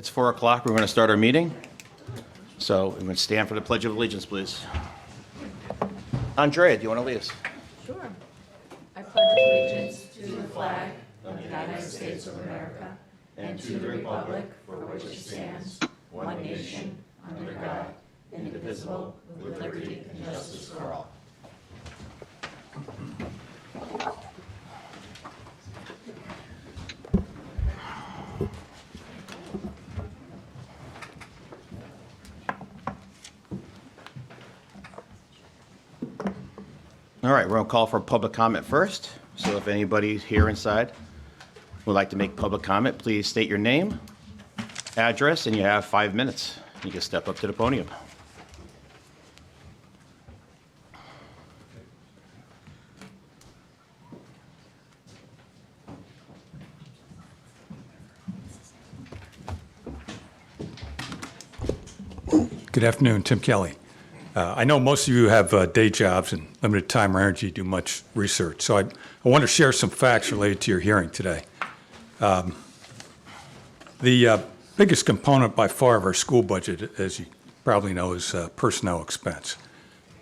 It's 4 o'clock. We're going to start our meeting. So we're going to stand for the Pledge of Allegiance, please. Andrea, do you want to lead us? Sure. I pledge allegiance to the flag of the United States of America and to the republic for which it stands, one nation, under God, indivisible, with liberty and justice for all. All right, we're going to call for public comment first. So if anybody here inside would like to make public comment, please state your name, address, and you have 5 minutes. You can step up to the podium. Good afternoon, Tim Kelly. I know most of you have day jobs and limited time or energy to do much research, so I want to share some facts related to your hearing today. The biggest component by far of our school budget, as you probably know, is personnel expense.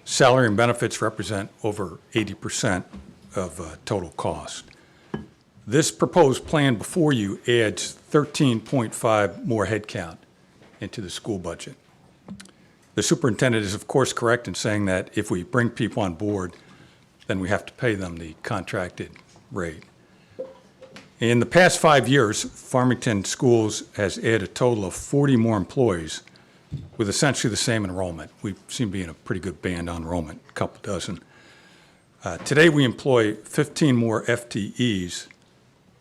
Salary and benefits represent over 80% of total cost. This proposed plan before you adds 13.5 more headcount into the school budget. The superintendent is, of course, correct in saying that if we bring people on board, then we have to pay them the contracted rate. In the past 5 years, Farmington Schools has added a total of 40 more employees with essentially the same enrollment. We seem to be in a pretty good band on enrollment, a couple dozen. Today, we employ 15 more FTEs,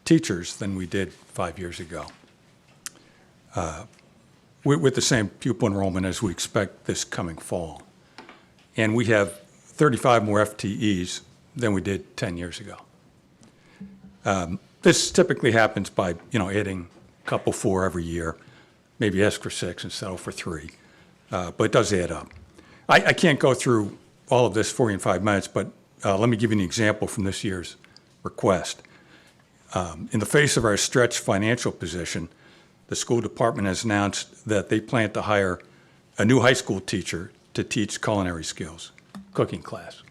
teachers, than we did 5 years ago. With the same pupil enrollment as we expect this coming fall. And we have 35 more FTEs than we did 10 years ago. This typically happens by, adding a couple 4 every year, maybe ask for 6 and settle for 3, but it does add up. I can't go through all of this for you in 5 minutes, but let me give you an example from this year's request. In the face of our stretched financial position, the school department has announced that they plan to hire a new high school teacher to teach culinary skills, cooking class.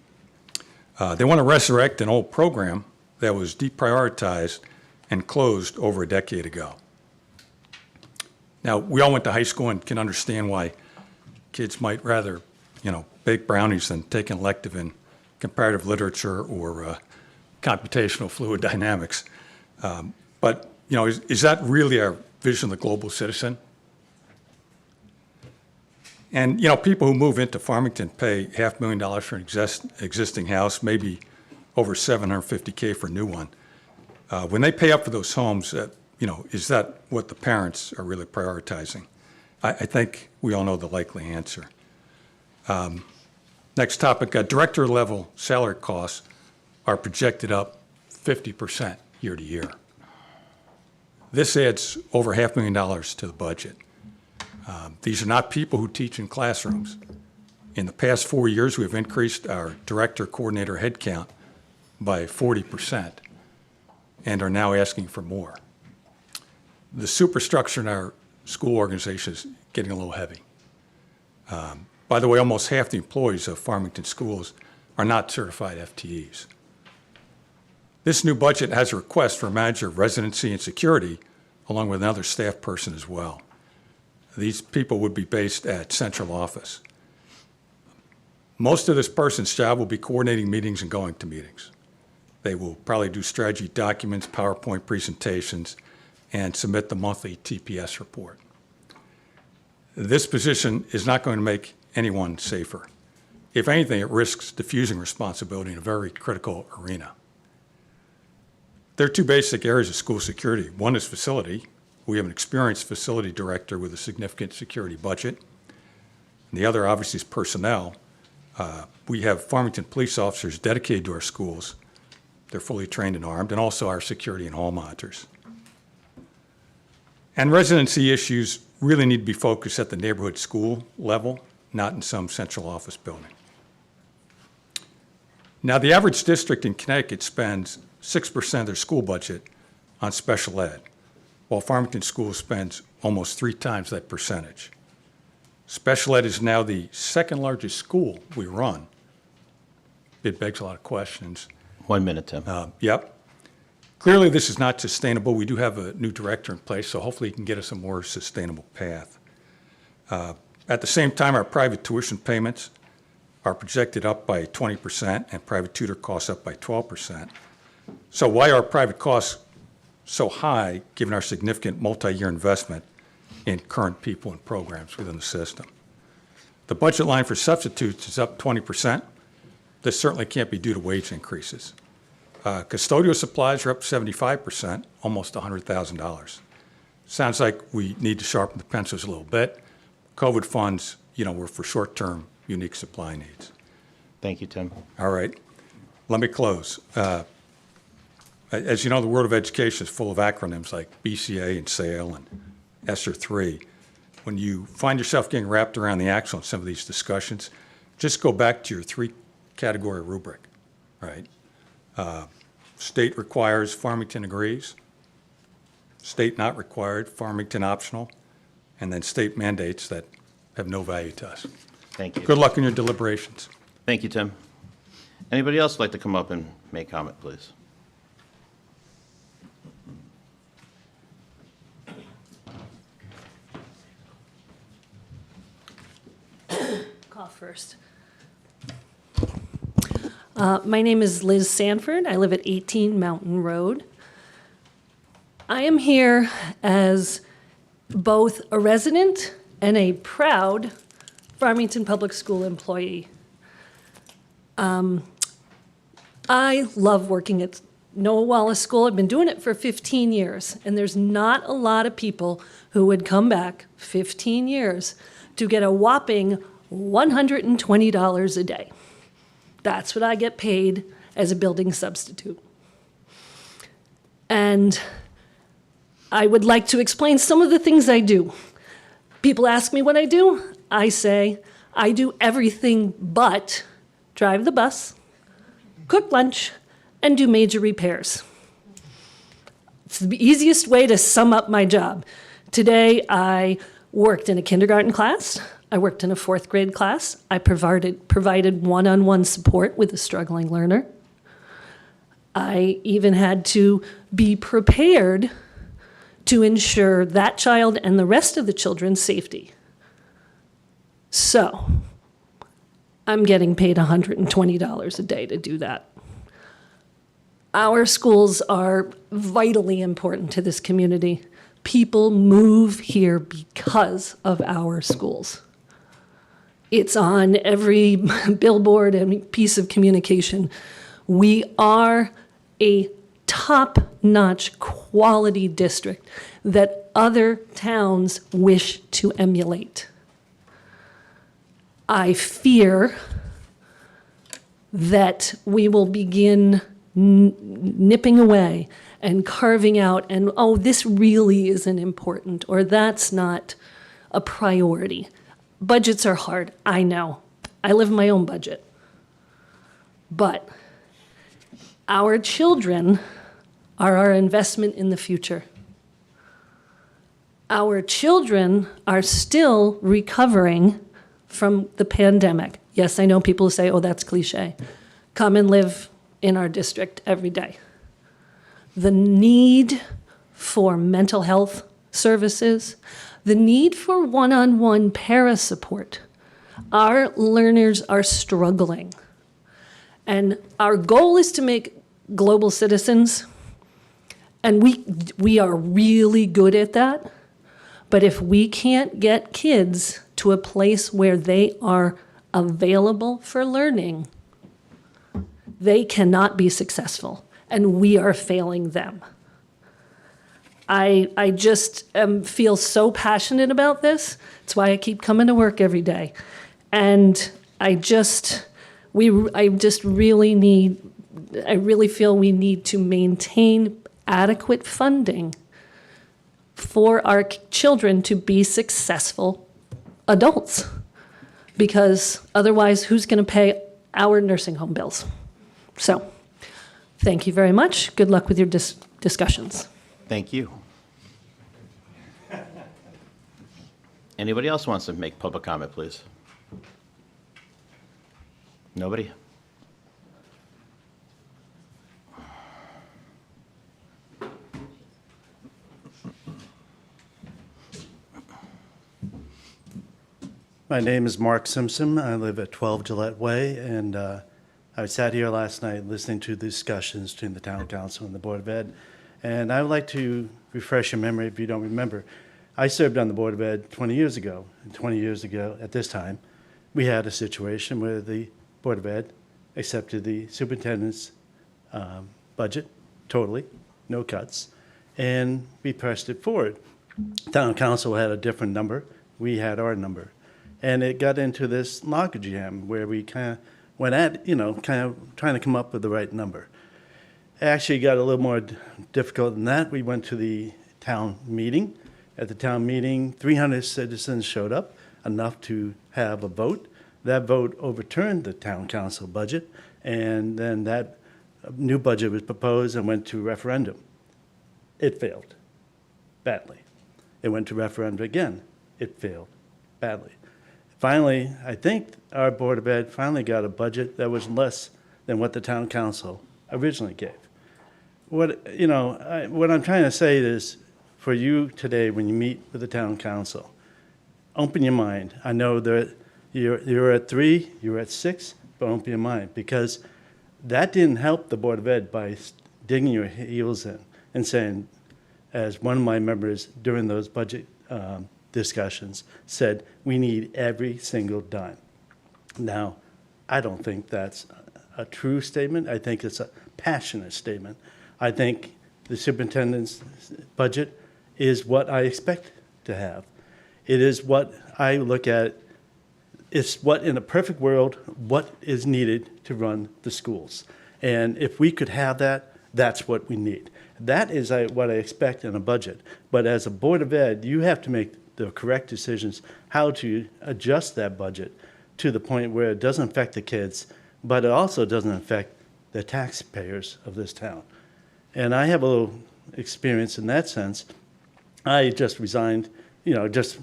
They want to resurrect an old program that was deprioritized and closed over a decade ago. Now, we all went to high school and can understand why kids might rather, bake brownies than take an elective in comparative literature or computational fluid dynamics. But, is that really our vision of the global citizen? And, people who move into Farmington pay $500,000 for an existing house, maybe over $750K for a new one. When they pay up for those homes, is that what the parents are really prioritizing? I think we all know the likely answer. Next topic, director level salary costs are projected up 50% year to year. This adds over $500,000 to the budget. These are not people who teach in classrooms. In the past 4 years, we've increased our director coordinator headcount by 40% and are now asking for more. The superstructure in our school organization is getting a little heavy. By the way, almost half the employees of Farmington Schools are not certified FTEs. This new budget has a request for a manager of residency and security, along with another staff person as well. These people would be based at central office. Most of this person's job will be coordinating meetings and going to meetings. They will probably do strategy documents, PowerPoint presentations, and submit the monthly TPS report. This position is not going to make anyone safer. If anything, it risks diffusing responsibility in a very critical arena. There are 2 basic areas of school security. One is facility. We have an experienced facility director with a significant security budget. And the other, obviously, is personnel. We have Farmington police officers dedicated to our schools. They're fully trained and armed, and also our security and hall monitors. And residency issues really need to be focused at the neighborhood school level, not in some central office building. Now, the average district in Connecticut spends 6% of their school budget on special ed, while Farmington Schools spends almost 3 times that percentage. Special ed is now the second largest school we run. It begs a lot of questions. 1 minute, Tim. Yep. Clearly, this is not sustainable. We do have a new director in place, so hopefully he can get us a more sustainable path. At the same time, our private tuition payments are projected up by 20% and private tutor costs up by 12%. So why are private costs so high, given our significant multi-year investment in current people and programs within the system? The budget line for substitutes is up 20%. This certainly can't be due to wage increases. Custodial supplies are up 75%, almost $100,000. Sounds like we need to sharpen the pencils a little bit. COVID funds, were for short-term, unique supply needs. Thank you, Tim. All right, let me close. As you know, the world of education is full of acronyms like BCA and SAIL and ESSER 3. When you find yourself getting wrapped around the axle in some of these discussions, just go back to your 3-category rubric, right? State requires, Farmington agrees. State not required, Farmington optional. And then state mandates that have no value to us. Thank you. Good luck in your deliberations. Thank you, Tim. Anybody else like to come up and make comment, please? Call first. My name is Liz Sanford. I live at 18 Mountain Road. I am here as both a resident and a proud Farmington Public School employee. I love working at Noah Wallace School. I've been doing it for 15 years, and there's not a lot of people who would come back 15 years to get a whopping $120 a day. That's what I get paid as a building substitute. And I would like to explain some of the things I do. People ask me what I do. I say, I do everything but drive the bus, cook lunch, and do major repairs. It's the easiest way to sum up my job. Today, I worked in a kindergarten class. I worked in a 4th grade class. I provided one-on-one support with a struggling learner. I even had to be prepared to ensure that child and the rest of the children's safety. So, I'm getting paid $120 a day to do that. Our schools are vitally important to this community. People move here because of our schools. It's on every billboard and piece of communication. We are a top-notch quality district that other towns wish to emulate. I fear that we will begin nipping away and carving out and, oh, this really isn't important, or that's not a priority. Budgets are hard, I know. I live my own budget. But our children are our investment in the future. Our children are still recovering from the pandemic. Yes, I know people say, oh, that's cliche. Come and live in our district every day. The need for mental health services, the need for one-on-one para support. Our learners are struggling. And our goal is to make global citizens, and we are really good at that. But if we can't get kids to a place where they are available for learning, they cannot be successful, and we are failing them. I just feel so passionate about this. It's why I keep coming to work every day. And I really feel we need to maintain adequate funding for our children to be successful adults. Because otherwise, who's going to pay our nursing home bills? So, thank you very much. Good luck with your discussions. Thank you. Anybody else wants to make public comment, please? Nobody? My name is Mark Simpson. I live at 12 Gillette Way, and I sat here last night listening to the discussions between the Town Council and the Board of Ed, and I would like to refresh your memory if you don't remember. I served on the Board of Ed 20 years ago, and 20 years ago at this time, we had a situation where the Board of Ed accepted the superintendent's budget totally, no cuts, and we pressed it forward. Town Council had a different number. We had our number. And it got into this logjam where we kind of went at, kind of trying to come up with the right number. It actually got a little more difficult than that. We went to the town meeting. At the town meeting, 300 citizens showed up, enough to have a vote. That vote overturned the town council budget, and then that new budget was proposed and went to referendum. It failed badly. It went to referendum again. It failed badly. Finally, I think our Board of Ed finally got a budget that was less than what the town council originally gave. What I'm trying to say is, for you today, when you meet with the town council, open your mind. I know that you're at 3, you're at 6, but open your mind, because that didn't help the Board of Ed by digging your heels in and saying, as one of my members during those budget discussions said, we need every single dime. Now, I don't think that's a true statement. I think it's a passionate statement. I think the superintendent's budget is what I expect to have. It is what I look at. It's what, in a perfect world, what is needed to run the schools. And if we could have that, that's what we need. That is what I expect in a budget. But as a Board of Ed, you have to make the correct decisions how to adjust that budget to the point where it doesn't affect the kids, but it also doesn't affect the taxpayers of this town. And I have a little experience in that sense. I just resigned, just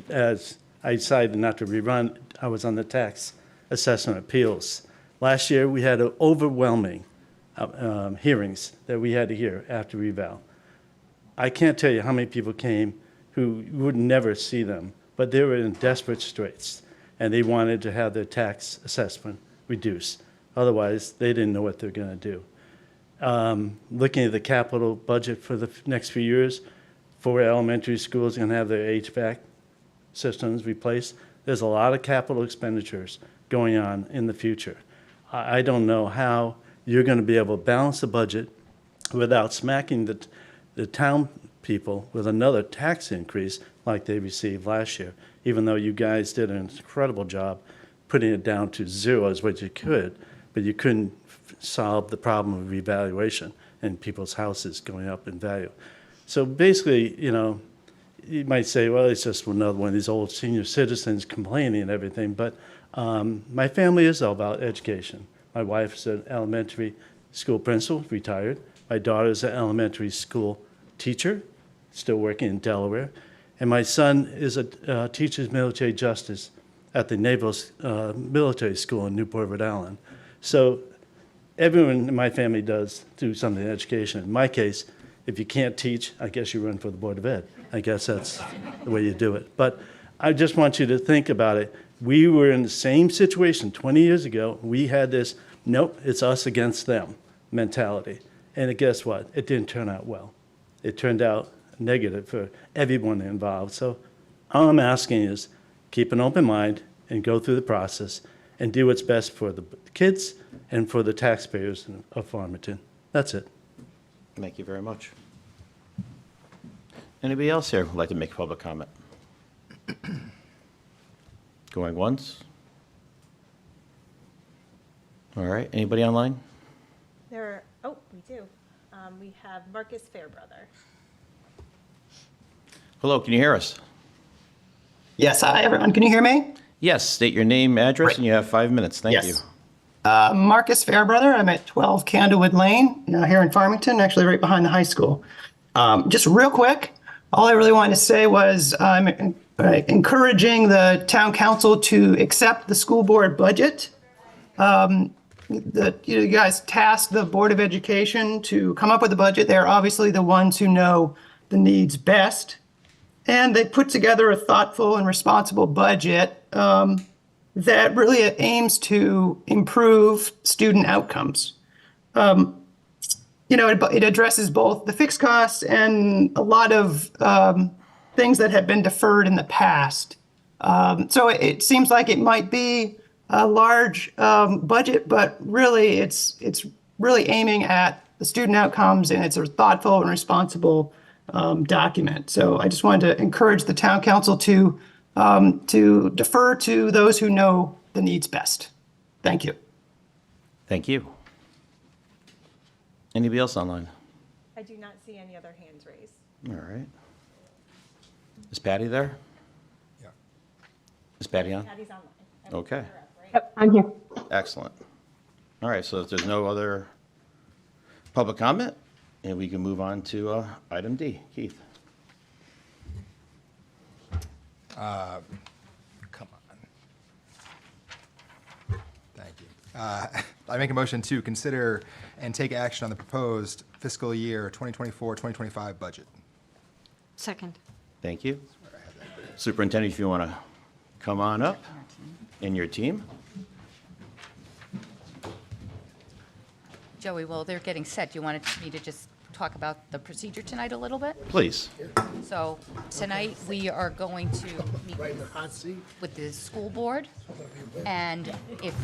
as I decided not to rerun, I was on the tax assessment appeals. Last year, we had overwhelming hearings that we had to hear after reval. I can't tell you how many people came who would never see them, but they were in desperate straits, and they wanted to have their tax assessment reduced. Otherwise, they didn't know what they're going to do. Looking at the capital budget for the next few years, 4 elementary schools are going to have their HVAC systems replaced. There's a lot of capital expenditures going on in the future. I don't know how you're going to be able to balance the budget without smacking the town people with another tax increase like they received last year, even though you guys did an incredible job putting it down to 0 as what you could, but you couldn't solve the problem of revaluation and people's houses going up in value. So basically, you might say, well, it's just another one of these old senior citizens complaining and everything, but my family is all about education. My wife is an elementary school principal, retired. My daughter is an elementary school teacher, still working in Delaware. And my son is a teaches military justice at the Naval Military School in Newport, Rhode Island. So everyone in my family does do something in education. In my case, if you can't teach, I guess you run for the Board of Ed. I guess that's the way you do it. But I just want you to think about it. We were in the same situation 20 years ago. We had this, nope, it's us against them mentality. And guess what? It didn't turn out well. It turned out negative for everyone involved. So all I'm asking is keep an open mind and go through the process and do what's best for the kids and for the taxpayers of Farmington. That's it. Thank you very much. Anybody else here who'd like to make public comment? Going once? All right, anybody online? We do. We have Marcus Fairbrother. Hello, can you hear us? Yes, hi everyone. Can you hear me? Yes, state your name, address, Great. and you have 5 minutes. Thank you. Yes. Marcus Fairbrother. I'm at 12 Candlewood Lane here in Farmington, actually right behind the high school. Just real quick, all I really wanted to say was I'm encouraging the town council to accept the school board budget. You guys tasked the Board of Education to come up with a budget. They're obviously the ones who know the needs best. And they put together a thoughtful and responsible budget that really aims to improve student outcomes. It addresses both the fixed costs and a lot of things that have been deferred in the past. So it seems like it might be a large budget, but really it's really aiming at the student outcomes, and it's a thoughtful and responsible document. So I just wanted to encourage the town council to defer to those who know the needs best. Thank you. Thank you. Anybody else online? I do not see any other hands raised. All right. Is Patty there? Yeah. Is Patty on? Patty's online. Okay. You're up, right? Yep, I'm here. Excellent. All right, so if there's no other public comment, and we can move on to item D. Keith. Come on. Thank you. I make a motion to consider and take action on the proposed fiscal year 2024-2025 budget. Second. Thank you. Superintendent, if you want to come on up, and your team. Joey, while they're getting set, you wanted me to just talk about the procedure tonight a little bit? Please. So tonight, we are going to meet with the school board, and if,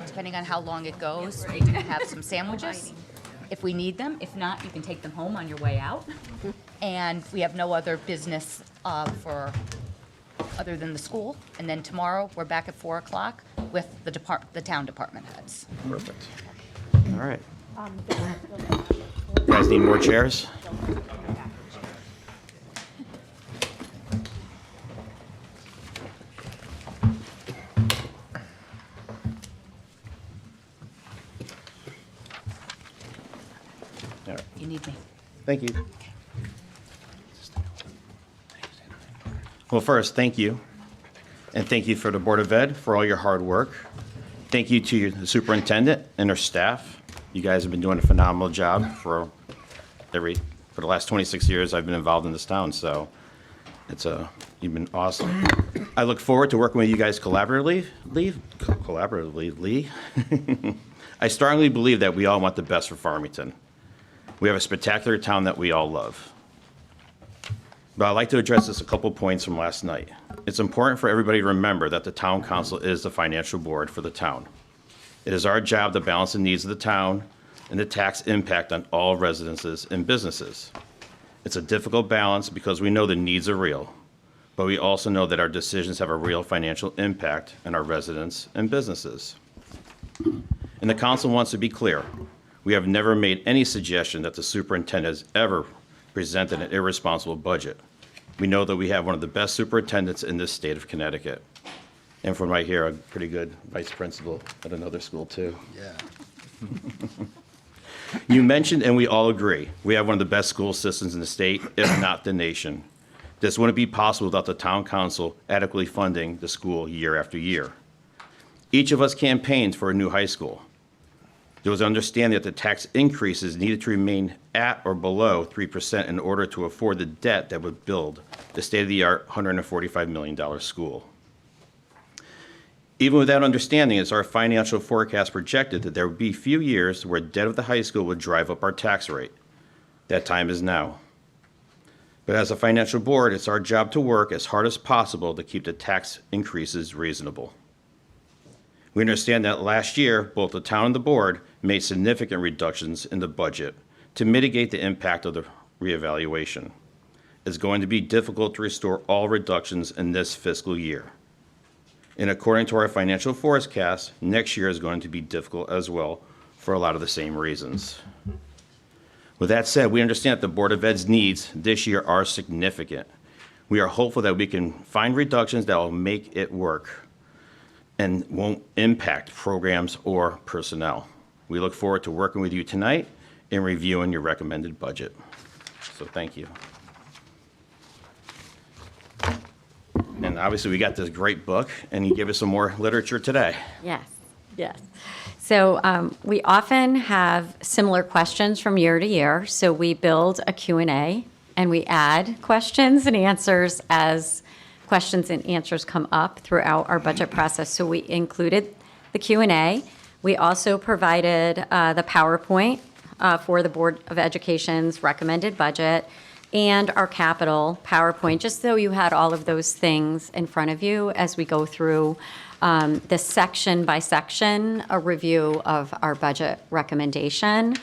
depending on how long it goes, we do have some sandwiches, if we need them. If not, you can take them home on your way out. And we have no other business other than the school. And then tomorrow, we're back at 4 o'clock with the town department heads. Perfect. All right. You guys need more chairs? All right. You need me. Thank you. Well, first, thank you. And thank you for the Board of Ed for all your hard work. Thank you to the superintendent and her staff. You guys have been doing a phenomenal job for the last 26 years I've been involved in this town, so you've been awesome. I look forward to working with you guys collaboratively. I strongly believe that we all want the best for Farmington. We have a spectacular town that we all love. But I'd like to address just a couple points from last night. It's important for everybody to remember that the town council is the financial board for the town. It is our job to balance the needs of the town and the tax impact on all residences and businesses. It's a difficult balance because we know the needs are real, but we also know that our decisions have a real financial impact on our residents and businesses. And the council wants to be clear. We have never made any suggestion that the superintendent has ever presented an irresponsible budget. We know that we have one of the best superintendents in this state of Connecticut. And from right here, a pretty good vice principal at another school too. Yeah. You mentioned, and we all agree, we have one of the best school systems in the state, if not the nation. This wouldn't be possible without the town council adequately funding the school year after year. Each of us campaigned for a new high school. There was understanding that the tax increases needed to remain at or below 3% in order to afford the debt that would build the state-of-the-art $145 million school. Even with that understanding, it's our financial forecast projected that there would be few years where debt of the high school would drive up our tax rate. That time is now. But as a financial board, it's our job to work as hard as possible to keep the tax increases reasonable. We understand that last year, both the town and the board made significant reductions in the budget to mitigate the impact of the reevaluation. It's going to be difficult to restore all reductions in this fiscal year. And according to our financial forecast, next year is going to be difficult as well for a lot of the same reasons. With that said, we understand that the Board of Ed's needs this year are significant. We are hopeful that we can find reductions that will make it work and won't impact programs or personnel. We look forward to working with you tonight and reviewing your recommended budget. So thank you. And obviously, we got this great book, and you gave us some more literature today. Yes, yes. So we often have similar questions from year to year. So we build a Q&A and we add questions and answers as questions and answers come up throughout our budget process. So we included the Q&A. We also provided the PowerPoint for the Board of Education's recommended budget and our capital PowerPoint, just so you had all of those things in front of you as we go through the section by section, a review of our budget recommendation.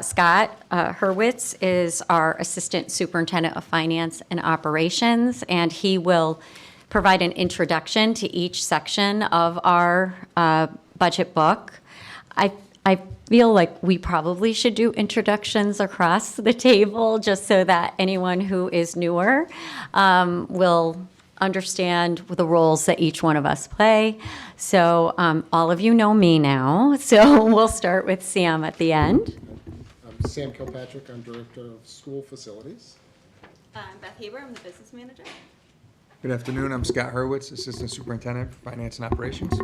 Scott Hurwitz is our Assistant Superintendent of Finance and Operations, and he will provide an introduction to each section of our budget book. I feel like we probably should do introductions across the table just so that anyone who is newer will understand the roles that each one of us play. So all of you know me now, so we'll start with Sam at the end. I'm Sam Kilpatrick. I'm Director of School Facilities. I'm Beth Haber. I'm the Business Manager. Good afternoon, I'm Scott Hurwitz, Assistant Superintendent for Finance and Operations.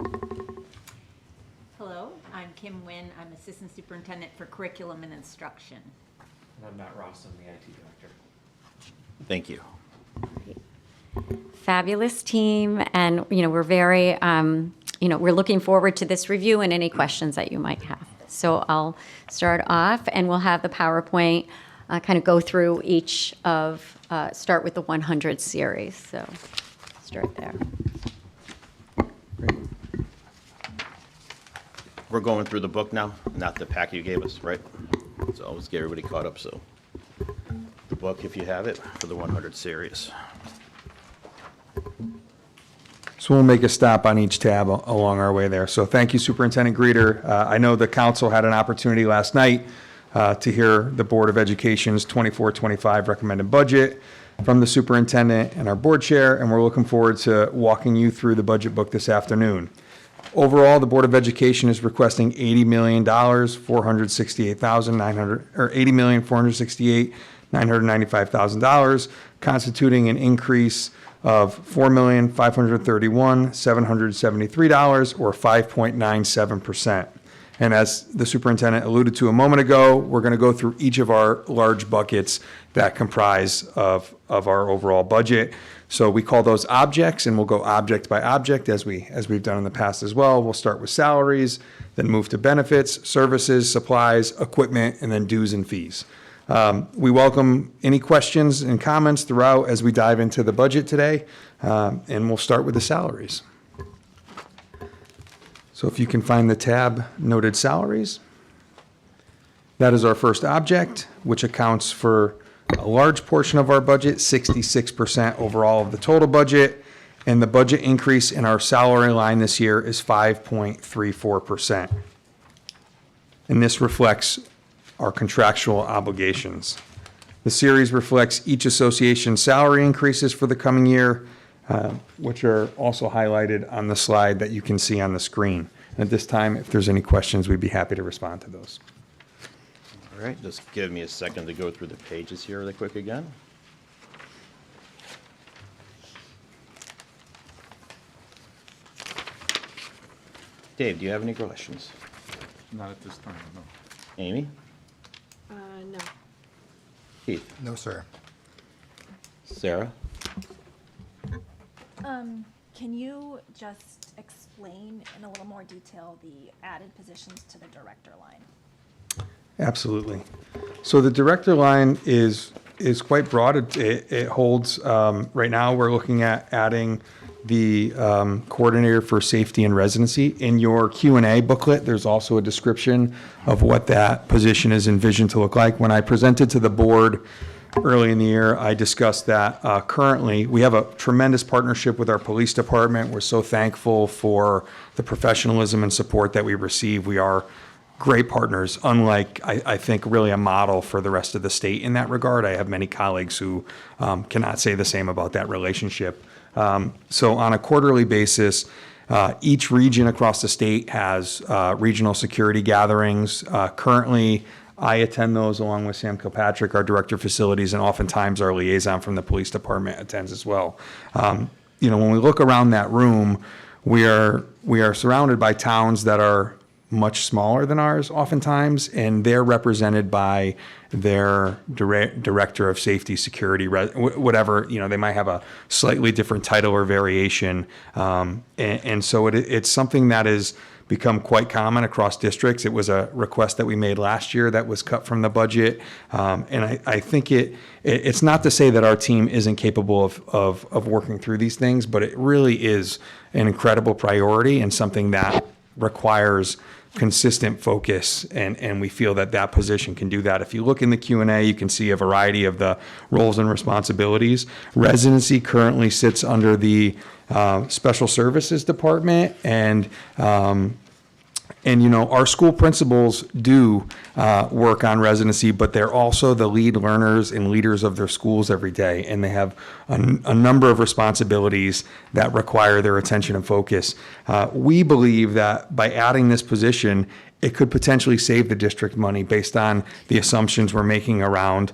Hello, I'm Kim Nguyen. I'm Assistant Superintendent for Curriculum and Instruction. And I'm Matt Ross, I'm the IT Director. Thank you. Fabulous team, and we're very we're looking forward to this review and any questions that you might have. So I'll start off, and we'll have the PowerPoint kind of go through each of start with the 100 series. So start there. We're going through the book now, not the packet you gave us, right? So let's get everybody caught up. So the book, if you have it, for the 100 series. So we'll make a stop on each tab along our way there. So thank you, Superintendent Greeter. I know the council had an opportunity last night to hear the Board of Education's 24-25 recommended budget from the superintendent and our board chair, and we're looking forward to walking you through the budget book this afternoon. Overall, the Board of Education is requesting $80,468,995,000, constituting an increase of $4,531,773, or 5.97%. And as the superintendent alluded to a moment ago, we're going to go through each of our large buckets that comprise of our overall budget. So we call those objects, and we'll go object by object as we've done in the past as well. We'll start with salaries, then move to benefits, services, supplies, equipment, and then dues and fees. We welcome any questions and comments throughout as we dive into the budget today, and we'll start with the salaries. So if you can find the tab noted salaries, that is our first object, which accounts for a large portion of our budget, 66% overall of the total budget, and the budget increase in our salary line this year is 5.34%. And this reflects our contractual obligations. The series reflects each association's salary increases for the coming year, which are also highlighted on the slide that you can see on the screen. And at this time, if there's any questions, we'd be happy to respond to those. All right, just give me a second to go through the pages here really quick again. Dave, do you have any questions? Not at this time, no. Amy? No. Keith? No, sir. Sarah? Can you just explain in a little more detail the added positions to the director line? Absolutely. So the director line is quite broad. It holds, right now, we're looking at adding the coordinator for safety and residency. In your Q&A booklet, there's also a description of what that position is envisioned to look like. When I presented to the board early in the year, I discussed that currently we have a tremendous partnership with our police department. We're so thankful for the professionalism and support that we receive. We are great partners, unlike, I think, really a model for the rest of the state in that regard. I have many colleagues who cannot say the same about that relationship. So on a quarterly basis, each region across the state has regional security gatherings. Currently, I attend those along with Sam Kilpatrick, our Director of Facilities, and oftentimes our liaison from the police department attends as well. when we look around that room, we are surrounded by towns that are much smaller than ours oftentimes, and they're represented by their director of safety, security, whatever, they might have a slightly different title or variation. And so it's something that has become quite common across districts. It was a request that we made last year that was cut from the budget. And I think it's not to say that our team isn't capable of working through these things, but it really is an incredible priority and something that requires consistent focus, and we feel that position can do that. If you look in the Q&A, you can see a variety of the roles and responsibilities. Residency currently sits under the Special Services Department, and our school principals do work on residency, but they're also the lead learners and leaders of their schools every day, and they have a number of responsibilities that require their attention and focus. We believe that by adding this position, it could potentially save the district money based on the assumptions we're making around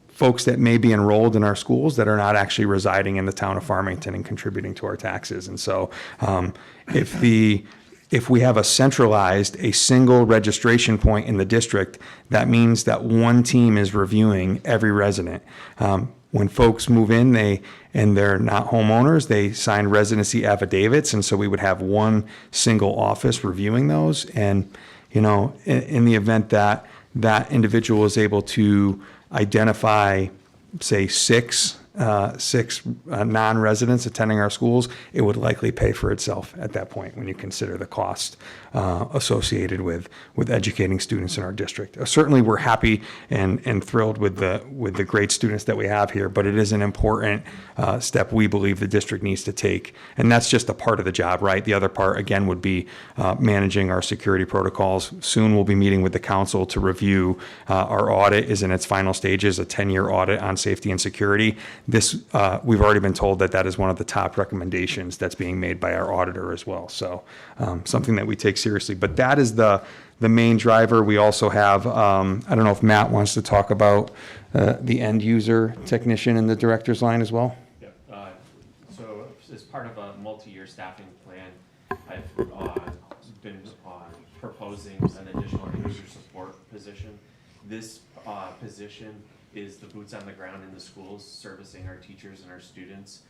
folks that may be enrolled in our schools that are not actually residing in the town of Farmington and contributing to our taxes. And so if we have a single registration point in the district, that means that one team is reviewing every resident. When folks move in, and they're not homeowners, they sign residency affidavits, and so we would have one single office reviewing those. And in the event that that individual is able to identify, say, six non-residents attending our schools, it would likely pay for itself at that point when you consider the cost associated with educating students in our district. Certainly, we're happy and thrilled with the great students that we have here, but it is an important step we believe the district needs to take, and that's just a part of the job, right? The other part, again, would be managing our security protocols. Soon, we'll be meeting with the council to review our audit. Is in its final stages, a 10-year audit on safety and security. This, we've already been told that is one of the top recommendations that's being made by our auditor as well. So something that we take seriously, but that is the main driver. We also have, I don't know if Matt wants to talk about the end user technician in the director's line as well. Yep. So as part of a multi-year staffing plan, I've been proposing an additional end user support position. This position is the boots on the ground in the schools, servicing our teachers and our students.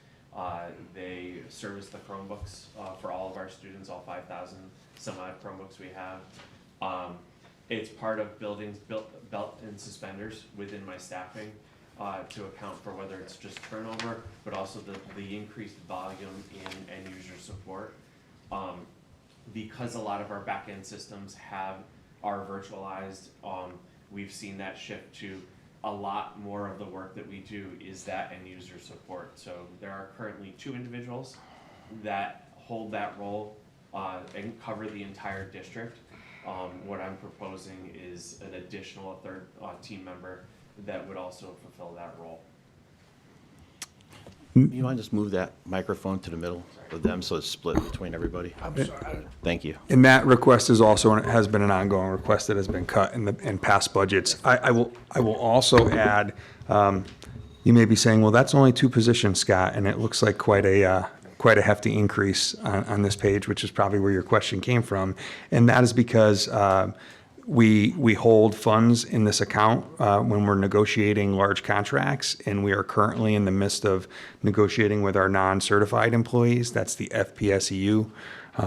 They service the Chromebooks for all of our students, all 5,000 some odd Chromebooks we have. It's part of building belt and suspenders within my staffing to account for whether it's just turnover, but also the increased volume in end user support. Because a lot of our back end systems are virtualized, we've seen that shift to a lot more of the work that we do is that end user support. So there are currently 2 individuals that hold that role and cover the entire district. What I'm proposing is an additional third team member that would also fulfill that role. You want to just move that microphone to the middle of them so it's split between everybody? I'm sorry. Thank you. And that request is also, and it has been an ongoing request that has been cut in past budgets. I will also add, you may be saying, well, that's only 2 positions, Scott, and it looks like quite a hefty increase on this page, which is probably where your question came from. And that is because we hold funds in this account when we're negotiating large contracts, and we are currently in the midst of negotiating with our non-certified employees. That's the FPSEU,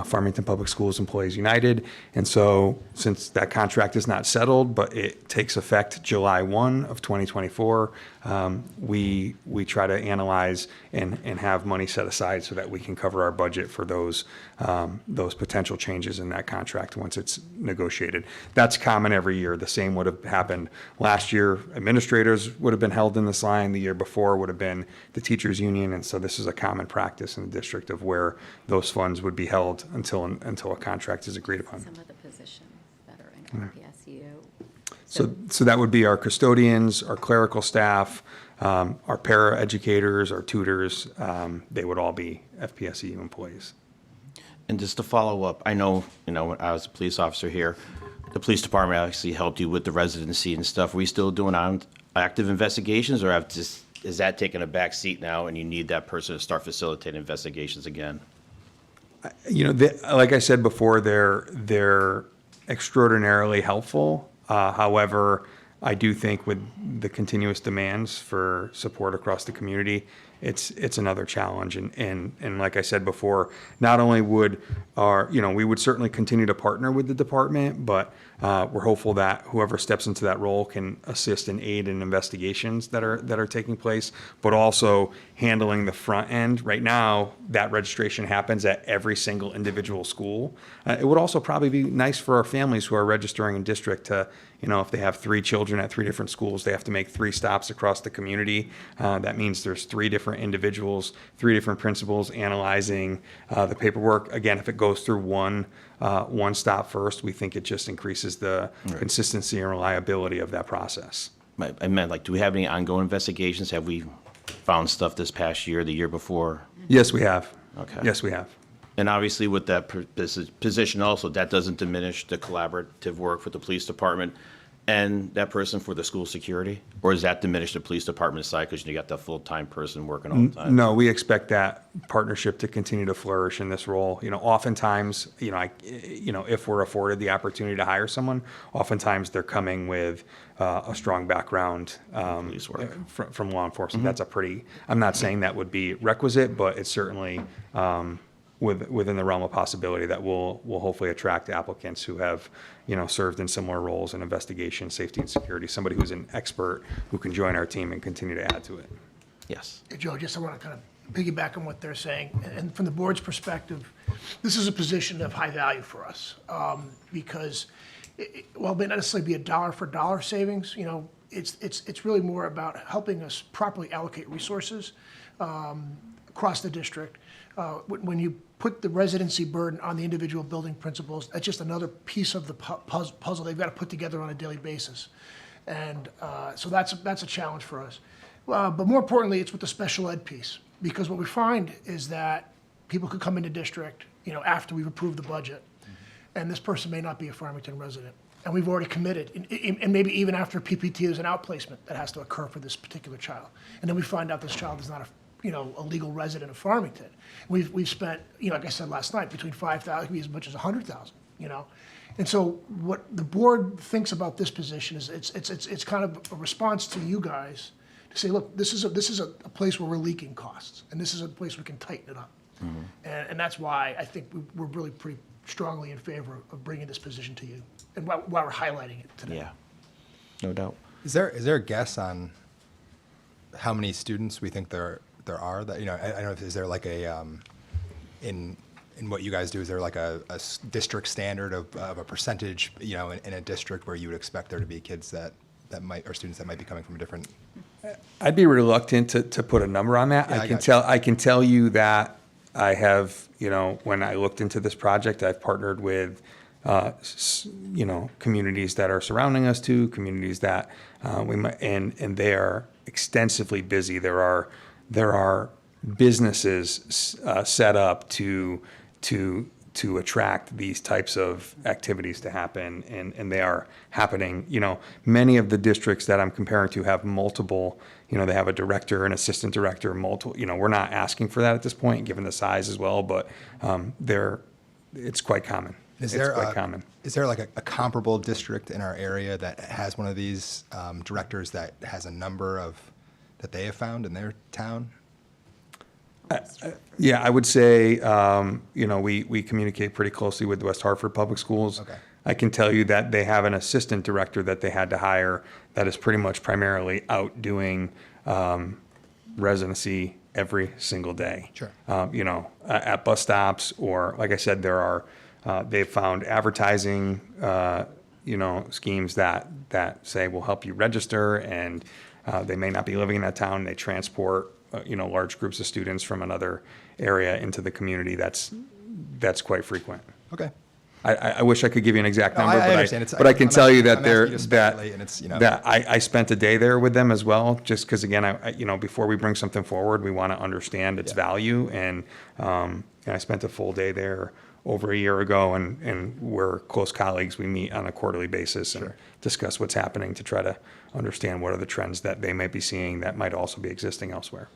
Farmington Public Schools Employees United. And so since that contract is not settled, but it takes effect July 1 of 2024, we try to analyze and have money set aside so that we can cover our budget for those potential changes in that contract once it's negotiated. That's common every year. The same would have happened last year. Administrators would have been held in this line. The year before would have been the teachers union. And so this is a common practice in the district of where those funds would be held until a contract is agreed upon. Some of the positions that are in RPSU. So that would be our custodians, our clerical staff, our para educators, our tutors. They would all be FPSEU employees. And just to follow up, I know, when I was a police officer here, the police department actually helped you with the residency and stuff. Are we still doing active investigations, or have just is that taking a back seat now and you need that person to start facilitating investigations again? Like I said before, they're extraordinarily helpful. However, I do think with the continuous demands for support across the community, it's another challenge. And like I said before, not only would we would certainly continue to partner with the department, but we're hopeful that whoever steps into that role can assist and aid in investigations that are taking place, but also handling the front end. Right now, that registration happens at every single individual school. It would also probably be nice for our families who are registering in district to, if they have 3 children at 3 different schools, they have to make 3 stops across the community. That means there's 3 different individuals, 3 different principals analyzing the paperwork. Again, if it goes through one stop first, we think it just increases the consistency and reliability of that process. I meant, like, do we have any ongoing investigations? Have we found stuff this past year, the year before? Yes, we have. Okay. Yes, we have. And obviously with that position also, that doesn't diminish the collaborative work with the police department and that person for the school security? Or does that diminish the police department side because you got that full-time person working all the time? No, we expect that partnership to continue to flourish in this role. Oftentimes, if we're afforded the opportunity to hire someone, oftentimes they're coming with a strong background Police work. from law enforcement. That's I'm not saying that would be requisite, but it's certainly within the realm of possibility that we'll hopefully attract applicants who have, served in similar roles in investigation, safety, and security, somebody who's an expert who can join our team and continue to add to it. Yes. Hey, Joe, I want to kind of piggyback on what they're saying. And from the board's perspective, this is a position of high value for us because, while it may not necessarily be a dollar for dollar savings, it's really more about helping us properly allocate resources across the district. When you put the residency burden on the individual building principals, that's just another piece of the puzzle they've got to put together on a daily basis. And so that's a challenge for us. But more importantly, it's with the special ed piece, because what we find is that people could come into district, after we've approved the budget, and this person may not be a Farmington resident. And we've already committed, and maybe even after PPT, there's an outplacement that has to occur for this particular child. And then we find out this child is not a legal resident of Farmington. We've spent, like I said last night, between 5,000, as much as 100,000, And so what the board thinks about this position is it's kind of a response to you guys to say, look, this is a place where we're leaking costs, and this is a place we can tighten it up. And that's why I think we're really pretty strongly in favor of bringing this position to you, and why we're highlighting it today. Yeah, no doubt. Is there a guess on how many students we think there are that, I don't know, is there like a, in what you guys do, is there like a district standard of a percentage, in a district where you would expect there to be kids that might, or students that might be coming from a different? I'd be reluctant to put a number on that. Yeah, I can tell you that I have, when I looked into this project, I've partnered with, communities that are surrounding us too, communities that we might, and they are extensively busy. There are businesses set up to attract these types of activities to happen, and they are happening. Many of the districts that I'm comparing to have multiple, they have a director, an assistant director, multiple, we're not asking for that at this point, given the size as well, but it's quite common. Is there like a comparable district in our area that has one of these directors that has a number of, that they have found in their town? Yeah, I would say, we communicate pretty closely with the West Hartford Public Schools. Okay. I can tell you that they have an assistant director that they had to hire that is pretty much primarily out doing residency every single day. Sure. At bus stops, or like I said, they've found advertising, schemes that say we'll help you register, and they may not be living in that town. They transport large groups of students from another area into the community. That's quite frequent. Okay. I wish I could give you an exact number, I understand. but I can tell you that that I spent a day there with them as well, just because, again, before we bring something forward, we want to understand its value, and I spent a full day there over a year ago, and we're close colleagues. We meet on a quarterly basis and discuss what's happening to try to understand what are the trends that they might be seeing that might also be existing elsewhere.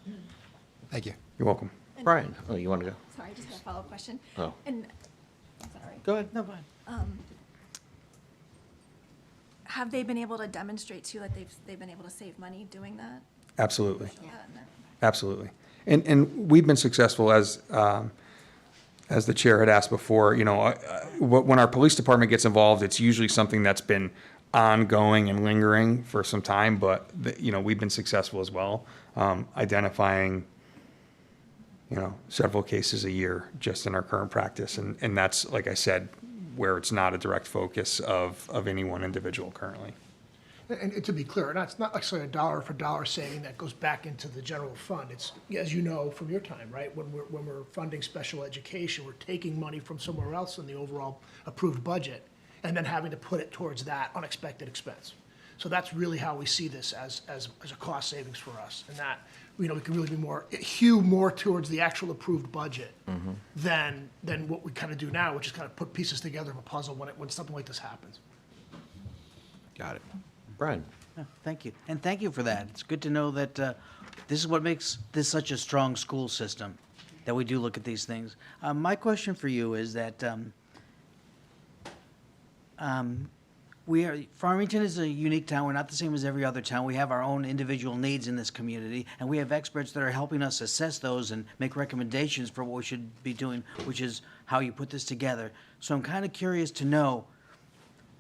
Thank you. You're welcome. Brian, oh, you want to go? Sorry, I just got a follow-up question. Oh. And, sorry. Go ahead. No, fine. Have they been able to demonstrate to you that they've been able to save money doing that? Absolutely. No. Absolutely. And we've been successful as the chair had asked before, when our police department gets involved, it's usually something that's been ongoing and lingering for some time, but, we've been successful as well, identifying, several cases a year just in our current practice. And that's, like I said, where it's not a direct focus of any one individual currently. And to be clear, it's not actually a dollar for dollar saving that goes back into the general fund. It's, as you know from your time, right, when we're funding special education, we're taking money from somewhere else in the overall approved budget and then having to put it towards that unexpected expense. So that's really how we see this as a cost savings for us. And that, we can really be hew more towards the actual approved budget than what we kind of do now, which is kind of put pieces together of a puzzle when something like this happens. Got it. Brian? Oh, thank you. And thank you for that. It's good to know that this is what makes this such a strong school system, that we do look at these things. My question for you is that Farmington is a unique town. We're not the same as every other town. We have our own individual needs in this community, and we have experts that are helping us assess those and make recommendations for what we should be doing, which is how you put this together. So I'm kind of curious to know,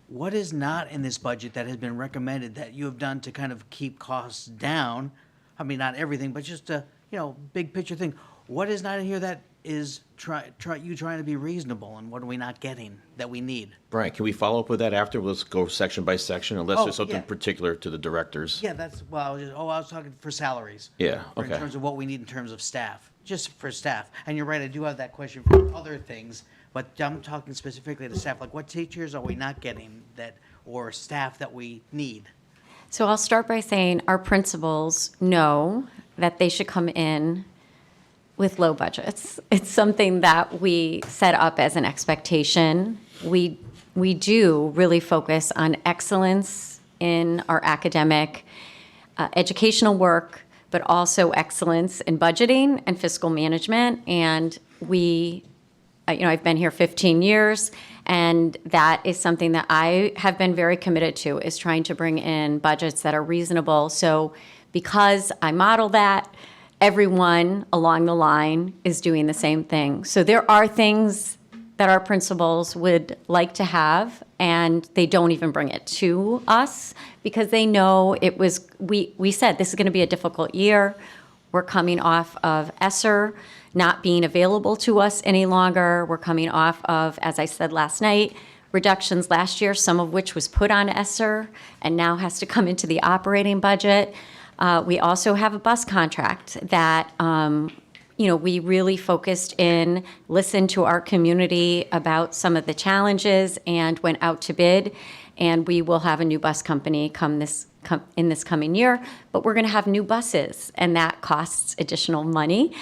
what is not in this budget that has been recommended that you have done to kind of keep costs down? I mean, not everything, but just a, big picture thing. What is not in here that is you trying to be reasonable, and what are we not getting that we need? Brian, can we follow up with that after? Let's go section by section, unless Oh, there's something yeah. particular to the directors. Yeah, I was talking for salaries. Yeah, Or okay. in terms of what we need in terms of staff, just for staff. And you're right, I do have that question for other things, but I'm talking specifically to staff, like what teachers are we not getting or staff that we need? So I'll start by saying our principals know that they should come in with low budgets. It's something that we set up as an expectation. We do really focus on excellence in our academic, educational work, but also excellence in budgeting and fiscal management. And I've been here 15 years, and that is something that I have been very committed to, is trying to bring in budgets that are reasonable. So because I model that, everyone along the line is doing the same thing. So there are things that our principals would like to have, and they don't even bring it to us because they know we said this is going to be a difficult year. We're coming off of ESSER not being available to us any longer. We're coming off of, as I said last night, reductions last year, some of which was put on ESSER and now has to come into the operating budget. We also have a bus contract that, we really focused in, listened to our community about some of the challenges and went out to bid. And we will have a new bus company in this coming year, but we're going to have new buses, and that costs additional money.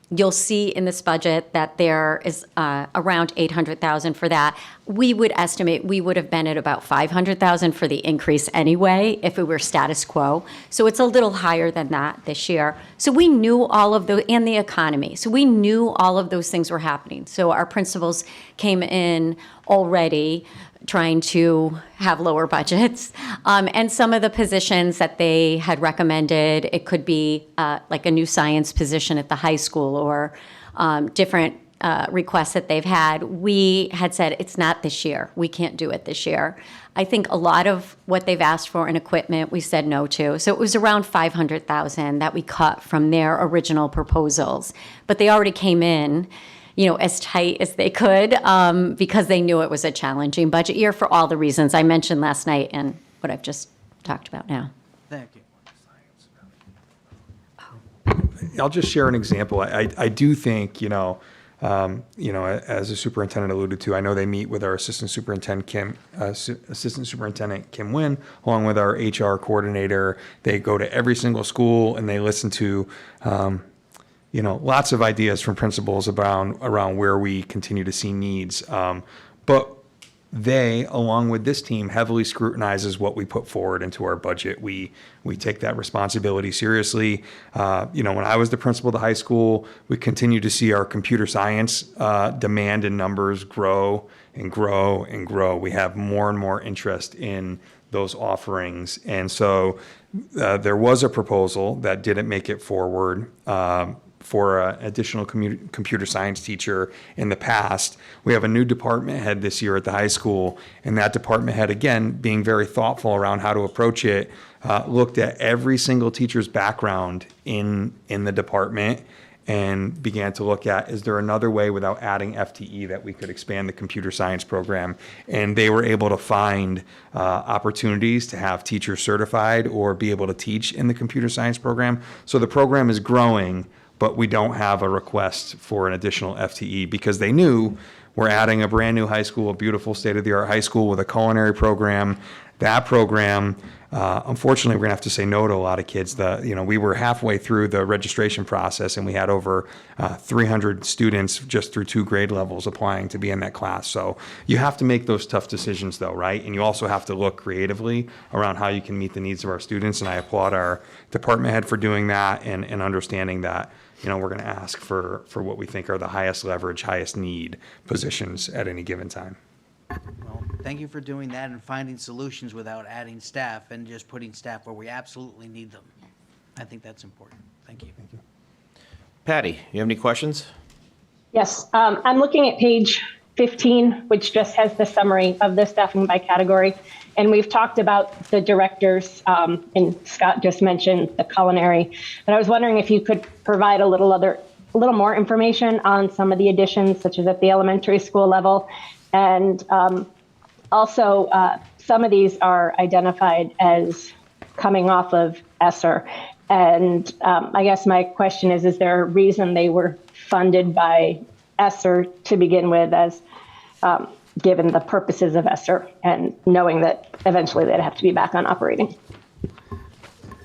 You'll see in this budget that there is around $800,000 for that. We would estimate we would have been at about $500,000 for the increase anyway if it were status quo. So it's a little higher than that this year. So we knew all of those, and the economy. So we knew all of those things were happening. So our principals came in already trying to have lower budgets. And some of the positions that they had recommended, it could be like a new science position at the high school or different requests that they've had. We had said, it's not this year. We can't do it this year. I think a lot of what they've asked for in equipment, we said no to. So it was around $500,000 that we cut from their original proposals. But they already came in as tight as they could because they knew it was a challenging budget year for all the reasons I mentioned last night and what I've just talked about now. Thank you. I'll just share an example. I do think, as the superintendent alluded to, I know they meet with our Assistant Superintendent Kim Wynn, along with our HR coordinator. They go to every single school and they listen to lots of ideas from principals around where we continue to see needs. But they, along with this team, heavily scrutinizes what we put forward into our budget. We take that responsibility seriously. When I was the principal of the high school, we continue to see our computer science demand and numbers grow and grow and grow. We have more and more interest in those offerings. And so there was a proposal that didn't make it forward for an additional computer science teacher in the past. We have a new department head this year at the high school, and that department head, again, being very thoughtful around how to approach it, looked at every single teacher's background in the department and began to look at, is there another way without adding FTE that we could expand the computer science program? And they were able to find opportunities to have teachers certified or be able to teach in the computer science program. So the program is growing, but we don't have a request for an additional FTE because they knew we're adding a brand new high school, a beautiful state-of-the-art high school with a culinary program. That program, unfortunately, we're gonna have to say no to a lot of kids. We were halfway through the registration process and we had over 300 students just through 2 grade levels applying to be in that class. So you have to make those tough decisions though, right? And you also have to look creatively around how you can meet the needs of our students. And I applaud our department head for doing that and understanding that, we're gonna ask for what we think are the highest leverage, highest need positions at any given time. Well, thank you for doing that and finding solutions without adding staff and just putting staff where we absolutely need them. I think that's important. Thank you. Patty, you have any questions? Yes, I'm looking at page 15, which just has the summary of the staffing by category. And we've talked about the directors, and Scott just mentioned the culinary. But I was wondering if you could provide a little more information on some of the additions, such as at the elementary school level. And also, some of these are identified as coming off of ESSER. And I guess my question is there a reason they were funded by ESSER to begin with, as given the purposes of ESSER and knowing that eventually they'd have to be back on operating?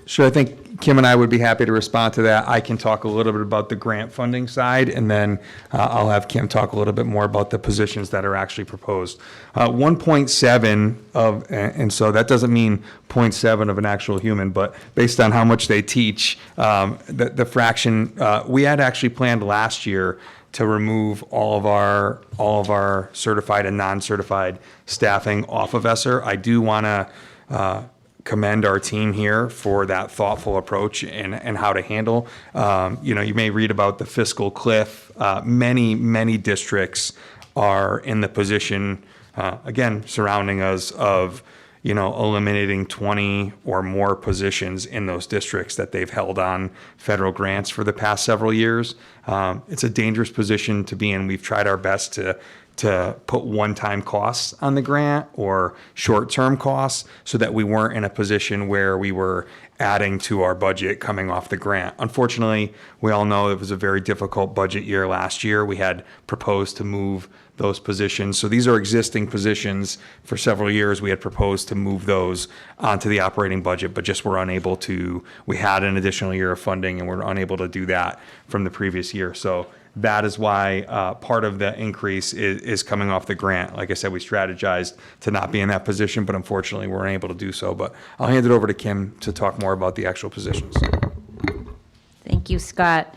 Sure, I think Kim and I would be happy to respond to that. I can talk a little bit about the grant funding side, and then I'll have Kim talk a little bit more about the positions that are actually proposed. 1.7 of, and so that doesn't mean 0.7 of an actual human, but based on how much they teach, the fraction, we had actually planned last year to remove all of our certified and non-certified staffing off of ESSER. I do want to commend our team here for that thoughtful approach and how to handle. You may read about the fiscal cliff. Many districts are in the position, again, surrounding us of, eliminating 20 or more positions in those districts that they've held on federal grants for the past several years. It's a dangerous position to be in. We've tried our best to put one-time costs on the grant or short-term costs so that we weren't in a position where we were adding to our budget coming off the grant. Unfortunately, we all know it was a very difficult budget year last year. We had proposed to move those positions. So these are existing positions. For several years, we had proposed to move those onto the operating budget, but just were unable to. We had an additional year of funding and we're unable to do that from the previous year. So that is why part of the increase is coming off the grant. Like I said, we strategized to not be in that position, but unfortunately we're unable to do so. But I'll hand it over to Kim to talk more about the actual positions. Thank you, Scott.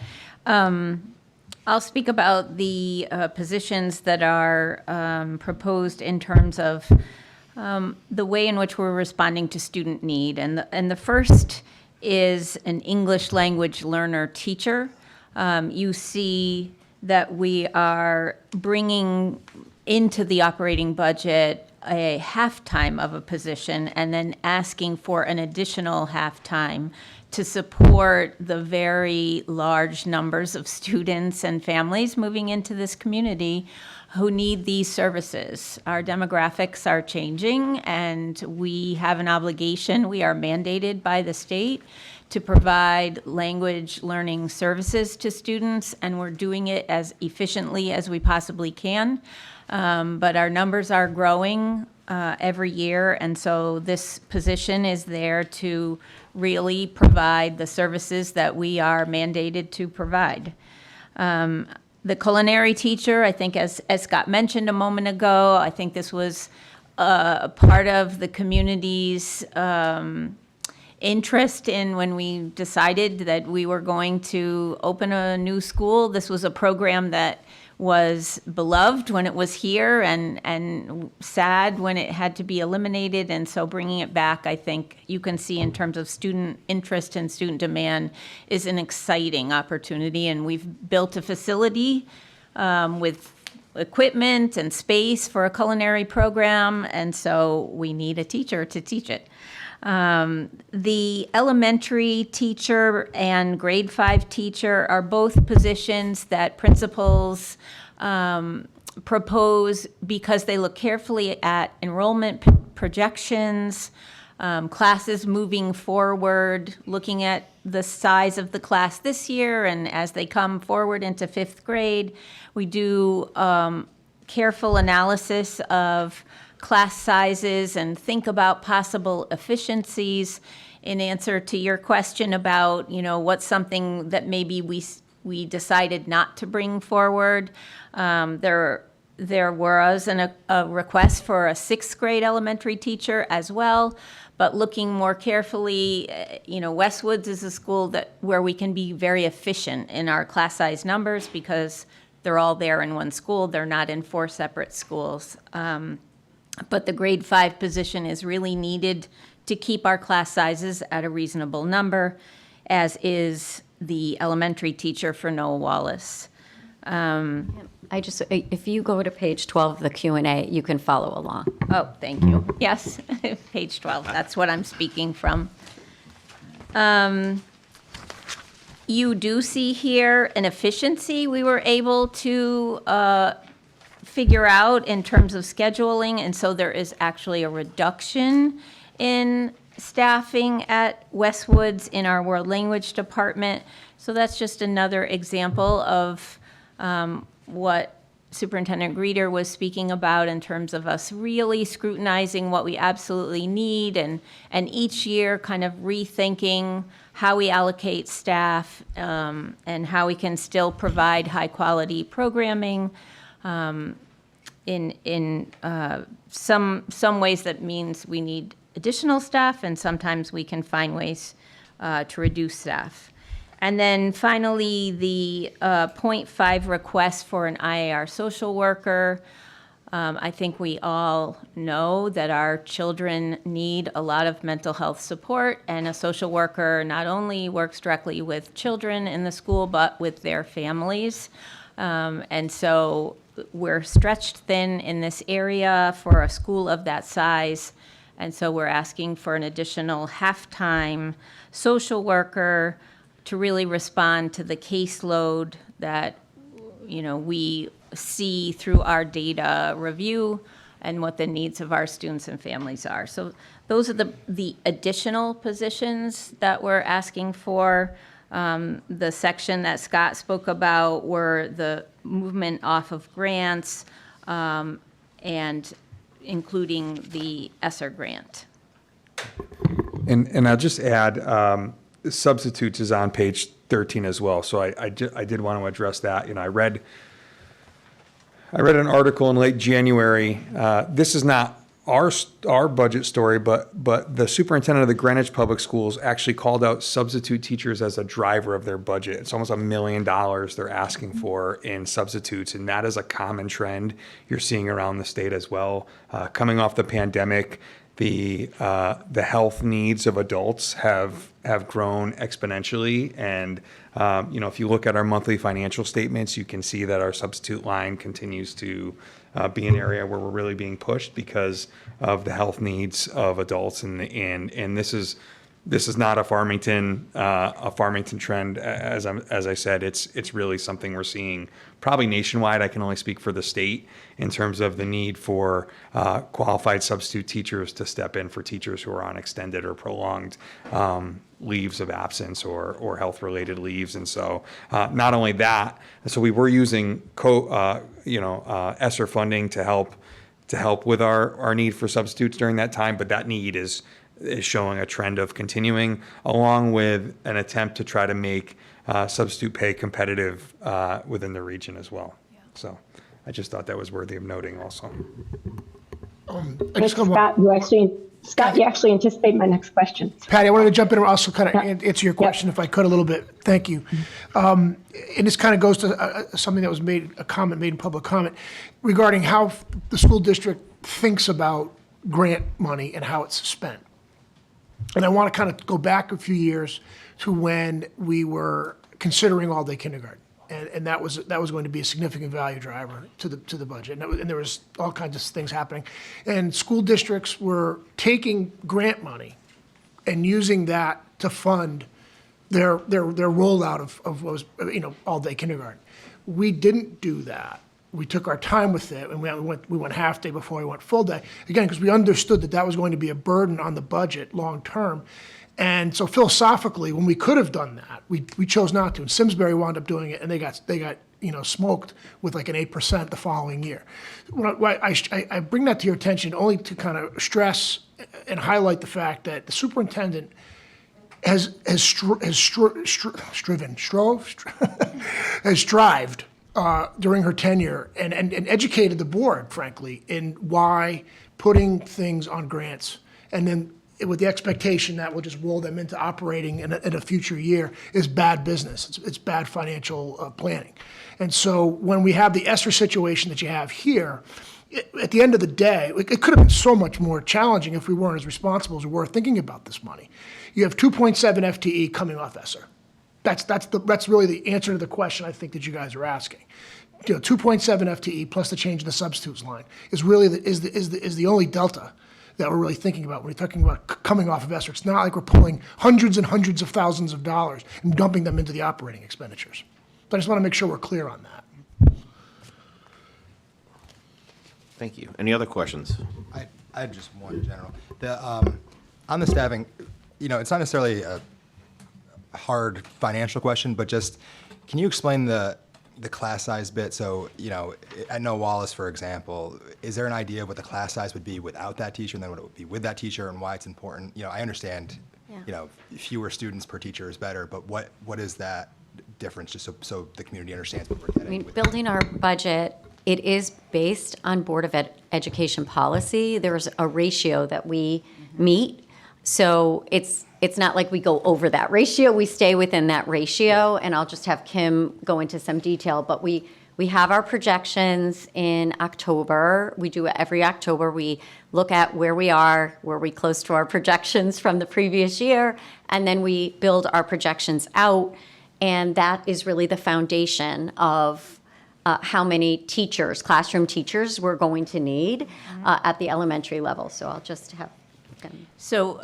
I'll speak about the positions that are proposed in terms of the way in which we're responding to student need. And the first is an English language learner teacher. You see that we are bringing into the operating budget a half-time of a position and then asking for an additional half-time to support the very large numbers of students and families moving into this community who need these services. Our demographics are changing and we have an obligation, we are mandated by the state to provide language learning services to students, and we're doing it as efficiently as we possibly can. But our numbers are growing every year, and so this position is there to really provide the services that we are mandated to provide. The culinary teacher, I think as Scott mentioned a moment ago, I think this was part of the community's interest in when we decided that we were going to open a new school. This was a program that was beloved when it was here and sad when it had to be eliminated. And so bringing it back, I think you can see in terms of student interest and student demand is an exciting opportunity. And we've built a facility with equipment and space for a culinary program. And so we need a teacher to teach it. The elementary teacher and grade 5 teacher are both positions that principals propose because they look carefully at enrollment projections, classes moving forward, looking at the size of the class this year, and as they come forward into 5th grade, we do careful analysis of class sizes and think about possible efficiencies. In answer to your question about, what's something that maybe we decided not to bring forward, there was a request for a 6th grade elementary teacher as well. But looking more carefully, Westwoods is a school where we can be very efficient in our class size numbers because they're all there in one school. They're not in 4 separate schools. But the grade 5 position is really needed to keep our class sizes at a reasonable number, as is the elementary teacher for Noah Wallace. If you go to page 12 of the Q&A, you can follow along. Oh, thank you. Yes, page 12, that's what I'm speaking from. You do see here an efficiency we were able to figure out in terms of scheduling, and so there is actually a reduction in staffing at Westwoods in our world language department. So that's just another example of what Superintendent Greeter was speaking about in terms of us really scrutinizing what we absolutely need and each year kind of rethinking how we allocate staff and how we can still provide high quality programming. In some ways that means we need additional staff, and sometimes we can find ways to reduce staff. And then finally, the 0.5 request for an IAR social worker. I think we all know that our children need a lot of mental health support, and a social worker not only works directly with children in the school, but with their families. And so we're stretched thin in this area for a school of that size. And so we're asking for an additional half-time social worker to really respond to the caseload that, we see through our data review and what the needs of our students and families are. So those are the additional positions that we're asking for. The section that Scott spoke about were the movement off of grants and including the ESSER grant. And I'll just add, substitutes is on page 13 as well. So I did want to address that. I read an article in late January. This is not our budget story, but the superintendent of the Greenwich Public Schools actually called out substitute teachers as a driver of their budget. It's almost $1 million they're asking for in substitutes, and that is a common trend you're seeing around the state as well. Coming off the pandemic, the health needs of adults have grown exponentially, and if you look at our monthly financial statements, you can see that our substitute line continues to be an area where we're really being pushed because of the health needs of adults, and this is not a Farmington trend. As I said, it's really something we're seeing probably nationwide. I can only speak for the state in terms of the need for qualified substitute teachers to step in for teachers who are on extended or prolonged leaves of absence or health-related leaves. And so not only that, so we were using ESSER funding to help help with our need for substitutes during that time, but that need is showing a trend of continuing, along with an attempt to try to make substitute pay competitive within the region as well. So I just thought that was worthy of noting also. I Scott, you actually anticipate my next question. Patty, I wanted to jump in and also kind of answer your question if I could a little bit. Thank you. And this kind of goes to something that was made, a comment made in public comment regarding how the school district thinks about grant money and how it's spent. And I want to kind of go back a few years to when we were considering all-day kindergarten. And that was going to be a significant value driver to the budget. And there was all kinds of things happening. And school districts were taking grant money and using that to fund their rollout of what was, all-day kindergarten. We didn't do that. We took our time with it, and we went half day before we went full day. Again, because we understood that was going to be a burden on the budget long term. And so philosophically, when we could have done that, we chose not to. And Simsbury wound up doing it, and they got smoked with like an 8% the following year. I bring that to your attention only to kind of stress and highlight the fact that the superintendent has strived during her tenure and educated the board, frankly, in why putting things on grants and then with the expectation that we'll just roll them into operating in a future year is bad business. It's bad financial planning. And so when we have the ESSER situation that you have here, at the end of the day, it could have been so much more challenging if we weren't as responsible as we were thinking about this money. You have 2.7 FTE coming off ESSER. That's really the answer to the question I think that you guys are asking. 2.7 FTE plus the change in the substitutes line is really the only delta that we're really thinking about when we're talking about coming off of ESSER. It's not like we're pulling hundreds and hundreds of thousands of dollars and dumping them into the operating expenditures. So I just want to make sure we're clear on that. Thank you. Any other questions? I had just one general. On the staffing, it's not necessarily a hard financial question, but just can you explain the class size bit? So, at Noah Wallace, for example, is there an idea of what the class size would be without that teacher and then what it would be with that teacher and why it's important? I understand, fewer students per teacher is better, but what is that difference, just so the community understands what we're getting? I mean, building our budget, it is based on Board of Education policy. There's a ratio that we meet. So it's not like we go over that ratio. We stay within that ratio, and I'll just have Kim go into some detail. But we have our projections in October. We do it every October. We look at where we are close to our projections from the previous year, and then we build our projections out. And that is really the foundation of how many teachers, classroom teachers, we're going to need at the elementary level. So I'll just have Kim. So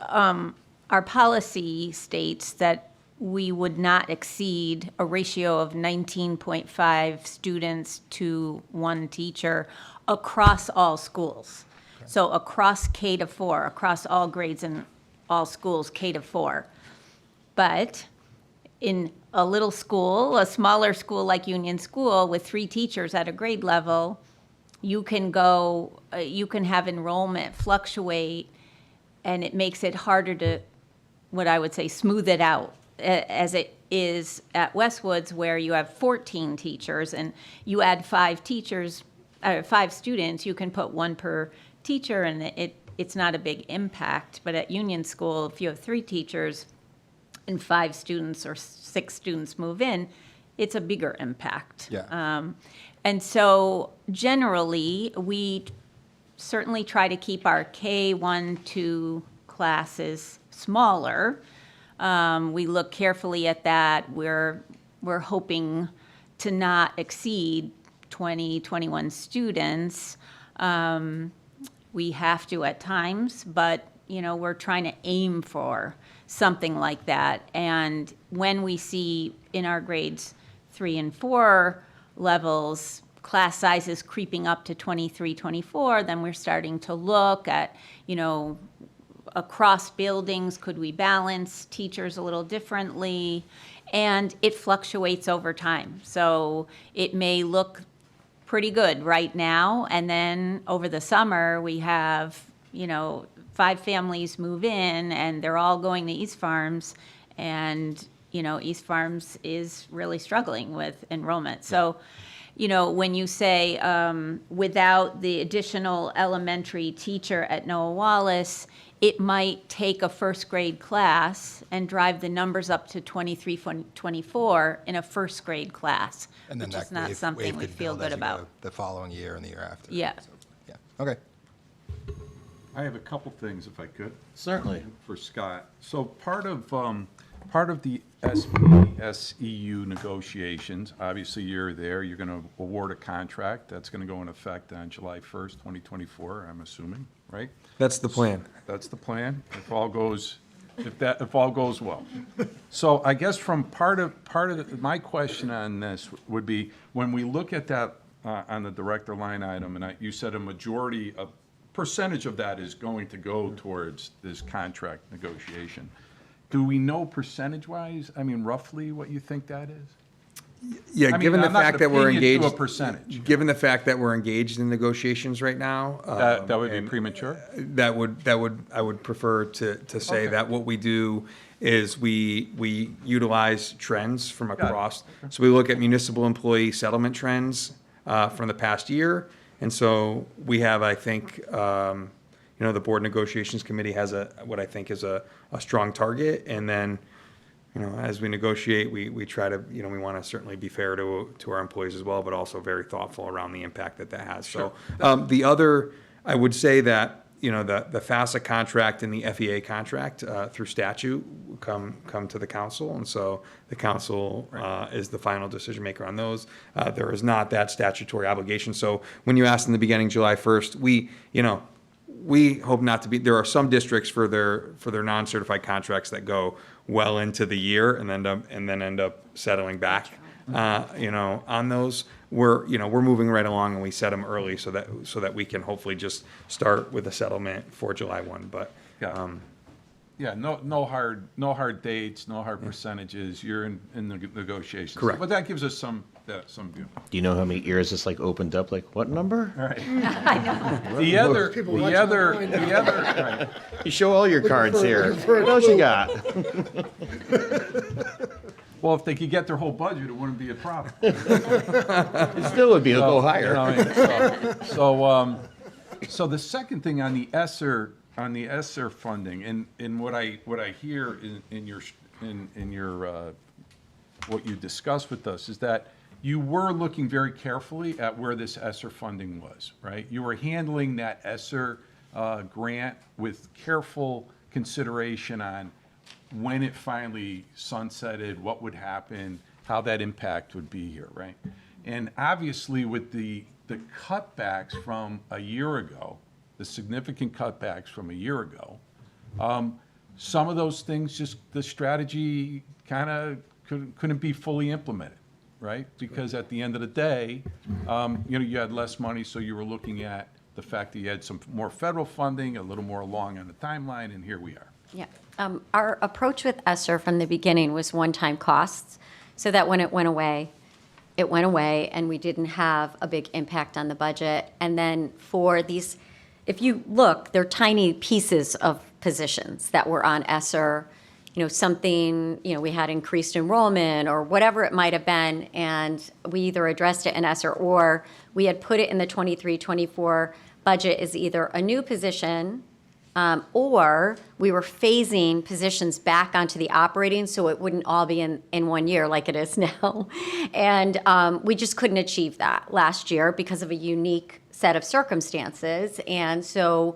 our policy states that we would not exceed a ratio of 19.5 students to one teacher across all schools. Okay. So across K to 4, across all grades in all schools K to 4. But in a little school, a smaller school like Union School with 3 teachers at a grade level, you can have enrollment fluctuate, and it makes it harder to, what I would say, smooth it out, as it is at Westwoods, where you have 14 teachers and you add 5 students, you can put 1 per teacher, and it's not a big impact. But at Union School, if you have 3 teachers and 5 students or 6 students move in, it's a bigger impact. Yeah. And so generally, we certainly try to keep our K-1-2 classes smaller. We look carefully at that. We're hoping to not exceed 20, 21 students. We have to at times, but we're trying to aim for something like that. And when we see in our grades 3 and 4 levels class sizes creeping up to 23, 24, then we're starting to look at, across buildings, could we balance teachers a little differently? And it fluctuates over time. So it may look pretty good right now. And then over the summer, we have, 5 families move in and they're all going to East Farms. And, East Farms is really struggling with enrollment. So, when you say without the additional elementary teacher at Noah Wallace, it might take a first grade class and drive the numbers up to 23, 24 in a first grade class, And then which that is not wave- something wave we could feel build as good you go about. The following year and the year after. Yeah. So, yeah, okay. I have a couple things, if I could. Certainly. For Scott. So part of the SEU negotiations, obviously you're there, you're going to award a contract. That's going to go in effect on July 1st, 2024, I'm assuming, right? That's the plan. That's the plan, if all goes well. So I guess from my question on this would be, when we look at that on the director line item, and you said a percentage of that is going to go towards this contract negotiation. Do we know percentage-wise, roughly what you think that is? Yeah, given the fact that we're engaged. To a percentage. Given the fact that we're engaged in negotiations right now. That would be premature? I would prefer to say that what we do is we utilize trends from across. So we look at municipal employee settlement trends from the past year. And so we have, I think, the board negotiations committee has what I think is a strong target. And then, as we negotiate, we try to, we want to certainly be fair to our employees as well, but also very thoughtful around the impact that has. Sure. So the other, I would say that, the FAFSA contract and the FEA contract through statute come to the council. And so the council is the final decision maker on those. There is not that statutory obligation. So when you asked in the beginning, July 1st, we hope not to be, there are some districts for their non-certified contracts that go well into the year and then end up settling back, on those. We're moving right along and we set them early so that we can hopefully just start with a settlement for July 1. But, Yeah, no hard dates, no hard percentages. You're in the negotiations. Correct. But that gives us some view. Do you know how many ears this opened up? Like, what number? All right. I know. The other, right. You show all your cards here. What else you got? Well, if they could get their whole budget, it wouldn't be a problem. It still would be a little higher. So the second thing on the ESSER funding, and what I hear in your what you discussed with us is that you were looking very carefully at where this ESSER funding was, right? You were handling that ESSER grant with careful consideration on when it finally sunsetted, what would happen, how that impact would be here, right? And obviously with the cutbacks from a year ago, the significant cutbacks from a year ago, some of those things, just the strategy kind of couldn't be fully implemented, right? Because at the end of the day, you had less money, so you were looking at the fact that you had some more federal funding, a little more along on the timeline, and here we are. Yeah. Our approach with ESSER from the beginning was one-time costs, so that when it went away, and we didn't have a big impact on the budget. And then for these, if you look, they're tiny pieces of positions that were on ESSER, something, we had increased enrollment or whatever it might have been, and we either addressed it in ESSER or we had put it in the 23-24 budget as either a new position, or we were phasing positions back onto the operating so it wouldn't all be in 1 year like it is now. And we just couldn't achieve that last year because of a unique set of circumstances. And so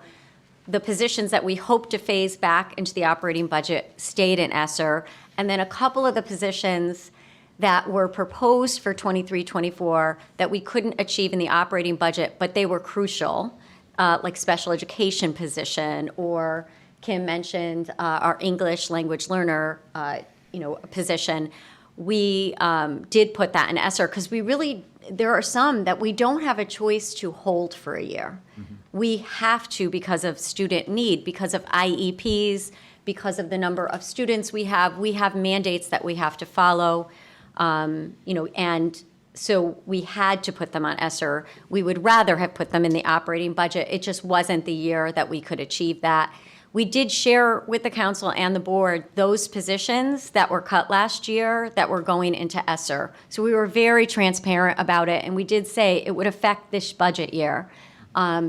the positions that we hoped to phase back into the operating budget stayed in ESSER. And then a couple of the positions that were proposed for 23-24 that we couldn't achieve in the operating budget, but they were crucial, like special education position, or Kim mentioned our English language learner, position. We did put that in ESSER because there are some that we don't have a choice to hold for a year. Mm-hmm. We have to because of student need, because of IEPs, because of the number of students we have. We have mandates that we have to follow, and So we had to put them on ESSER. We would rather have put them in the operating budget. It just wasn't the year that we could achieve that. We did share with the council and the board those positions that were cut last year that were going into ESSER. So we were very transparent about it, and we did say it would affect this budget year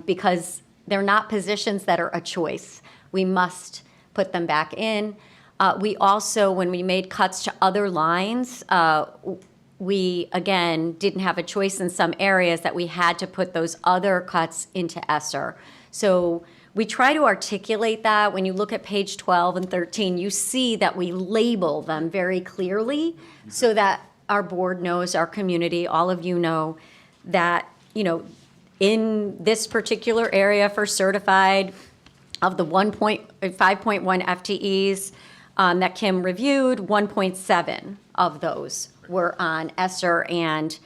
because they're not positions that are a choice. We must put them back in. We also, when we made cuts to other lines, we, again, didn't have a choice in some areas that we had to put those other cuts into ESSER. So we try to articulate that. When you look at page 12 and 13, you see that we label them very clearly so that our board knows, our community, all of you know that, in this particular area for certified, of the 5.1 FTEs that Kim reviewed, 1.7 of those were on ESSER and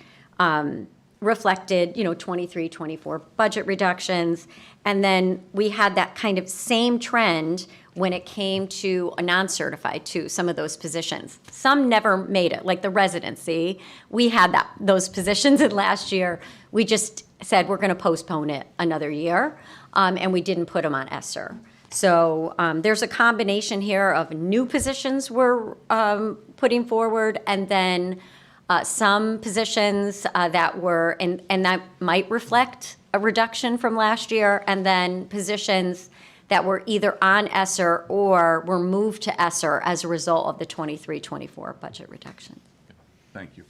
reflected, 23, 24 budget reductions. And then we had that kind of same trend when it came to a non-certified too, some of those positions. Some never made it, like the residency. We had those positions in last year. We just said we're going to postpone it another year, and we didn't put them on ESSER. So there's a combination here of new positions we're putting forward, and then some positions that were, and that might reflect a reduction from last year, and then positions that were either on ESSER or were moved to ESSER as a result of the 23-24 budget reduction. Thank you.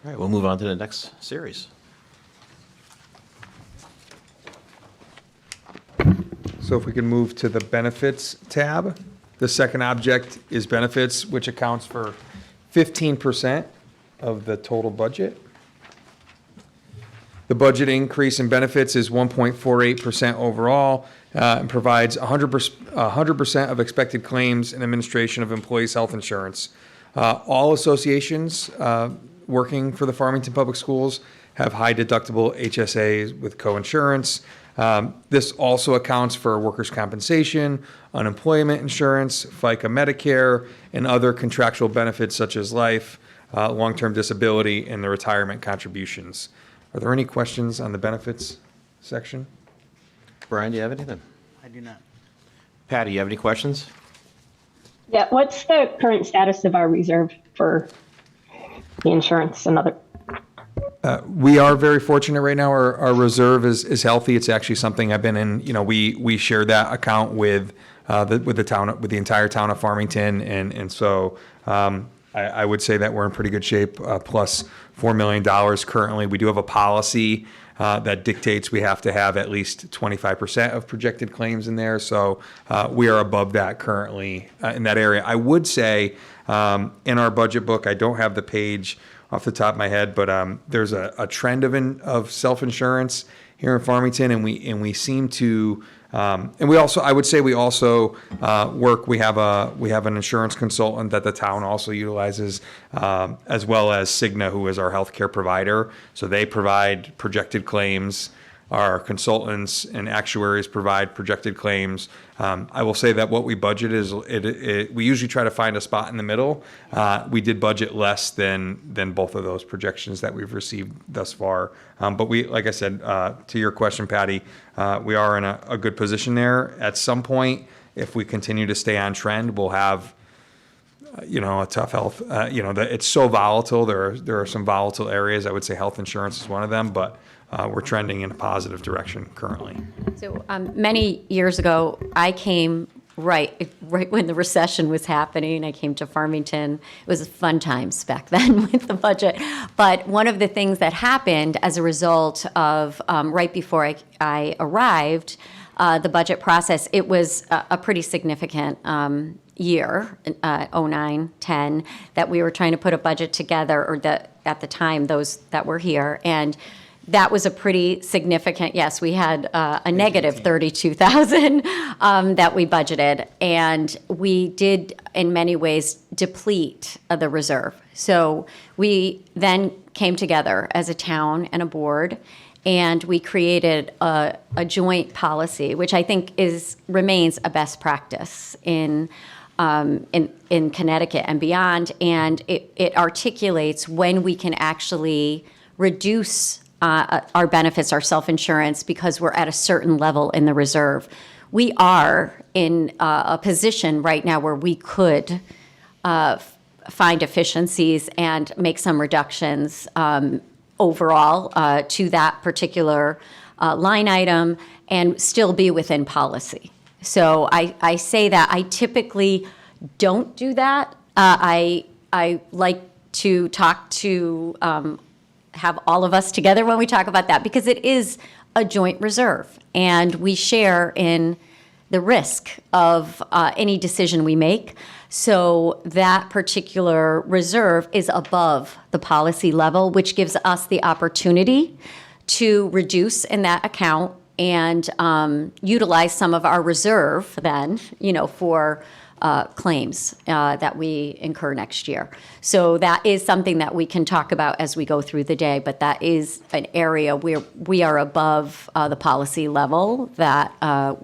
All right, we'll move on to the next series. So if we can move to the benefits tab, the second object is benefits, which accounts for 15% of the total budget. The budget increase in benefits is 1.48% overall and provides 100% of expected claims and administration of employees' health insurance. All associations working for the Farmington Public Schools have high deductible HSAs with coinsurance. This also accounts for workers' compensation, unemployment insurance, FICA Medicare, and other contractual benefits such as life, long-term disability, and the retirement contributions. Are there any questions on the benefits section? Brian, do you have anything? I do not. Patty, you have any questions? Yeah, what's the current status of our reserve for the insurance and other? We are very fortunate right now. Our reserve is healthy. It's actually something I've been in. We share that account with the entire town of Farmington, and so I would say that we're in pretty good shape. Plus $4 million currently. We do have a policy that dictates we have to have at least 25% of projected claims in there. So we are above that currently in that area. I would say in our budget book, I don't have the page off the top of my head, but there's a trend of self-insurance here in Farmington, and we seem to, and we also, I would say we also work. We have an insurance consultant that the town also utilizes, as well as Cigna, who is our healthcare provider. So they provide projected claims. Our consultants and actuaries provide projected claims. I will say that what we budget is we usually try to find a spot in the middle. We did budget less than both of those projections that we've received thus far. But we, like I said, to your question, Patty, we are in a good position there. At some point, if we continue to stay on trend, we'll have a tough health. It's so volatile. There are some volatile areas. I would say health insurance is one of them, but we're trending in a positive direction currently. So many years ago, I came right when the recession was happening. I came to Farmington. It was fun times back then with the budget. But one of the things that happened as a result of right before I arrived, the budget process, it was a pretty significant year, 09, 10, that we were trying to put a budget together, or that at the time, those that were here. And that was a pretty significant, yes, we had a negative 32,000 that we budgeted. And we did, in many ways, deplete the reserve. So we then came together as a town and a board, and we created a joint policy, which I think remains a best practice in in Connecticut and beyond, and it articulates when we can actually reduce our benefits, our self-insurance, because we're at a certain level in the reserve. We are in a position right now where we could find efficiencies and make some reductions overall to that particular line item and still be within policy. So I say that I typically don't do that. I like to talk to have all of us together when we talk about that, because it is a joint reserve and we share in the risk of any decision we make. So that particular reserve is above the policy level, which gives us the opportunity to reduce in that account and utilize some of our reserve then, for claims that we incur next year. So that is something that we can talk about as we go through the day, but that is an area where we are above the policy level that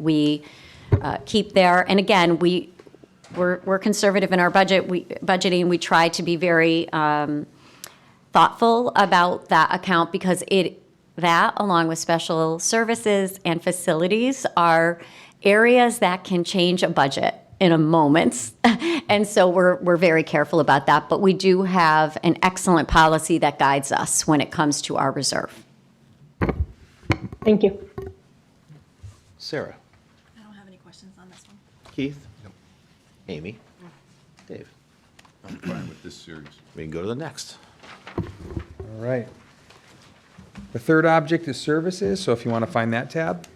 we keep there. And again, we're conservative in our budgeting. We try to be very thoughtful about that account, because that, along with special services and facilities, are areas that can change a budget in a moment. And so we're very careful about that. But we do have an excellent policy that guides us when it comes to our reserve. Thank you. Sarah? I don't have any questions on this one. Keith? Amy? Dave? I'm fine with this series. We can go to the next. All right. The third object is services, so if you want to find that tab.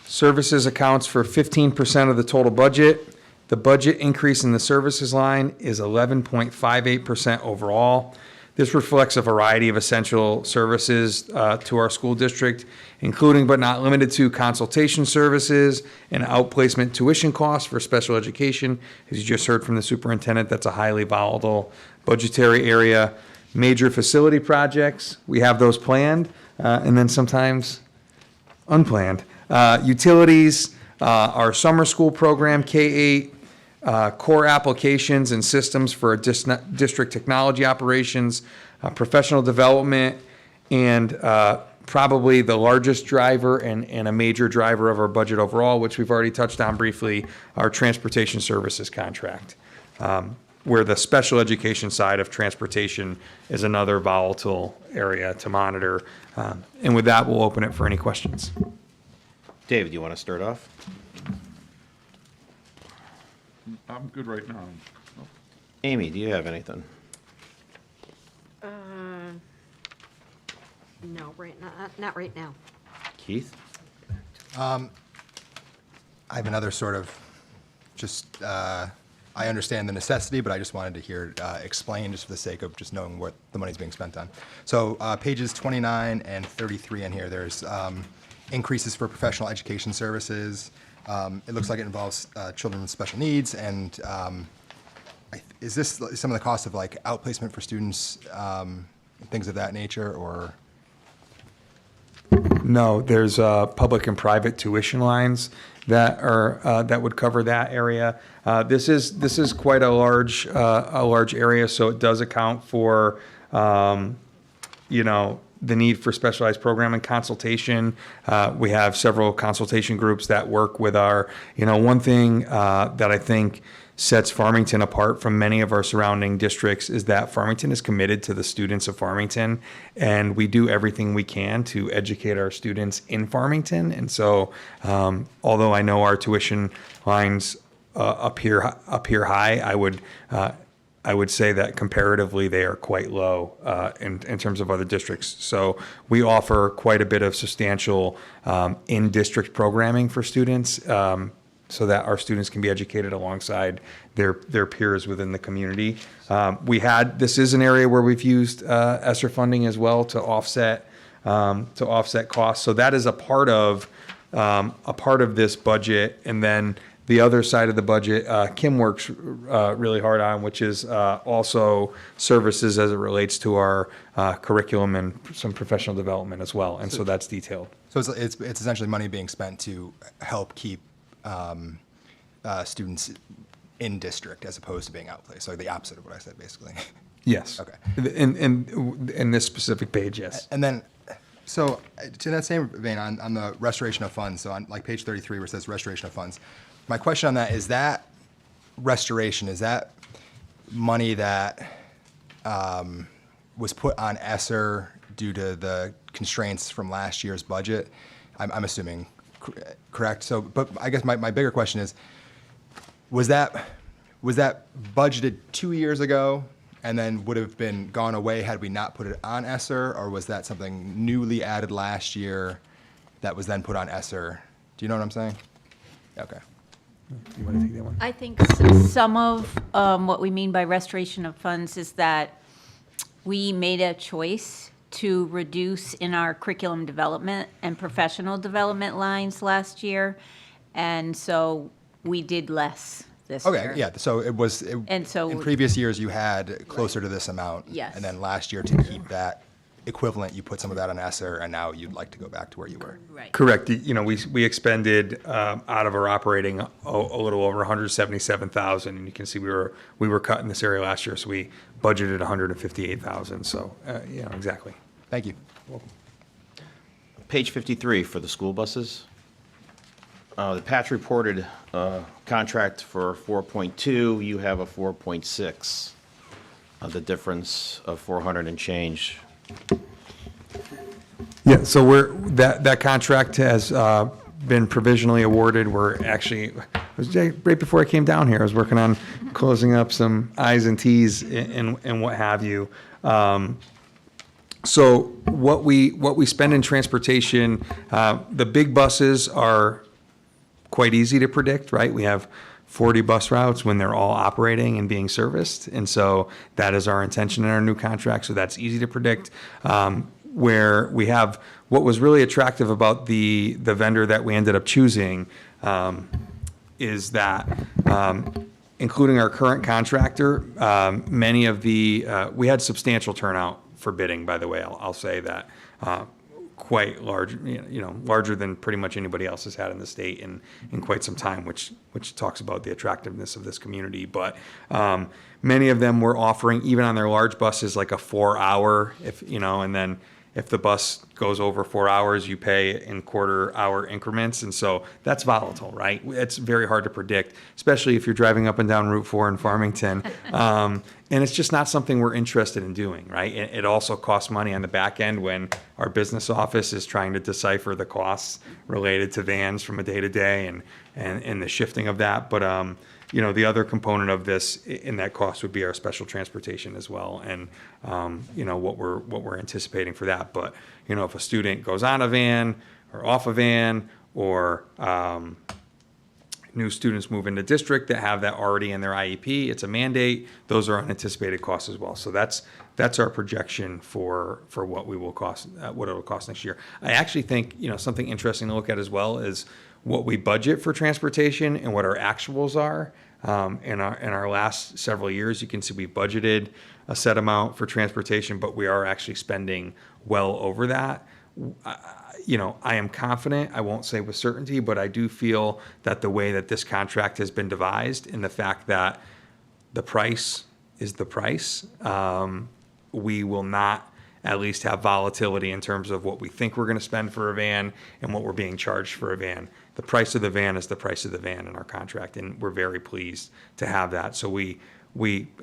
Services accounts for 15% of the total budget. The budget increase in the services line is 11.58% overall. This reflects a variety of essential services to our school district, including but not limited to consultation services and outplacement tuition costs for special education. As you just heard from the superintendent, that's a highly volatile budgetary area. Major facility projects, we have those planned, and then sometimes unplanned. Utilities, our summer school program, K-8, core applications and systems for district technology operations, professional development, and probably the largest driver and a major driver of our budget overall, which we've already touched on briefly, our transportation services contract, where the special education side of transportation is another volatile area to monitor. And with that, we'll open it for any questions. David, you want to start off? I'm good right now. Amy, do you have anything? No, not right now. Keith? I have another sort of just, I understand the necessity, but I just wanted to hear explained just for the sake of just knowing what the money's being spent on. So pages 29 and 33 in here, there's increases for professional education services. It looks like it involves children with special needs, and is this some of the cost of like outplacement for students, things of that nature, or? No, there's public and private tuition lines that are that would cover that area. This is quite a large area, so it does account for the need for specialized program and consultation. We have several consultation groups that work with our, one thing that I think sets Farmington apart from many of our surrounding districts is that Farmington is committed to the students of Farmington, and we do everything we can to educate our students in Farmington. And so, although I know our tuition lines appear high, I would say that comparatively they are quite low in terms of other districts. So we offer quite a bit of substantial in-district programming for students, so that our students can be educated alongside their peers within the community. This is an area where we've used ESSER funding as well to offset costs. So that is a part of this budget. And then the other side of the budget, Kim works really hard on, which is also services as it relates to our curriculum and some professional development as well. And so that's detailed. So it's essentially money being spent to help keep students in district as opposed to being outplaced. So the opposite of what I said, basically. Yes. Okay. In this specific page, yes. And then, so to that same vein, on the restoration of funds, so on like page 33 where it says restoration of funds, my question on that is that restoration, is that money that was put on ESSER due to the constraints from last year's budget? I'm assuming, correct? So, but I guess my bigger question is, was that budgeted 2 years ago and then would have been gone away had we not put it on ESSER, or was that something newly added last year that was then put on ESSER? Do you know what I'm saying? Okay. You want to take that one? I think some of what we mean by restoration of funds is that we made a choice to reduce in our curriculum development and professional development lines last year, and so we did less this year. Okay, yeah, so And so- in previous years, you had closer to this amount. Yes. And then last year, to keep that equivalent, you put some of that on ESSER, and now you'd like to go back to where you were. Right. Correct. You know, we expended out of our operating a little over 177,000, and you can see we were cut in this area last year, so we budgeted 158,000. So, you know, exactly. Thank you. Page 53 for the school buses. The Patch reported contract for 4.2. You have a 4.6. The difference of 400 and change. Yeah, so that contract has been provisionally awarded. We're actually, it was right before I came down here, I was working on closing up some I's and T's and what have you. So what we spend in transportation, the big buses are quite easy to predict, right? We have 40 bus routes when they're all operating and being serviced. And so that is our intention in our new contract. So that's easy to predict. Where we have, what was really attractive about the vendor that we ended up choosing is that, including our current contractor, many of we had substantial turnout for bidding, by the way. I'll say that. Quite large, larger than pretty much anybody else has had in the state in quite some time, which talks about the attractiveness of this community. But many of them were offering, even on their large buses, like a 4-hour, and then if the bus goes over 4 hours, you pay in quarter-hour increments. And so that's volatile, right? It's very hard to predict, especially if you're driving up and down Route 4 in Farmington. And it's just not something we're interested in doing, right? It also costs money on the back end when our business office is trying to decipher the costs related to vans from a day-to-day and the shifting of that. But, the other component of this in that cost would be our special transportation as well. And, what we're anticipating for that. But, if a student goes on a van or off a van, or new students move into district that have that already in their IEP, it's a mandate. Those are unanticipated costs as well. So that's our projection for what we will cost, what it'll cost next year. I actually think, something interesting to look at as well is what we budget for transportation and what our actuals are. In our last several years, you can see we budgeted a set amount for transportation, but we are actually spending well over that. I am confident, I won't say with certainty, but I do feel that the way that this contract has been devised, and the fact that the price is the price, we will not at least have volatility in terms of what we think we're going to spend for a van and what we're being charged for a van. The price of the van is the price of the van in our contract, and we're very pleased to have that. So we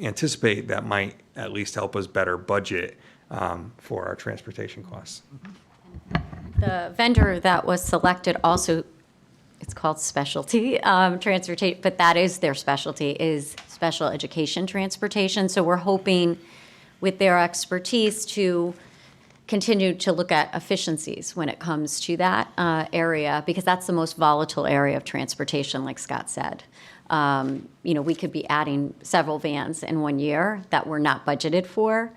anticipate that might at least help us better budget for our transportation costs. The vendor that was selected also, it's called specialty transportation, but that is their specialty, is special education transportation. So we're hoping with their expertise to continue to look at efficiencies when it comes to that area, because that's the most volatile area of transportation, like Scott said. We could be adding several vans in 1 year that we're not budgeted for,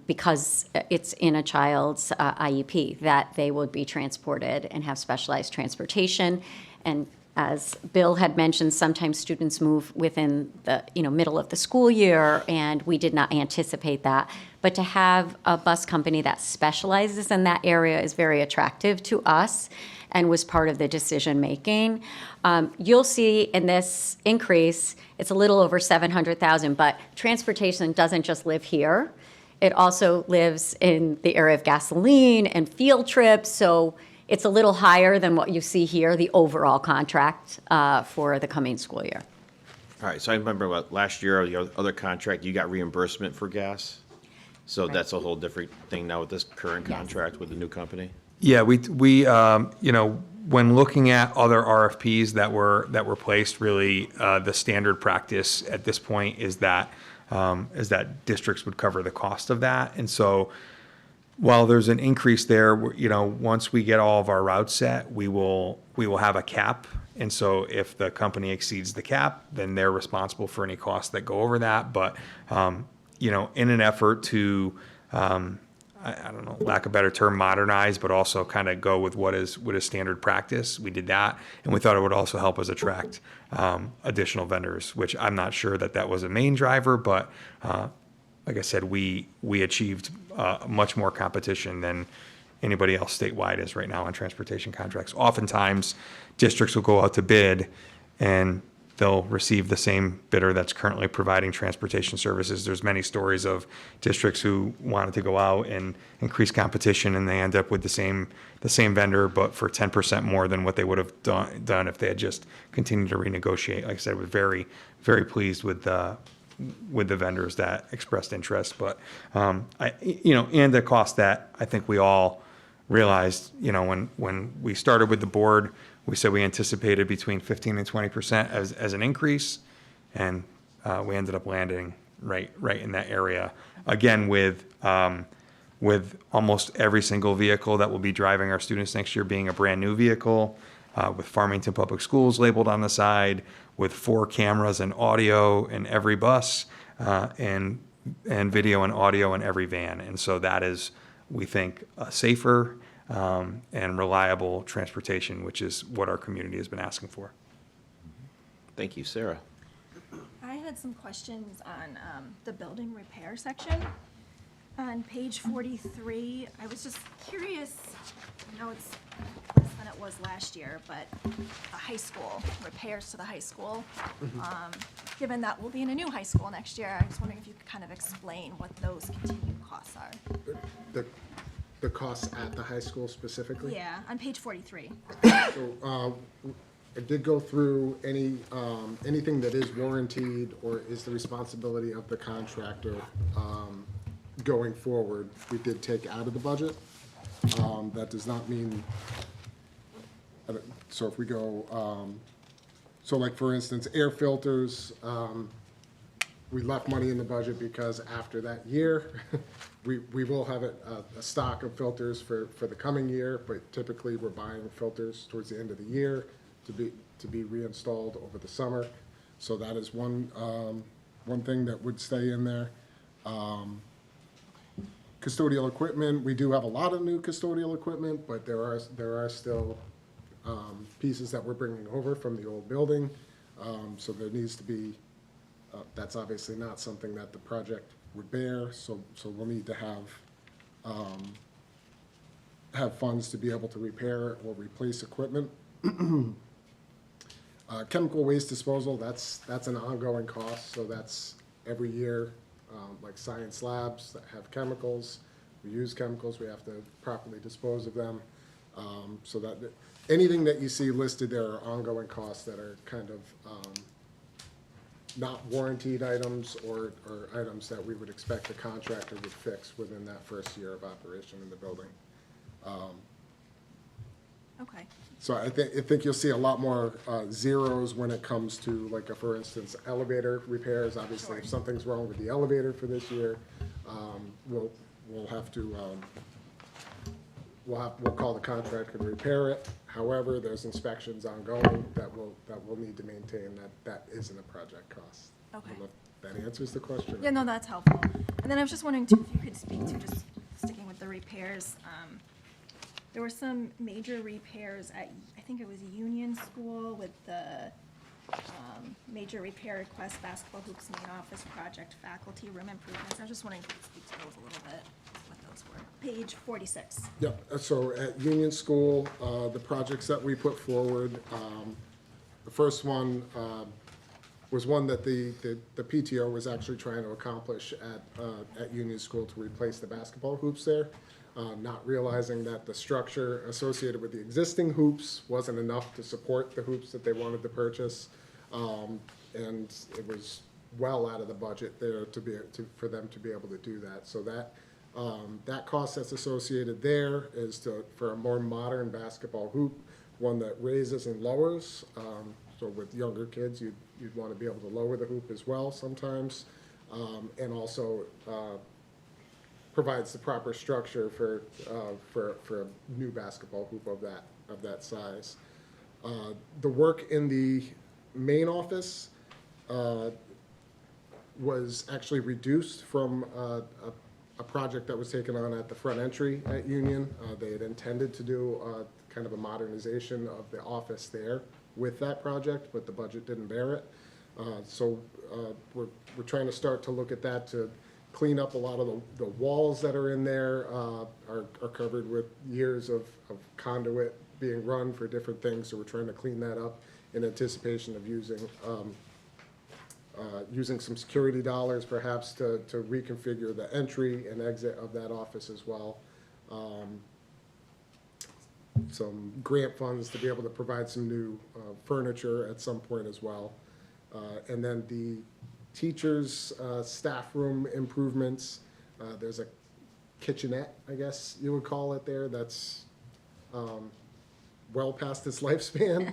because it's in a child's IEP that they would be transported and have specialized transportation. And As Bill had mentioned, sometimes students move within the, middle of the school year, and we did not anticipate that. But to have a bus company that specializes in that area is very attractive to us and was part of the decision-making. You'll see in this increase, it's a little over 700,000, but transportation doesn't just live here. It also lives in the area of gasoline and field trips, so it's a little higher than what you see here, the overall contract for the coming school year. All right, so I remember last year, the other contract, you got reimbursement for gas. So that's a whole different thing now with this current contract with the new company? Yeah, we when looking at other RFPs that were placed, really the standard practice at this point is that districts would cover the cost of that. And so while there's an increase there, once we get all of our routes set, we will have a cap. And so if the company exceeds the cap, then they're responsible for any costs that go over that. But in an effort to I don't know, lack of a better term, modernize, but also kind of go with what is standard practice. We did that, and we thought it would also help us attract additional vendors, which I'm not sure that was a main driver, but like I said, we achieved much more competition than anybody else statewide is right now on transportation contracts. Oftentimes, districts will go out to bid, and they'll receive the same bidder that's currently providing transportation services. There's many stories of districts who wanted to go out and increase competition, and they end up with the same vendor, but for 10% more than what they would have done if they had just continued to renegotiate. Like I said, we're very, very pleased with the vendors that expressed interest. But and the cost that I think we all realized, when we started with the board, we said we anticipated between 15 and 20% as an increase, and we ended up landing right in that area. Again, with almost every single vehicle that will be driving our students next year being a brand new vehicle, with Farmington Public Schools labeled on the side, with 4 cameras and audio in every bus, and video and audio in every van. And so that is, we think, safer and reliable transportation, which is what our community has been asking for. Thank you, Sarah. I had some questions on the building repair section. On page 43, I was just curious, I know it's less than it was last year, but the high school, repairs to the high school. Given that we'll be in a new high school next year, I was wondering if you could kind of explain what those continued costs are. The costs at the high school specifically? Yeah, on page 43. So, I did go through anything that is warranted or is the responsibility of the contractor, going forward, we did take out of the budget. That does not mean, so if we go, so like for instance, air filters, we left money in the budget because after that year, we will have a stock of filters for the coming year, but typically we're buying filters towards the end of the year to be reinstalled over the summer. So that is one thing that would stay in there. Custodial equipment, we do have a lot of new custodial equipment, but there are still pieces that we're bringing over from the old building. So there needs to be, that's obviously not something that the project would bear, so we'll need to have funds to be able to repair or replace equipment. Chemical waste disposal, that's an ongoing cost, so that's every year, like science labs that have chemicals, we use chemicals, we have to properly dispose of them. So that anything that you see listed there are ongoing costs that are kind of not warranted items or items that we would expect the contractor would fix within that first year of operation in the building. Okay. So I think you'll see a lot more zeros when it comes to, like, for instance, elevator repairs. Obviously, if something's wrong with the elevator for this year, we'll have to we'll call the contractor to repair it. However, there's inspections ongoing that we'll need to maintain. That isn't a project cost. Okay. That answers the question. Yeah, no, that's helpful. And then I was just wondering too, if you could speak to, just sticking with the repairs, there were some major repairs at, I think it was Union School with the major repair request, basketball hoops, main office project, faculty room improvements. I was just wondering if you could speak to those a little bit, what those were. Page 46. Yep, so at Union School, the projects that we put forward, the first one was one that the PTO was actually trying to accomplish at Union School to replace the basketball hoops there, not realizing that the structure associated with the existing hoops wasn't enough to support the hoops that they wanted to purchase. And it was well out of the budget there for them to be able to do that. So that cost that's associated there is for a more modern basketball hoop, one that raises and lowers. So with younger kids, you'd want to be able to lower the hoop as well sometimes, and also provides the proper structure for a new basketball hoop of that size. The work in the main office was actually reduced from a project that was taken on at the front entry at Union. They had intended to do kind of a modernization of the office there with that project, but the budget didn't bear it. So we're trying to start to look at that to clean up a lot of the walls that are in there are covered with years of conduit being run for different things. So we're trying to clean that up in anticipation of using some security dollars perhaps to reconfigure the entry and exit of that office as well. Some grant funds to be able to provide some new furniture at some point as well. And then the teachers' staff room improvements. There's a kitchenette, I guess you would call it there, that's well past its lifespan.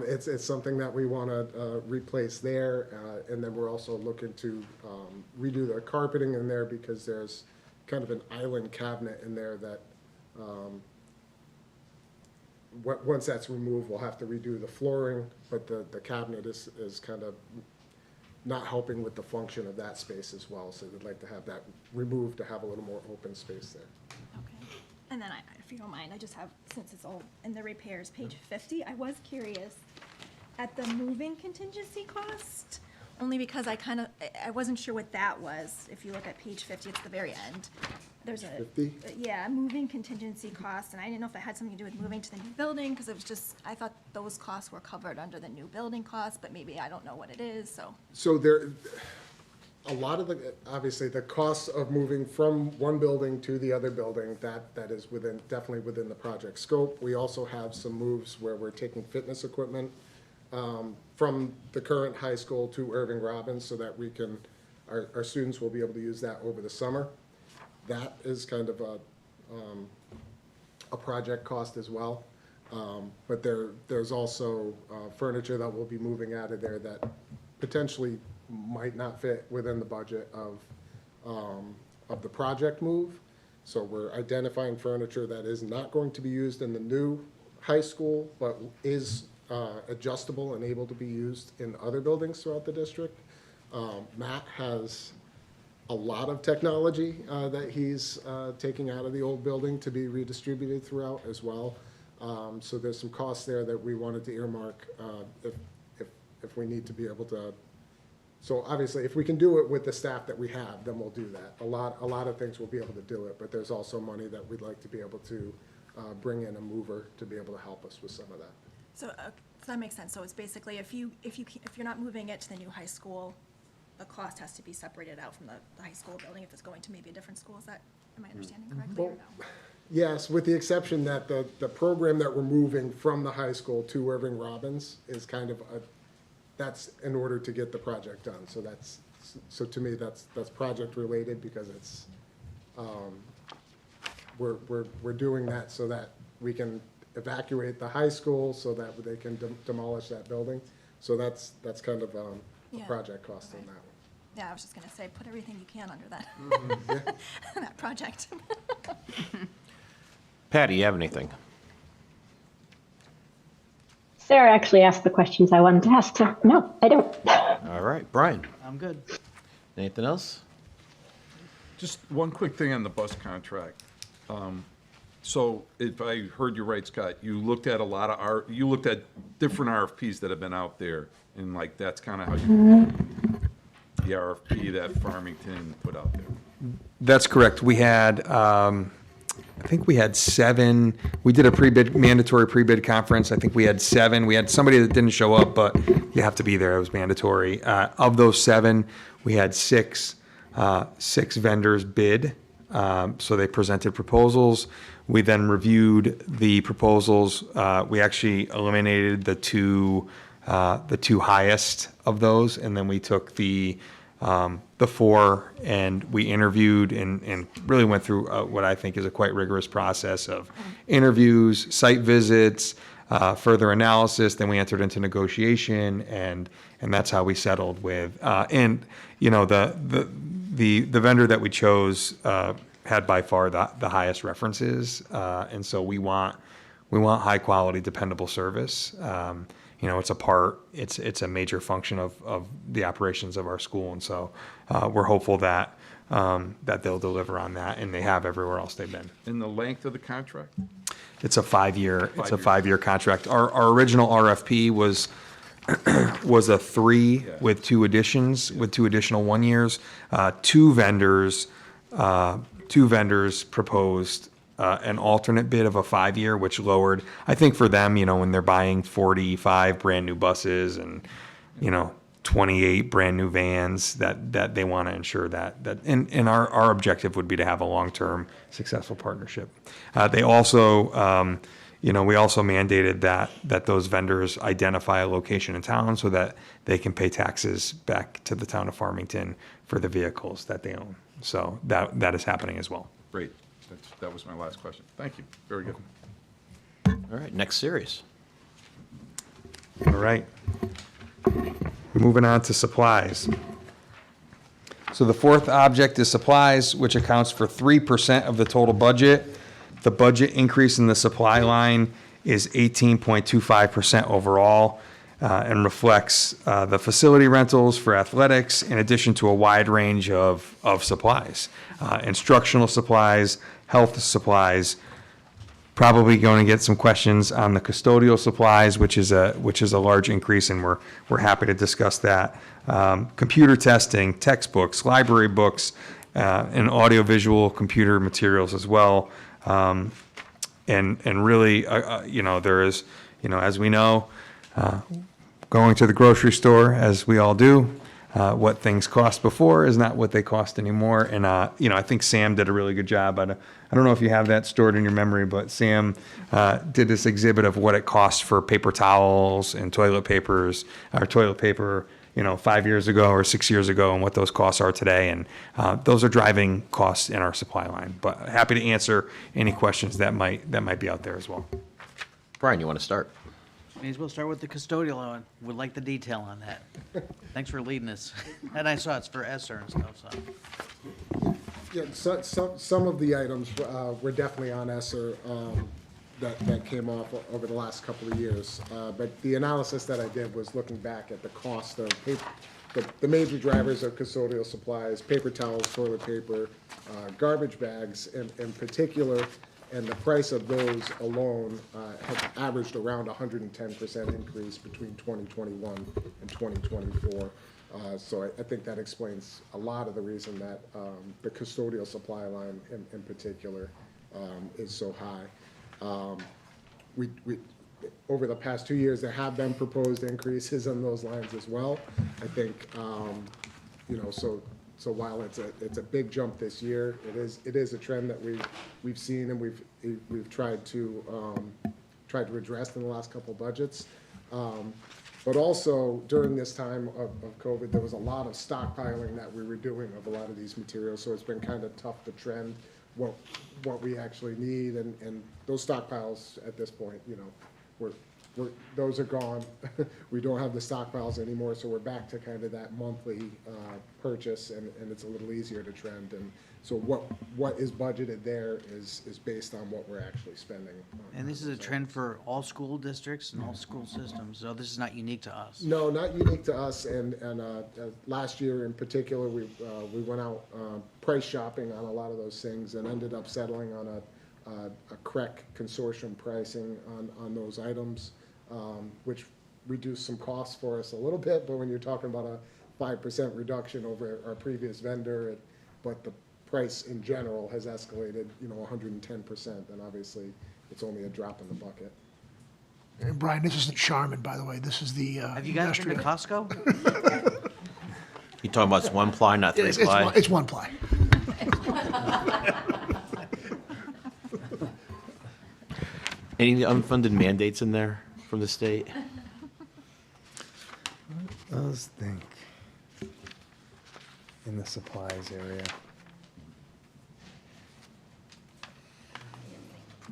It's something that we want to replace there. And then we're also looking to redo the carpeting in there because there's kind of an island cabinet in there that once that's removed, we'll have to redo the flooring, but the cabinet is kind of not helping with the function of that space as well. So we'd like to have that removed to have a little more open space there. Okay. And then if you don't mind, I just have, since it's all in the repairs, page 50, I was curious at the moving contingency cost, only because I wasn't sure what that was. If you look at page 50, it's the very end. There's a, 50? Yeah, moving contingency cost, and I didn't know if it had something to do with moving to the new building, because it was just, I thought those costs were covered under the new building cost, but maybe I don't know what it is, so. So a lot of obviously the costs of moving from one building to the other building, that is definitely within the project scope. We also have some moves where we're taking fitness equipment from the current high school to Irving Robbins so that our students will be able to use that over the summer. That is kind of a project cost as well. But there's also furniture that we'll be moving out of there that potentially might not fit within the budget of the project move. So we're identifying furniture that is not going to be used in the new high school, but is adjustable and able to be used in other buildings throughout the district. Matt has a lot of technology that he's taking out of the old building to be redistributed throughout as well. So there's some costs there that we wanted to earmark if we need to be able to. So obviously, if we can do it with the staff that we have, then we'll do that. A lot of things we'll be able to do it, but there's also money that we'd like to be able to bring in a mover to be able to help us with some of that. So that makes sense. So it's basically if you're not moving it to the new high school, the cost has to be separated out from the high school building if it's going to maybe a different school. Am I understanding correctly or no? Yes, with the exception that the program that we're moving from the high school to Irving Robbins is kind of that's in order to get the project done. So to me, that's project related because it's, we're doing that so that we can evacuate the high school so that they can demolish that building. So that's kind of a project cost on that one. Yeah, I was just gonna say, put everything you can under that, that project. Patty, you have anything? Sarah actually asked the questions I wanted to ask, so no, I don't. All right, Brian, I'm good. anything else? Just one quick thing on the bus contract. So if I heard you right, Scott, you looked at you looked at different RFPs that have been out there, and like, that's kind of how you, the RFP that Farmington put out there. That's correct. We had, I think we had 7. We did a mandatory pre-bid conference. I think we had 7. We had somebody that didn't show up, but you have to be there. It was mandatory. Of those 7, we had 6 vendors bid. So they presented proposals. We then reviewed the proposals. We actually eliminated the two highest of those, and then we took the 4, and we interviewed and really went through what I think is a quite rigorous process of interviews, site visits, further analysis. Then we entered into negotiation, and that's how we settled with. And you know, the vendor that we chose had by far the highest references, and so we want high quality, dependable service. You know, it's a major function of the operations of our school, and so we're hopeful that they'll deliver on that, and they have everywhere else they've been. And the length of the contract? It's a 5-year contract. Our original RFP was a 3 with 2 additions, with 2 additional 1 years. Two vendors proposed an alternate bid of a 5-year, which lowered, I think for them, you know, when they're buying 45 brand new buses and, you know, 28 brand new vans, that they want to ensure that and our objective would be to have a long-term successful partnership. They also, you know, we also mandated that those vendors identify a location in town so that they can pay taxes back to the town of Farmington for the vehicles that they own. So that is happening as well. Great. That was my last question. Thank you. Very good. All right, next series. All right. Moving on to supplies. So the 4th object is supplies, which accounts for 3% of the total budget. The budget increase in the supply line is 18.25% overall, and reflects the facility rentals for athletics, in addition to a wide range of supplies. Instructional supplies, health supplies. Probably going to get some questions on the custodial supplies, which is a large increase, and we're happy to discuss that. Computer testing, textbooks, library books, and audiovisual computer materials as well. And really, you know, there is, you know, as we know, going to the grocery store, as we all do, what things cost before is not what they cost anymore. And, you know, I think Sam did a really good job. I don't know if you have that stored in your memory, but Sam did this exhibit of what it costs for paper towels and toilet paper, you know, 5 years ago or 6 years ago, and what those costs are today. And those are driving costs in our supply line. But happy to answer any questions that might be out there as well. Brian, you want to start? May as well start with the custodial one. Would like the detail on that. Thanks for leading us. And I saw it's for ESSER and stuff, so. Yeah, some of the items were definitely on ESSER that came off over the last couple of years. But the analysis that I did was looking back at the cost of paper, the major drivers of custodial supplies, paper towels, toilet paper, garbage bags in particular, and the price of those alone have averaged around 110% increase between 2021 and 2024. So I think that explains a lot of the reason that the custodial supply line in particular is so high. We over the past 2 years, there have been proposed increases in those lines as well. I think, you know, so while it's a big jump this year, it is a trend that we've seen and we've tried to address in the last couple of budgets. But also during this time of COVID, there was a lot of stockpiling that we were doing of a lot of these materials. So it's been kind of tough to trend what we actually need, and those stockpiles at this point, you know, those are gone. We don't have the stockpiles anymore, so we're back to kind of that monthly purchase, and it's a little easier to trend. And so what is budgeted there is based on what we're actually spending. And this is a trend for all school districts and all school systems, so this is not unique to us. No, not unique to us, and last year in particular, we went out price shopping on a lot of those things and ended up settling on a correct consortium pricing on those items, which reduced some costs for us a little bit, but when you're talking about a 5% reduction over our previous vendor, but the price in general has escalated, 110%, then obviously it's only a drop in the bucket. And Brian, this isn't Charmin, by the way, this is the Have you guys been to industrial. Costco? You talking about it's one ply, not three ply? It's one ply. Any unfunded mandates in there from the state? Let's think. In the supplies area.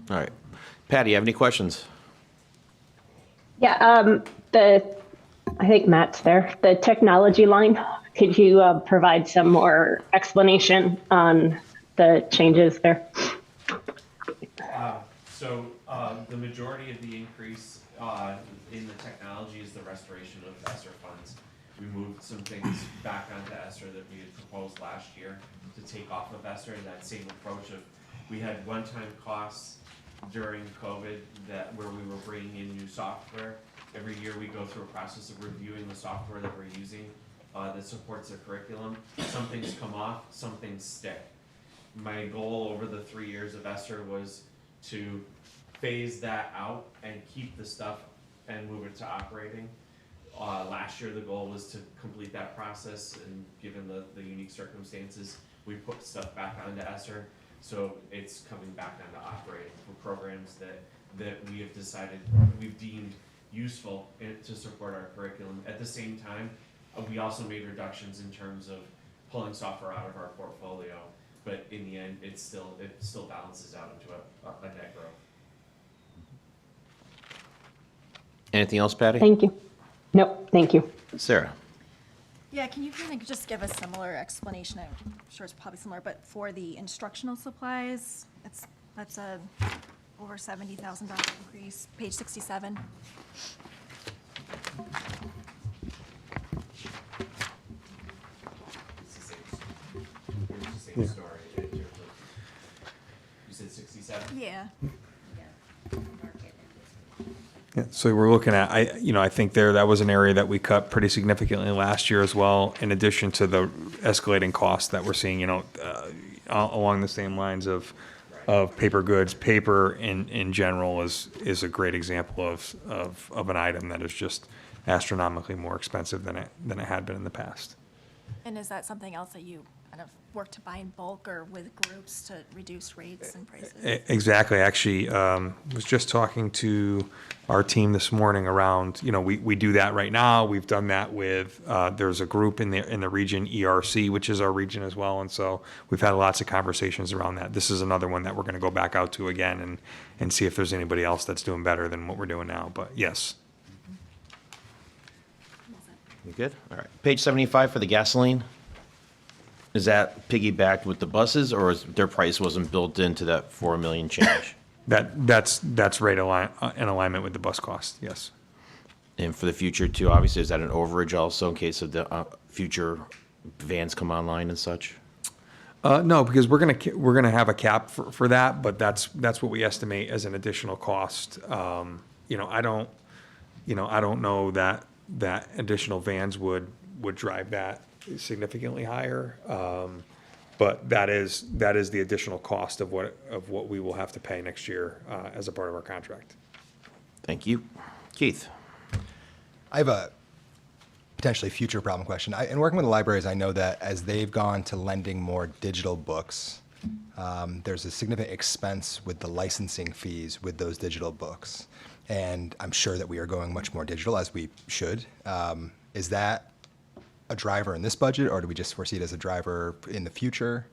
All right. Patty, you have any questions? Yeah, I think Matt's there. The technology line, could you provide some more explanation on the changes there? So the majority of the increase in the technology is the restoration of ESSER funds. We moved some things back onto ESSER that we had proposed last year to take off of ESSER. That same approach of, we had one-time costs during COVID where we were bringing in new software. Every year we go through a process of reviewing the software that we're using that supports the curriculum. Some things come off, some things stick. My goal over the 3 years of ESSER was to phase that out and keep the stuff and move it to operating. Last year the goal was to complete that process, and given the unique circumstances, we put stuff back onto ESSER. So it's coming back onto operating for programs that we have decided, we've deemed useful to support our curriculum. At the same time, we also made reductions in terms of pulling software out of our portfolio, but in the end, it still balances out into a net growth. Anything else, Patty? Thank you. Nope, thank you. Sarah? Yeah, can you kind of just give a similar explanation? I'm sure it's probably similar, but for the instructional supplies, that's a over $70,000 increase, page 67. It's the same story in terms of, you said 67? Yeah. Yeah, so we're looking at, I think that was an area that we cut pretty significantly last year as well, in addition to the escalating costs that we're seeing, along the same lines of paper goods. Paper in general is a great example of an item that is just astronomically more expensive than it had been in the past. And is that something else that you kind of work to buy in bulk or with groups to reduce rates and prices? Exactly. Actually, was just talking to our team this morning around, we do that right now. We've done that with, there's a group in the region, ERC, which is our region as well. And so we've had lots of conversations around that. This is another one that we're going to go back out to again and see if there's anybody else that's doing better than what we're doing now. But yes. You good? All right. Page 75 for the gasoline. Is that piggybacked with the buses, or is their price wasn't built into that 4 million change? That's right in alignment with the bus cost, yes. And for the future too, obviously, is that an overage also in case of the future vans come online and such? No, because we're gonna have a cap for that, but that's what we estimate as an additional cost. I don't know that additional vans would drive that significantly higher. But that is the additional cost of what we will have to pay next year as a part of our contract. Thank you. Keith? I have a potentially future problem question. In working with the libraries, I know that as they've gone to lending more digital books, there's a significant expense with the licensing fees with those digital books. And I'm sure that we are going much more digital, as we should. Is that a driver in this budget, or do we just foresee it as a driver in the future?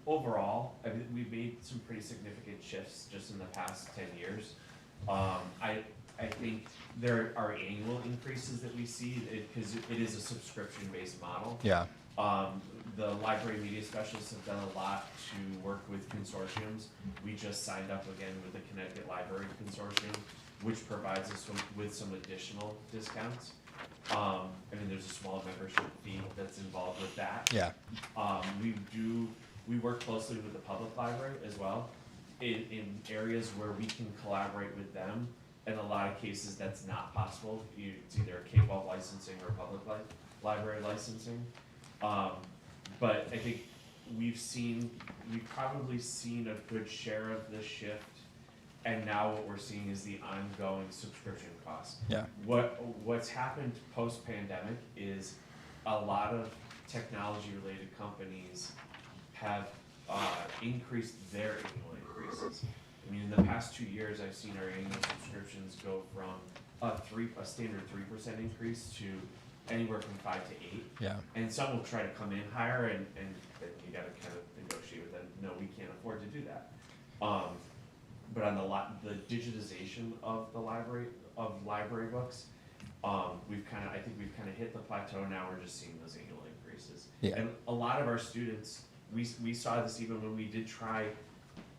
Overall, I mean, we've made some pretty significant shifts just in the past 10 years. I think there are annual increases that we see because it is a subscription-based model. Yeah. The library media specialists have done a lot to work with consortiums. We just signed up again with the Connecticut Library Consortium, which provides us with some additional discounts. There's a small membership fee that's involved with that. Yeah. We work closely with the public library as well. in areas where we can collaborate with them. In a lot of cases, that's not possible. It's either K-12 licensing or public library licensing. But I think we've probably seen a good share of this shift, and now what we're seeing is the ongoing subscription costs. Yeah. What's happened post-pandemic is a lot of technology-related companies have increased their annual increases. I mean, in the past 2 years, I've seen our annual subscriptions go from a standard 3% increase to anywhere from 5 to 8. Yeah. And some will try to come in higher, and then you got to kind of negotiate with them. No, we can't afford to do that. But on the digitization of the library books, I think we've kind of hit the plateau. Now we're just seeing those annual increases. Yeah. And a lot of our students, we saw this even when we did try.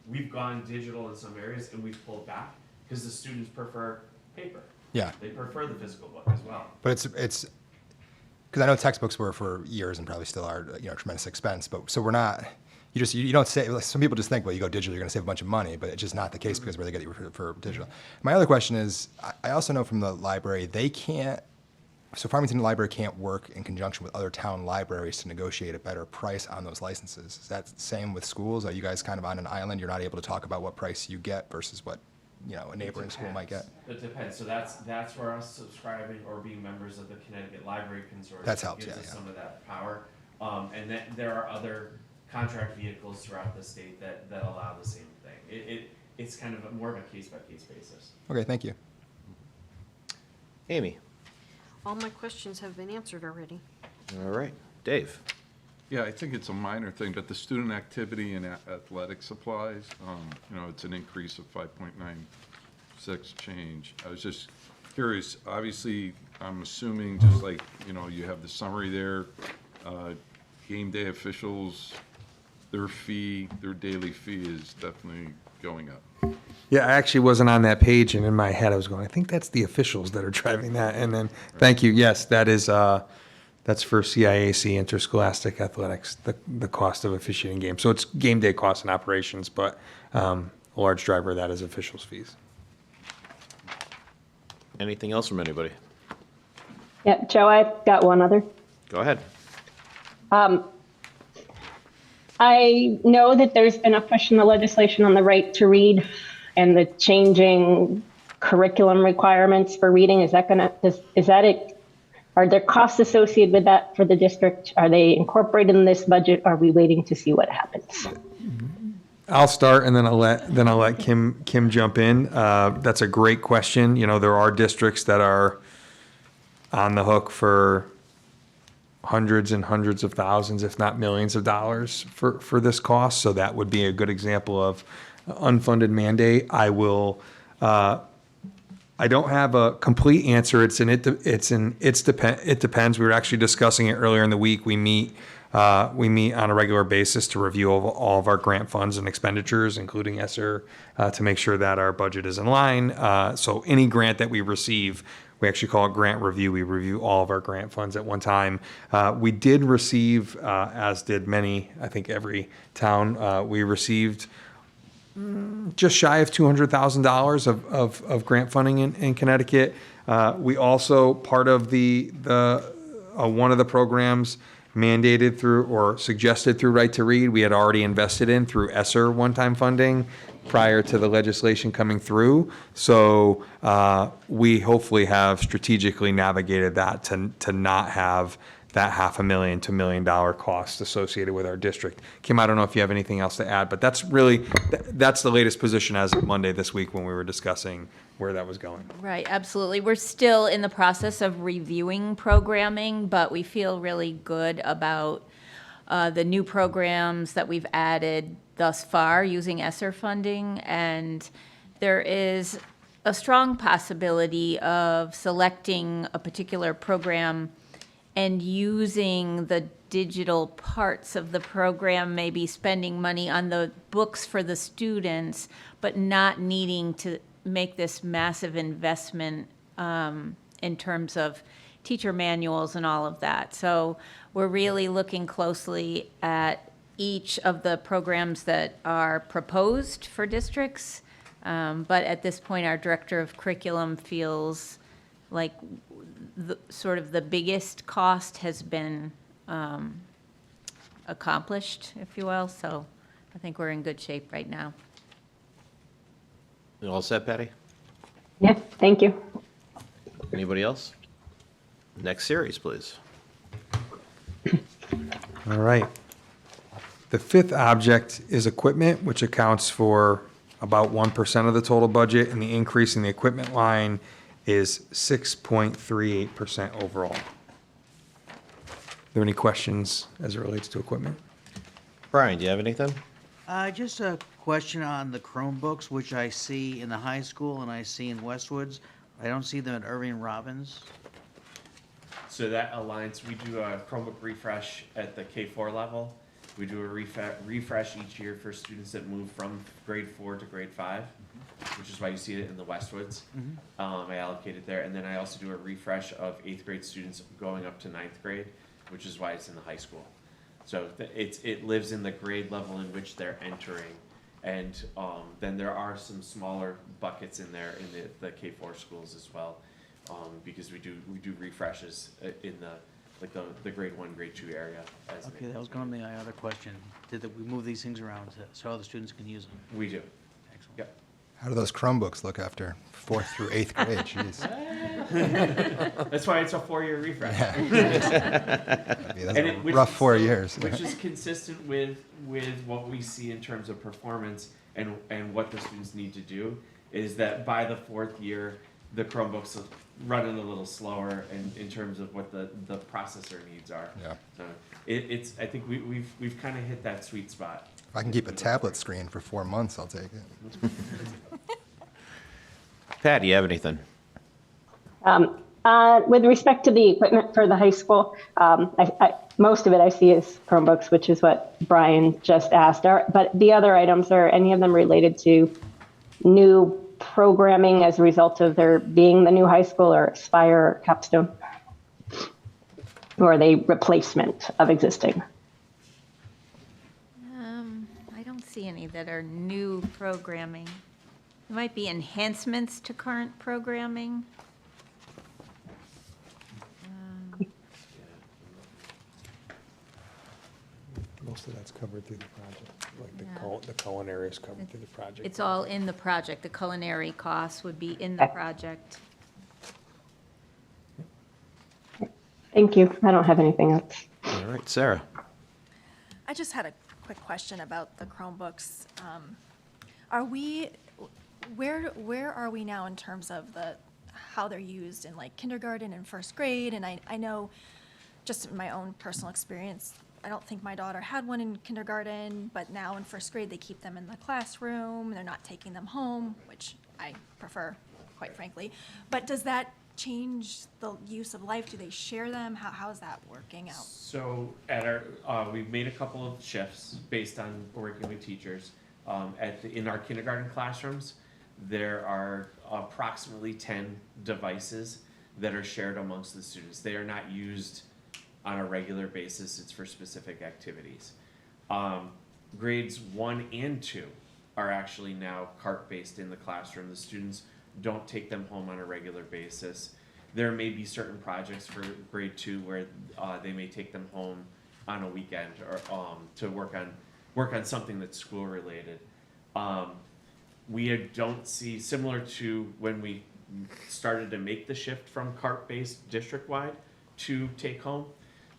We've gone digital in some areas, and we've pulled back because the students prefer paper. Yeah. They prefer the physical book as well. But it's because I know textbooks were for years and probably still are, tremendous expense. But so we're not. You don't say. Some people just think, well, you go digital, you're going to save a bunch of money, but it's just not the case because where they get you for digital. My other question is, I also know from the library they can't. So Farmington Library can't work in conjunction with other town libraries to negotiate a better price on those licenses. Is that the same with schools? Are you guys kind of on an island? You're not able to talk about what price you get versus what a neighboring school might get? It depends. So that's where us subscribing or being members of the Connecticut Library Consortium That helps, gives us yeah. some of that power. And then there are other contract vehicles throughout the state that allow the same thing. It's kind of more of a case-by-case basis. Okay, thank you. Amy. All my questions have been answered already. All right. Dave. Yeah, I think it's a minor thing, but the student activity and athletic supplies, it's an increase of 5.96 change. I was just curious, obviously, I'm assuming just like, you have the summary there, game day officials, their daily fee is definitely going up. Yeah, I actually wasn't on that page, and in my head I was going, I think that's the officials that are driving that. And then, thank you. Yes, that is, that's for CIAC, interscholastic athletics, the cost of officiating games. So it's game day costs and operations, but a large driver of that is officials' fees. Anything else from anybody? Yeah, Joe, I've got one other. Go ahead. I know that there's been a push in the legislation on the right to read and the changing curriculum requirements for reading. Is that it? Are there costs associated with that for the district? Are they incorporated in this budget? Are we waiting to see what happens? I'll start, and then I'll let Kim jump in. That's a great question. There are districts that are on the hook for hundreds and hundreds of thousands, if not millions of dollars for this cost. So that would be a good example of unfunded mandate. I don't have a complete answer. It depends. We were actually discussing it earlier in the week. We meet on a regular basis to review all of our grant funds and expenditures, including ESSER, to make sure that our budget is in line. So any grant that we receive, we actually call it grant review. We review all of our grant funds at one time. We did receive, as did many, I think every town, we received just shy of $200,000 of grant funding in Connecticut. We also, part of one of the programs mandated through or suggested through Right to Read, we had already invested in through ESSER one-time funding prior to the legislation coming through. So we hopefully have strategically navigated that to not have that $500,000 to $1 million cost associated with our district. Kim, I don't know if you have anything else to add, but that's the latest position as of Monday this week when we were discussing where that was going. Right, absolutely. We're still in the process of reviewing programming, but we feel really good about the new programs that we've added thus far using ESSER funding, and there is a strong possibility of selecting a particular program and using the digital parts of the program, maybe spending money on the books for the students, but not needing to make this massive investment in terms of teacher manuals and all of that. So we're really looking closely at each of the programs that are proposed for districts. But at this point, our director of curriculum feels like sort of the biggest cost has been accomplished, if you will. So I think we're in good shape right now. You all set, Patty? Yeah, thank you. Anybody else? Next series, please. All right. The fifth object is equipment, which accounts for about 1% of the total budget, and the increase in the equipment line is 6.38% overall. Are there any questions as it relates to equipment? Brian, do you have anything? Just a question on the Chromebooks, which I see in the high school and I see in Westwoods. I don't see them at Irving Robbins. So that aligns, we do a Chromebook refresh at the K4 level. We do a refresh each year for students that move from grade 4 to grade 5, which is why you see it in the Westwoods. I allocate it there. And then I also do a refresh of 8th grade students going up to 9th grade, which is why it's in the high school. So it lives in the grade level in which they're entering. And then there are some smaller buckets in there in the K4 schools as well, because we do refreshes in the grade 1, grade 2 area. Okay, that was going to be my other question. Did we move these things around so other students can use them? We do. Excellent. Yep. How do those Chromebooks look after 4th through 8th grade? Jeez. That's why it's a 4-year refresh. That's a rough 4 years. Which is consistent with what we see in terms of performance and what the students need to do, is that by the 4th year, the Chromebooks are running a little slower in terms of what the processor needs are. Yeah. So I think we've kind of hit that sweet spot. If I can keep a tablet screen for 4 months, I'll take it. Pat, do you have anything? With respect to the equipment for the high school, most of it I see is Chromebooks, which is what Brian just asked. But the other items, are any of them related to new programming as a result of there being the new high school, or Aspire or Capstone? Or are they replacement of existing? I don't see any that are new programming. There might be enhancements to current programming. Most of that's covered through the project, like the culinary is covered through the project. It's all in the project. The culinary costs would be in the project. Thank you. I don't have anything else. All right, Sarah. I just had a quick question about the Chromebooks. Where are we now in terms of how they're used in like kindergarten and first grade? And I know, just in my own personal experience, I don't think my daughter had one in kindergarten, but now in first grade, they keep them in the classroom, and they're not taking them home, which I prefer, quite frankly. But does that change the use of life? Do they share them? How is that working out? So at we've made a couple of shifts based on working with teachers. In our kindergarten classrooms, there are approximately 10 devices that are shared amongst the students. They are not used on a regular basis. It's for specific activities. Grades 1 and 2 are actually now cart-based in the classroom. The students don't take them home on a regular basis. There may be certain projects for grade 2 where they may take them home on a weekend or to work on something that's school related. We don't see, similar to when we started to make the shift from cart-based district-wide to take-home,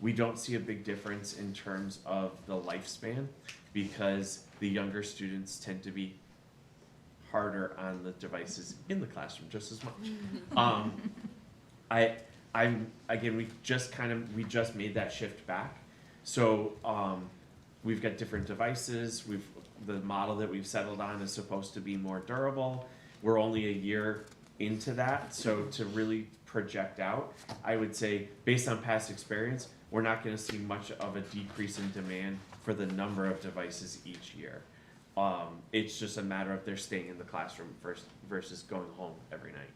we don't see a big difference in terms of the lifespan, because the younger students tend to be harder on the devices in the classroom just as much. We just made that shift back. So we've got different devices. The model that we've settled on is supposed to be more durable. We're only a year into that, so to really project out, I would say, based on past experience, we're not going to see much of a decrease in demand for the number of devices each year. It's just a matter of they're staying in the classroom versus going home every night.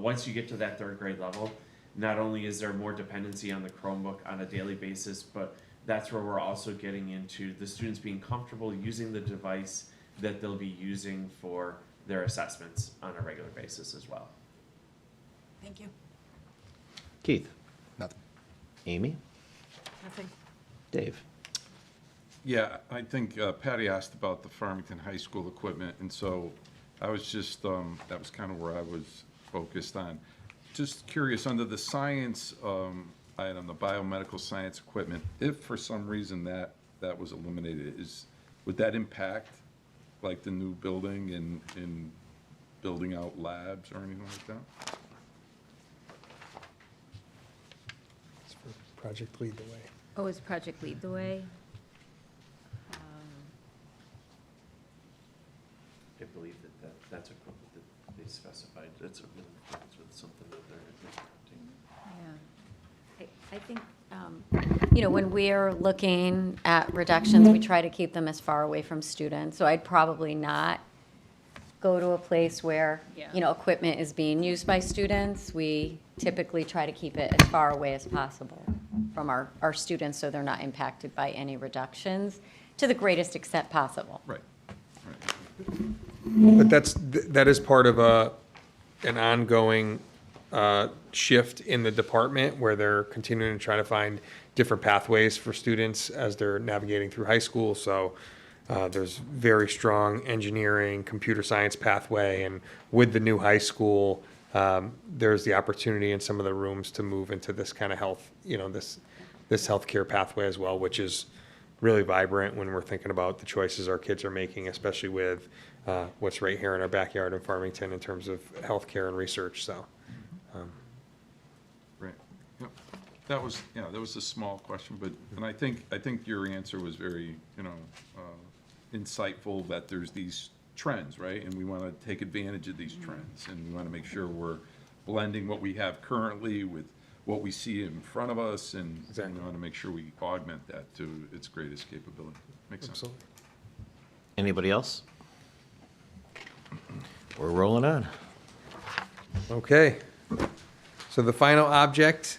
Once you get to that 3rd grade level, not only is there more dependency on the Chromebook on a daily basis, but that's where we're also getting into the students being comfortable using the device that they'll be using for their assessments on a regular basis as well. Thank you. Keith? Nothing. Amy? Nothing. Dave? Yeah, I think Patty asked about the Farmington High School equipment, and so I was just, that was kind of where I was focused on. Just curious, under the science item, the biomedical science equipment, if for some reason that was eliminated, would that impact like the new building and building out labs or anything like that? It's for Project Lead the Way. Oh, is Project Lead the Way? I believe that's equipment that they specified, that's something that they're Yeah. I think, when we're looking at reductions, we try to keep them as far away from students. So I'd probably not go to a place where, equipment is being used by students. We typically try to keep it as far away as possible from our students so they're not impacted by any reductions to the greatest extent possible. Right. But that is part of an ongoing shift in the department where they're continuing to try to find different pathways for students as they're navigating through high school. So there's very strong engineering, computer science pathway, and with the new high school, there's the opportunity in some of the rooms to move into this kind of health, this healthcare pathway as well, which is really vibrant when we're thinking about the choices our kids are making, especially with what's right here in our backyard in Farmington in terms of healthcare and research. So. Right, yep. That was a small question, and I think your answer was very, insightful, that there's these trends, right? And we want to take advantage of these trends, and we want to make sure we're blending what we have currently with what we see in front of us, and we want to make sure we augment that to its greatest capability. Makes sense. Absolutely. Anybody else? We're rolling on. Okay. So the final object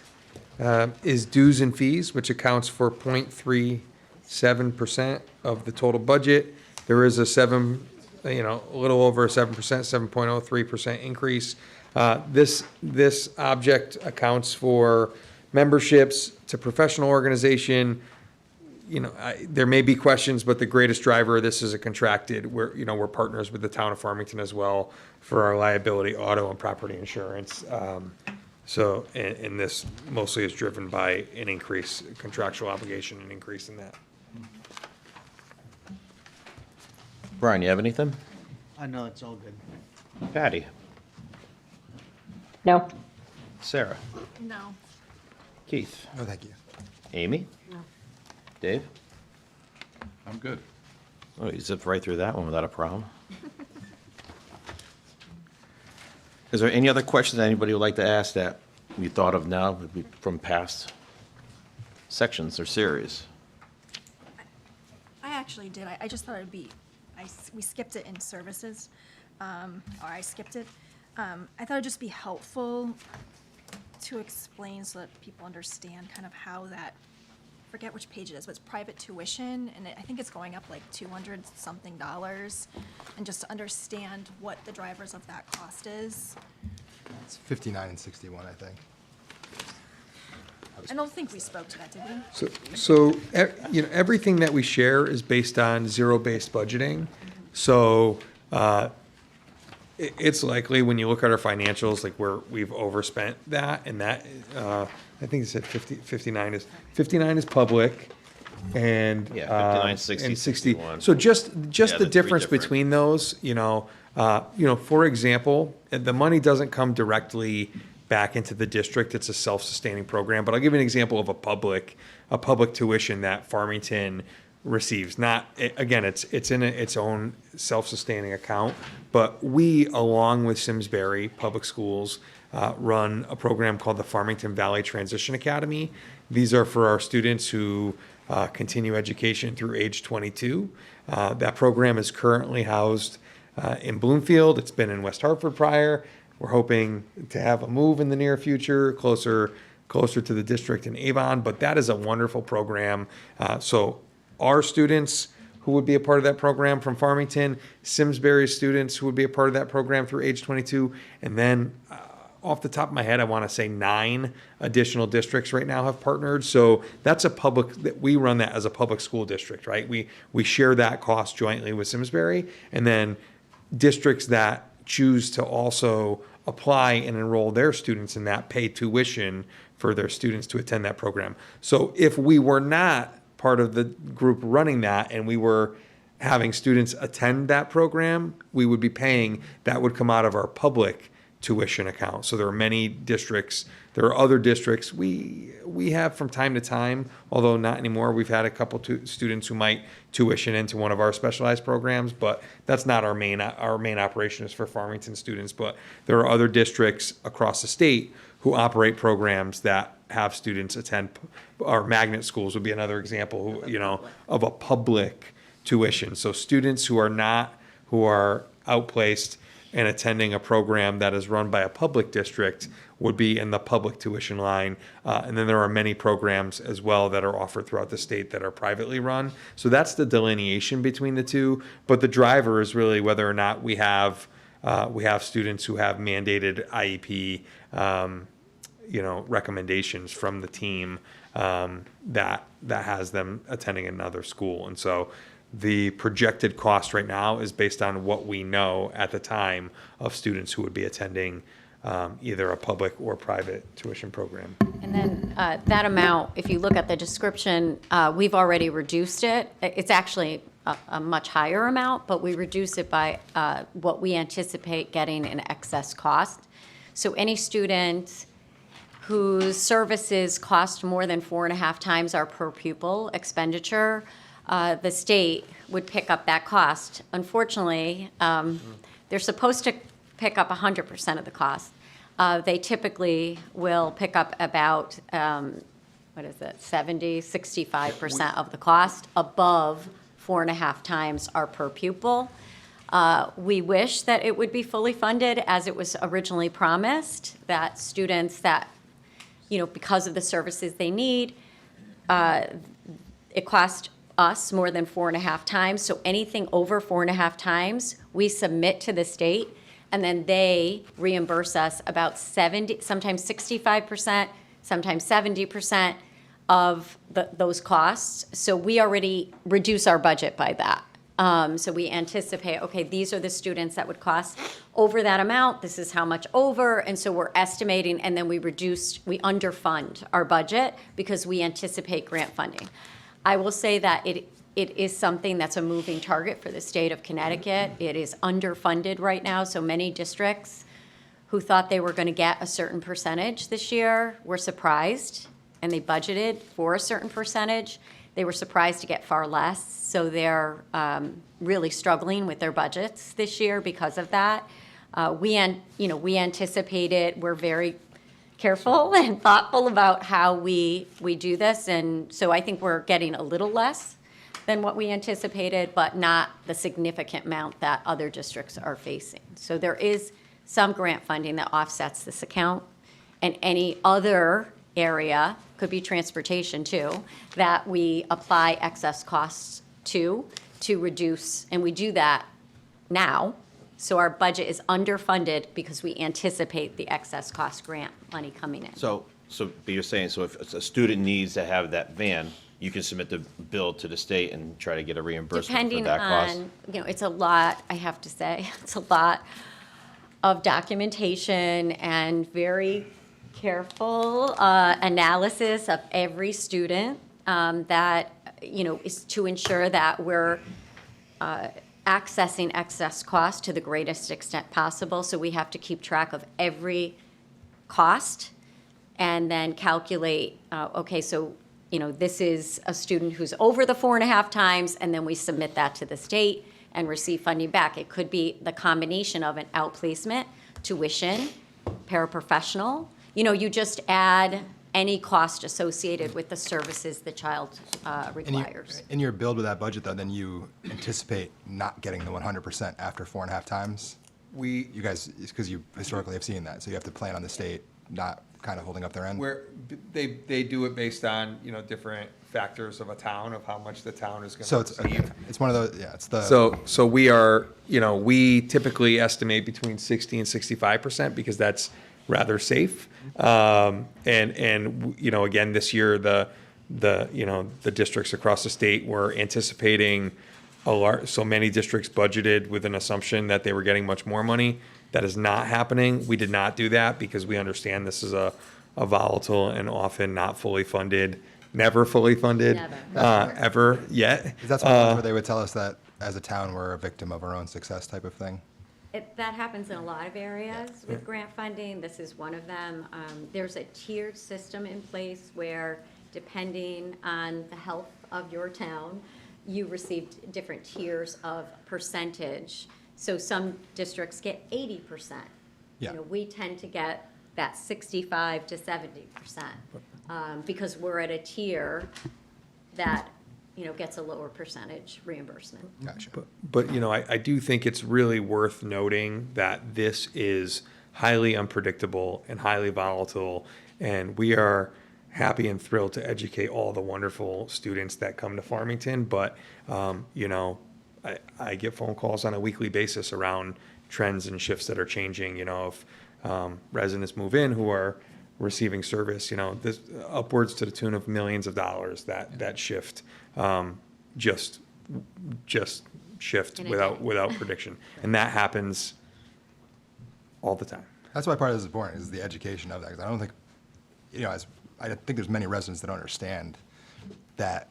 is dues and fees, which accounts for 0.37% of the total budget. There is a little over a 7%, 7.03% increase. This object accounts for memberships to professional organization. There may be questions, but the greatest driver of this is a contracted. We're partners with the town of Farmington as well for our liability, auto, and property insurance. And this mostly is driven by an increase, contractual obligation, an increase in that. Brian, you have anything? No, it's all good. Patty? No. Sarah? No. Keith? No, thank you. Amy? No. Dave? I'm good. Oh, you zipped right through that one without a problem. Is there any other questions anybody would like to ask that you thought of now from past sections or series? I actually did. I just thought it'd be, we skipped it in services, or I skipped it. I thought it'd just be helpful to explain so that people understand kind of how that, forget which page it is, but it's private tuition, and I think it's going up like $200-something, and just to understand what the drivers of that cost is. It's 59 and 61, I think. I don't think we spoke to that, did we? So everything that we share is based on zero-based budgeting. So it's likely when you look at our financials, like where we've overspent that, and that I think it said 59 is public, and 59, 60, and 60. 61. So just Yeah, the the three difference different. between those, for example, the money doesn't come directly back into the district. It's a self-sustaining program. But I'll give you an example of a public tuition that Farmington receives. It's in its own self-sustaining account, but we, along with Simsbury Public Schools, run a program called the Farmington Valley Transition Academy. These are for our students who continue education through age 22. That program is currently housed in Bloomfield. It's been in West Hartford prior. We're hoping to have a move in the near future, closer closer to the district in Avon, but that is a wonderful program. So our students who would be a part of that program from Farmington, Simsbury students who would be a part of that program through age 22, and then off the top of my head, I want to say 9 additional districts right now have partnered. So that's a public, we run that as a public school district, right? We share that cost jointly with Simsbury, and then districts that choose to also apply and enroll their students in that pay tuition for their students to attend that program. So if we were not part of the group running that and we were having students attend that program, we would be paying, that would come out of our public tuition account. So there are many districts, there are other districts we have from time to time, although not anymore. We've had a couple students who might tuition into one of our specialized programs, but that's not our main operation is for Farmington students. But there are other districts across the state who operate programs that have students attend. Our magnet schools would be another example, of a public tuition. So students who are outplaced and attending a program that is run by a public district would be in the public tuition line. And then there are many programs as well that are offered throughout the state that are privately run. So that's the delineation between the two. But the driver is really whether or not we have students who have mandated IEP, recommendations from the team that has them attending another school. And so the projected cost right now is based on what we know at the time of students who would be attending either a public or private tuition program. And then that amount, if you look at the description, we've already reduced it. It's actually a much higher amount, but we reduce it by what we anticipate getting in excess cost. So any student whose services cost more than 4.5 times our per pupil expenditure, the state would pick up that cost. Unfortunately, they're supposed to pick up 100% of the cost. They typically will pick up about, 65% of the cost above 4.5 times our per pupil. We wish that it would be fully funded as it was originally promised, that students that, because of the services they need, it costs us more than 4.5 times. So anything over 4.5 times, we submit to the state, and then they reimburse us about 70, sometimes 65%, sometimes 70% of those costs. So we already reduce our budget by that. So we anticipate, okay, these are the students that would cost over that amount. This is how much over. And so we're estimating, and then we underfund our budget because we anticipate grant funding. I will say that it is something that's a moving target for the state of Connecticut. It is underfunded right now. So many districts who thought they were going to get a certain percentage this year were surprised, and they budgeted for a certain percentage. They were surprised to get far less. So they're really struggling with their budgets this year because of that. We anticipate it. We're very careful and thoughtful about how we do this. And so I think we're getting a little less than what we anticipated, but not the significant amount that other districts are facing. So there is some grant funding that offsets this account, and any other area, could be transportation too, that we apply excess costs to reduce, and we do that now. So our budget is underfunded because we anticipate the excess cost grant money coming in. So, but you're saying, so if a student needs to have that van, you can submit the bill to the state and try to get a reimbursement for Depending that cost? on, it's a lot, I have to say, it's a lot of documentation and very careful analysis of every student that, is to ensure that we're accessing excess cost to the greatest extent possible. So we have to keep track of every cost and then calculate, this is a student who's over the 4.5 times, and then we submit that to the state and receive funding back. It could be the combination of an outplacement, tuition, paraprofessional. You just add any cost associated with the services the child requires. In your build with that budget, though, then you anticipate not getting the 100% after 4.5 times? You guys, because you historically have seen that, so you have to plan on the state not kind of holding up their end? Where they do it based on, different factors of a town, of how much the town is So going to receive. it's one of those, yeah, it's the. So we are, we typically estimate between 60 and 65% because that's rather safe. Again, this year, the districts across the state were anticipating so many districts budgeted with an assumption that they were getting much more money. That is not happening. We did not do that because we understand this is a volatile and often not fully funded, never fully funded, ever yet. Is that something where they would tell us that as a town, we're a victim of our own success type of thing? That happens in a lot of areas with grant funding. This is one of them. There's a tiered system in place where, depending on the health of your town, you received different tiers of percentage. So some districts get 80%. Yeah. We tend to get that 65 to 70%, because we're at a tier that, gets a lower percentage reimbursement. Gotcha. But I do think it's really worth noting that this is highly unpredictable and highly volatile, and we are happy and thrilled to educate all the wonderful students that come to Farmington. But, I get phone calls on a weekly basis around trends and shifts that are changing. If residents move in who are receiving service, this upwards to the tune of millions of dollars that shift, just shift without prediction, and that happens all the time. That's why part of this is important, is the education of that. Because I don't think, I think there's many residents that don't understand that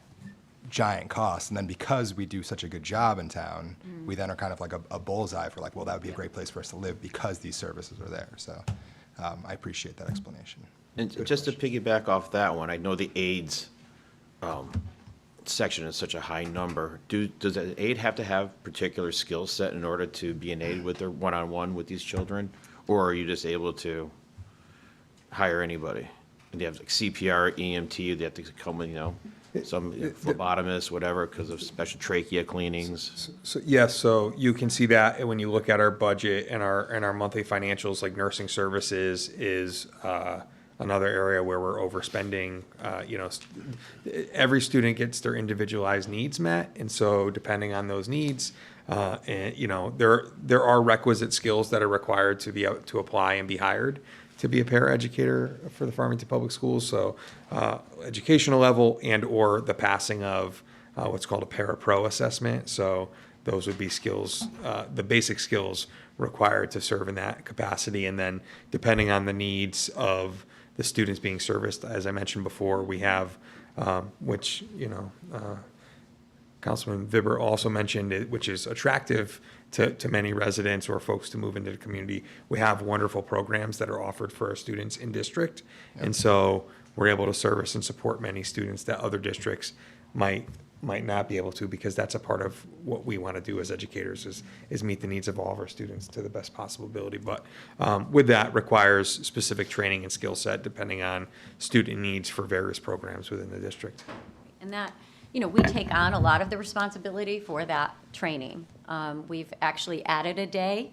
giant cost. And then because we do such a good job in town, we then are kind of like a bullseye for like, well, that would be a great place for us to live because these services are there. So I appreciate that explanation. And just to piggyback off that one, I know the aids section is such a high number. Does an aide have to have particular skill set in order to be an aide with their one-on-one with these children? Or are you just able to hire anybody? And they have like CPR, EMT, they have to come in, some phlebotomist, whatever, because of special trachea cleanings. So yes, so you can see that when you look at our budget and our monthly financials, like nursing services is another area where we're overspending. Every student gets their individualized needs met, and so depending on those needs, there are requisite skills that are required to be able to apply and be hired to be a paraeducator for the Farmington Public Schools. So educational level and or the passing of what's called a para-pro assessment. So those would be skills, the basic skills required to serve in that capacity. And then depending on the needs of the students being serviced, as I mentioned before, we have, which, Councilman Vibber also mentioned, which is attractive to many residents or folks to move into the community. We have wonderful programs that are offered for our students in district. Yep. And so we're able to service and support many students that other districts might not be able to, because that's a part of what we want to do as educators is meet the needs of all of our students to the best possible ability. But with that requires specific training and skill set depending on student needs for various programs within the district. And that, we take on a lot of the responsibility for that training. We've actually added a day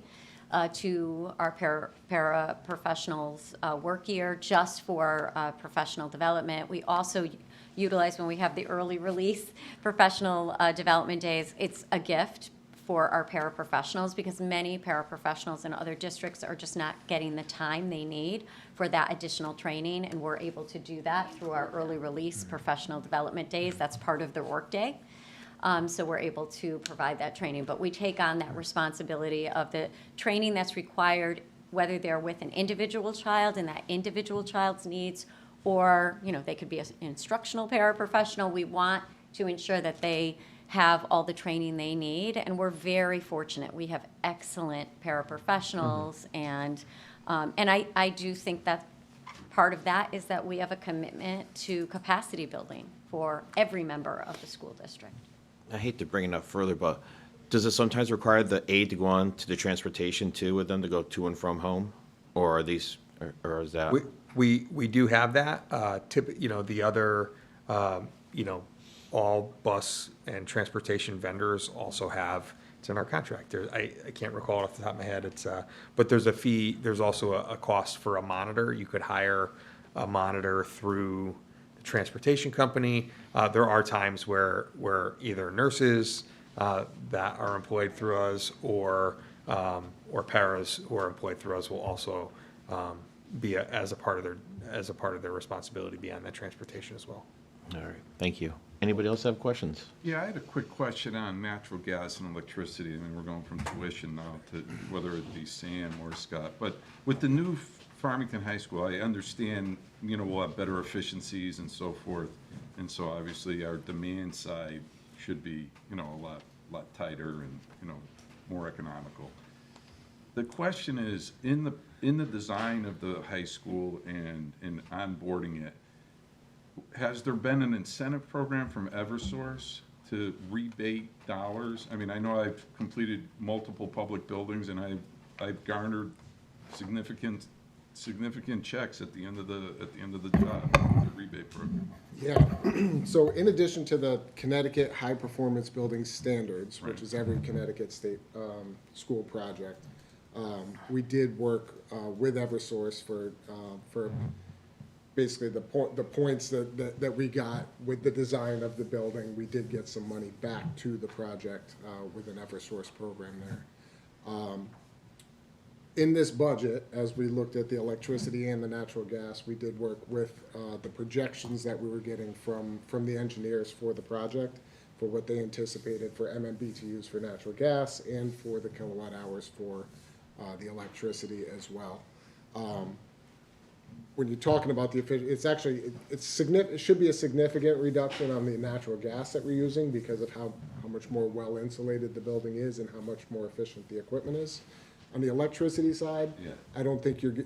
to our paraprofessionals work year just for professional development. We also utilize, when we have the early release professional development days, it's a gift for our paraprofessionals, because many paraprofessionals in other districts are just not getting the time they need for that additional training, and we're able to do that through our early release professional development days. That's part of their workday. So we're able to provide that training, but we take on that responsibility of the training that's required, whether they're with an individual child and that individual child's needs, or they could be an instructional paraprofessional. We want to ensure that they have all the training they need, and we're very fortunate. We have excellent paraprofessionals, and I do think that part of that is that we have a commitment to capacity building for every member of the school district. I hate to bring it up further, but does it sometimes require the aide to go on to the transportation too with them to go to and from home? Or are these, or is that? We do have that. The other, all bus and transportation vendors also have, it's in our contract. I can't recall it off the top of my head. But there's a fee, there's also a cost for a monitor. You could hire a monitor through the transportation company. There are times where either nurses that are employed through us or paras who are employed through us will also be as a part of their responsibility be on that transportation as well. All right, thank you. Anybody else have questions? Yeah, I had a quick question on natural gas and electricity. I mean, we're going from tuition now to whether it be Sam or Scott. But with the new Farmington High School, I understand, we'll have better efficiencies and so forth. And so obviously our demand side should be, a lot tighter and, more economical. The question is, in the design of the high school and in onboarding it, has there been an incentive program from Eversource to rebate dollars? I mean, I know I've completed multiple public buildings and I've garnered significant checks at the end of the job, the rebate program. Yeah, so in addition to the Connecticut High Performance Building Standards, which is every Connecticut state school project, we did work with Eversource for basically the points that we got with the design of the building. We did get some money back to the project with an Eversource program there. In this budget, as we looked at the electricity and the natural gas, we did work with the projections that we were getting from the engineers for the project, for what they anticipated for MMBTUs for natural gas and for the kilowatt hours for the electricity as well. When you're talking about the efficiency, it should be a significant reduction on the natural gas that we're using because of how much more well insulated the building is and how much more efficient the equipment is. On the electricity side, I don't think you're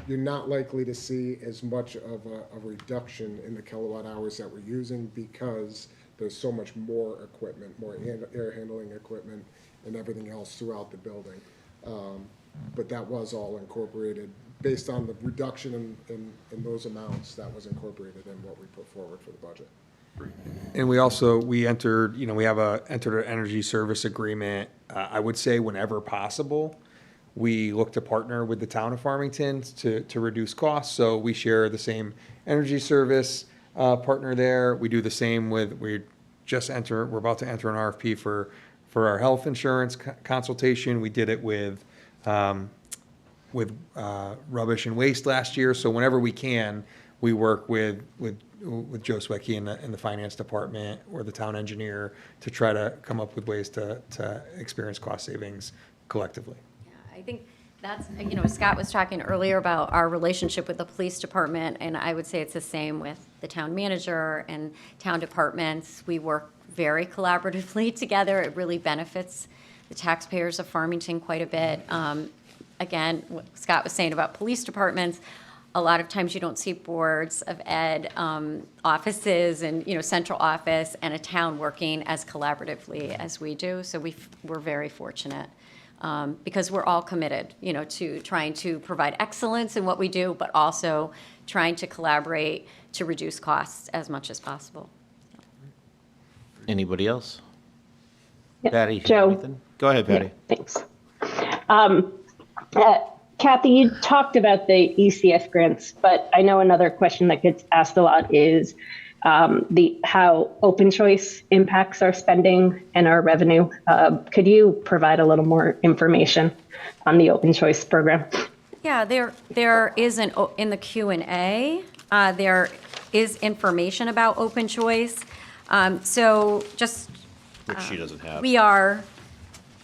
not likely to see as much of a reduction in the kilowatt hours that we're using because there's so much more equipment, more air handling equipment and everything else throughout the building. But that was all incorporated based on the reduction in those amounts. That was incorporated in what we put forward for the budget. And we entered, we have entered an energy service agreement. I would say whenever possible, we look to partner with the town of Farmington to reduce costs. So we share the same energy service partner there. We do the same we're about to enter an RFP for our health insurance consultation. We did it with rubbish and waste last year. So whenever we can, we work with Joe Swecky in the finance department or the town engineer to try to come up with ways to experience cost savings collectively. Yeah, I think that's, Scott was talking earlier about our relationship with the police department, and I would say it's the same with the town manager and town departments. We work very collaboratively together. It really benefits the taxpayers of Farmington quite a bit. Again, what Scott was saying about police departments, a lot of times you don't see boards of ed offices and, central office and a town working as collaboratively as we do. So we're very fortunate because we're all committed, to trying to provide excellence in what we do, but also trying to collaborate to reduce costs as much as possible. Anybody else? Yeah, Patty? Joe. Anything? Go ahead, Patty. Yeah, thanks. Kathy, you talked about the ECS grants, but I know another question that gets asked a lot is how open choice impacts our spending and our revenue. Could you provide a little more information on the open choice program? Yeah, there is in the Q&A, there is information about open choice. So just Which she doesn't have. we are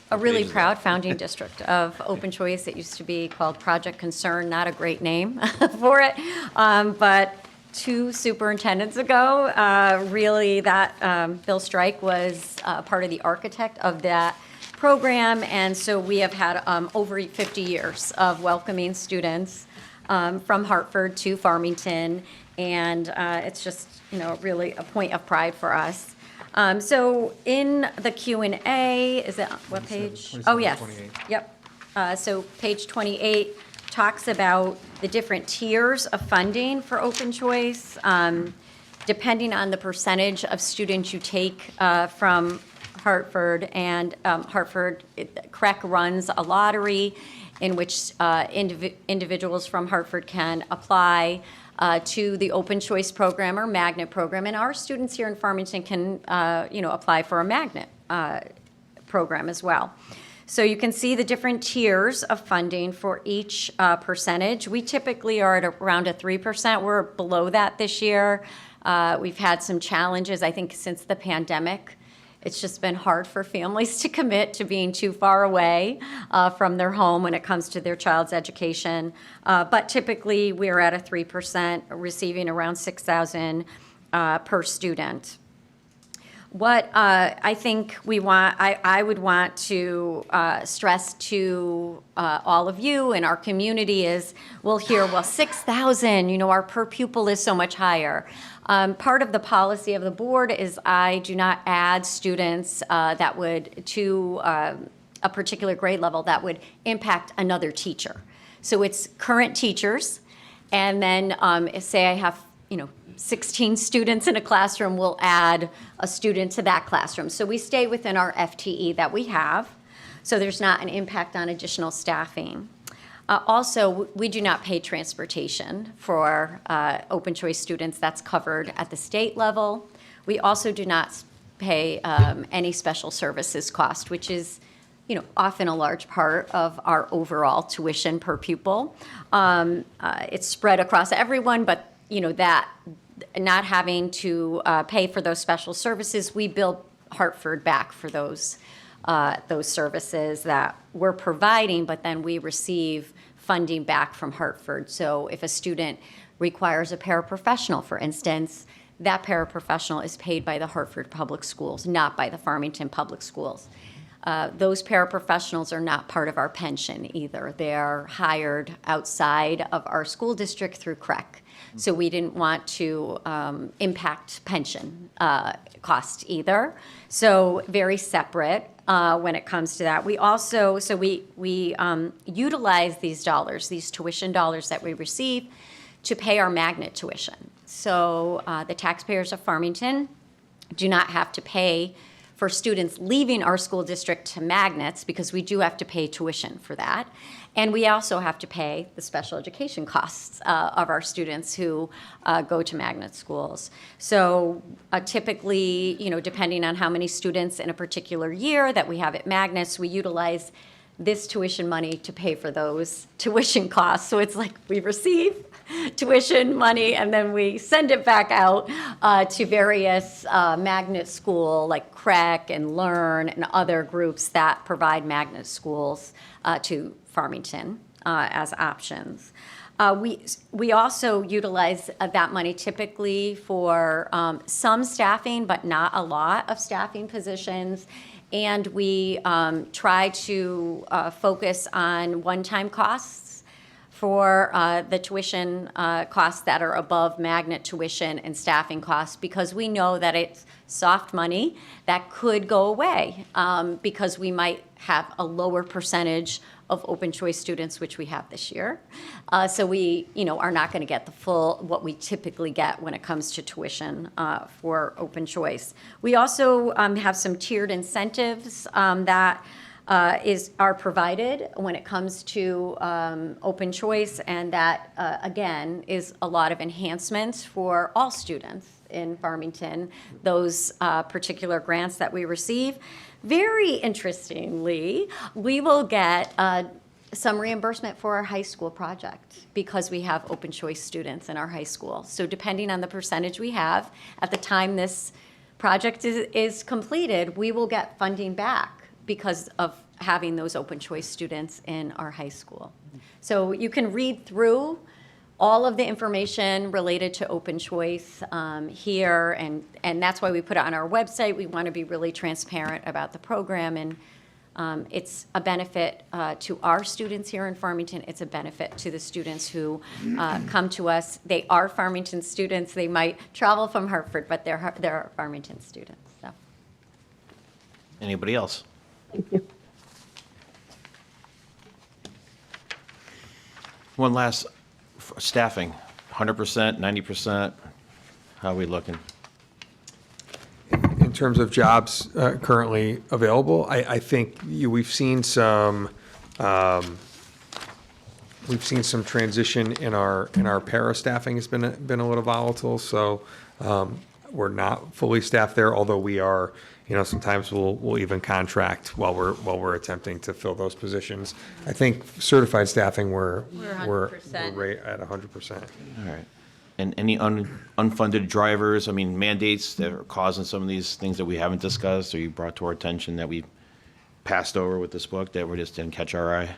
a really proud founding district of Open Choice. It used to be called Project Concern, not a great name for it. But 2 superintendents ago, really that Bill Strike was part of the architect of that program. And so we have had over 50 years of welcoming students from Hartford to Farmington. And it's just, really a point of pride for us. So in the Q&A, is that what page? 27, Oh, yes. 28. Yep. So page 28 talks about the different tiers of funding for open choice. Depending on the percentage of students you take from Hartford, and Hartford, CREC runs a lottery in which individuals from Hartford can apply. to the Open Choice Program or Magnet Program. And our students here in Farmington can, apply for a Magnet program as well. So you can see the different tiers of funding for each percentage. We typically are at around a 3%. We're below that this year. We've had some challenges, I think, since the pandemic. It's just been hard for families to commit to being too far away from their home when it comes to their child's education. But typically, we're at a 3%, receiving around $6,000 per student. What I think I would want to stress to all of you in our community is, we'll hear, well, 6,000, our per pupil is so much higher. Part of the policy of the board is I do not add students to a particular grade level that would impact another teacher. So it's current teachers, and then say I have 16 students in a classroom, we'll add a student to that classroom. So we stay within our FTE that we have, so there's not an impact on additional staffing. Also, we do not pay transportation for open choice students. That's covered at the state level. We also do not pay any special services cost, which is often a large part of our overall tuition per pupil. It's spread across everyone, but that not having to pay for those special services, we bill Hartford back for those services that we're providing, but then we receive funding back from Hartford. So if a student requires a paraprofessional, for instance, that paraprofessional is paid by the Hartford Public Schools, not by the Farmington Public Schools. Those paraprofessionals are not part of our pension either. They are hired outside of our school district through CREC. So we didn't want to impact pension cost either. So very separate when it comes to that. We also, we utilize these dollars, these tuition dollars that we receive, to pay our magnet tuition. So the taxpayers of Farmington do not have to pay for students leaving our school district to magnets, because we do have to pay tuition for that. And we also have to pay the special education costs of our students who go to magnet schools. So typically, depending on how many students in a particular year that we have at magnets, we utilize this tuition money to pay for those tuition costs. So it's like we receive tuition money and then we send it back out to various magnet school like CREC and Learn and other groups that provide magnet schools to Farmington as options. We also utilize that money typically for some staffing, but not a lot of staffing positions. And we try to focus on one-time costs for the tuition costs that are above magnet tuition and staffing costs, because we know that it's soft money that could go away because we might have a lower percentage of open choice students, which we have this year. So we, are not going to get the full, what we typically get when it comes to tuition for open choice. We also have some tiered incentives that are provided when it comes to open choice, and that, again, is a lot of enhancements for all students in Farmington, those particular grants that we receive. Very interestingly, we will get some reimbursement for our high school project because we have open choice students in our high school. So depending on the percentage we have, at the time this project is completed, we will get funding back because of having those open choice students in our high school. So you can read through all of the information related to open choice here, and that's why we put it on our website. We want to be really transparent about the program, and it's a benefit to our students here in Farmington. It's a benefit to the students who come to us. They are Farmington students. They might travel from Hartford, but they're Farmington students. So. Anybody else? Thank you. One last, staffing, 100%, 90%, how are we looking? In terms of jobs currently available, I think we've seen some We've seen some transition in our para staffing has been a little volatile, so we're not fully staffed there, although we are, sometimes we'll even contract while we're attempting to fill those positions. I think certified staffing, we're 100%. right at 100%. All right. And any unfunded drivers, I mean, mandates that are causing some of these things that we haven't discussed or you brought to our attention that we passed over with this book that we just didn't catch our eye?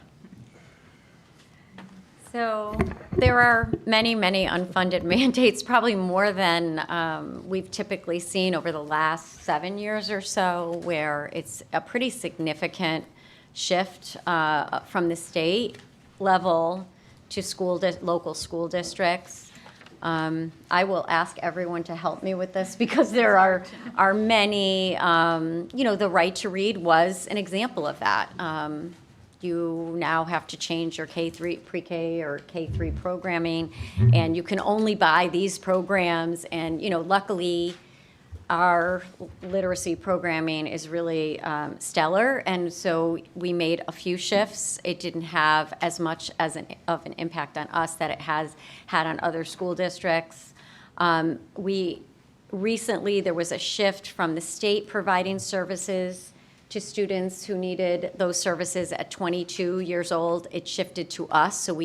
So there are many, many unfunded mandates, probably more than we've typically seen over the last 7 years or so, where it's a pretty significant shift from the state level to local school districts. I will ask everyone to help me with this because there are many, the right to read was an example of that. You now have to change your K-3, pre-K or K-3 programming, and you can only buy these programs. And, luckily, our literacy programming is really stellar, and so we made a few shifts. It didn't have as much of an impact on us that it has had on other school districts. Recently, there was a shift from the state providing services to students who needed those services at 22 years old. It shifted to us, so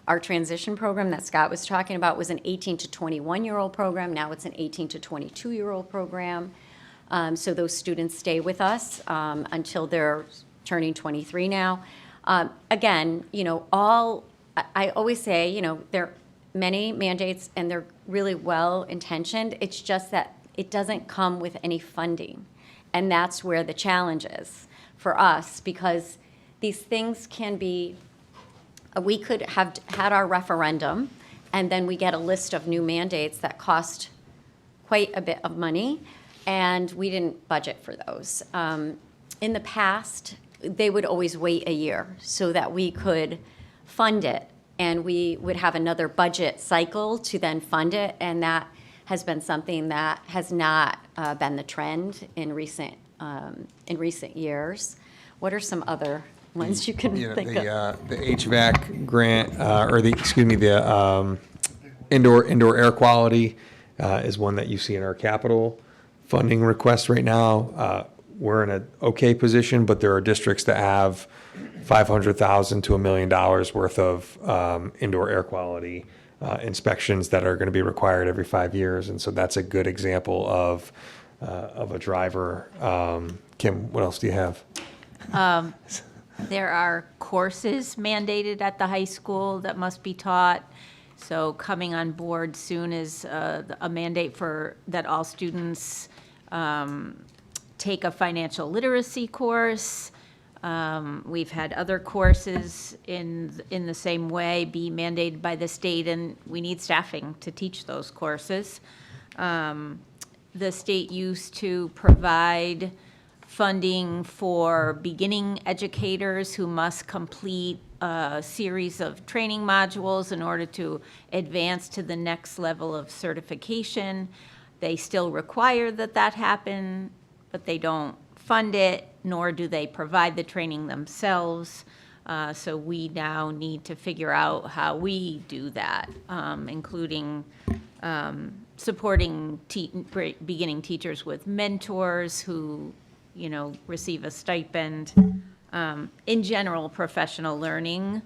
our transition program that Scott was talking about was an 18 to 21-year-old program. Now it's an 18 to 22-year-old program. So those students stay with us until they're turning 23 now. Again, I always say, there are many mandates and they're really well-intentioned. It's just that it doesn't come with any funding. And that's where the challenge is for us, because these things can be, we could have had our referendum, and then we get a list of new mandates that cost quite a bit of money, and we didn't budget for those. In the past, they would always wait a year so that we could fund it, and we would have another budget cycle to then fund it, and that has been something that has not been the trend in recent years. What are some other ones you can think of? The HVAC grant, the indoor air quality is one that you see in our capital funding request right now. We're in an okay position, but there are districts that have $500,000 to $1 million worth of indoor air quality inspections that are going to be required every 5 years, and so that's a good example of a driver. Kim, what else do you have? There are courses mandated at the high school that must be taught. So coming on board soon is a mandate that all students take a financial literacy course. We've had other courses in the same way be mandated by the state, and we need staffing to teach those courses. The state used to provide funding for beginning educators who must complete a series of training modules in order to advance to the next level of certification. They still require that happen, but they don't fund it, nor do they provide the training themselves. So we now need to figure out how we do that, including supporting beginning teachers with mentors who, receive a stipend. In general, professional learning,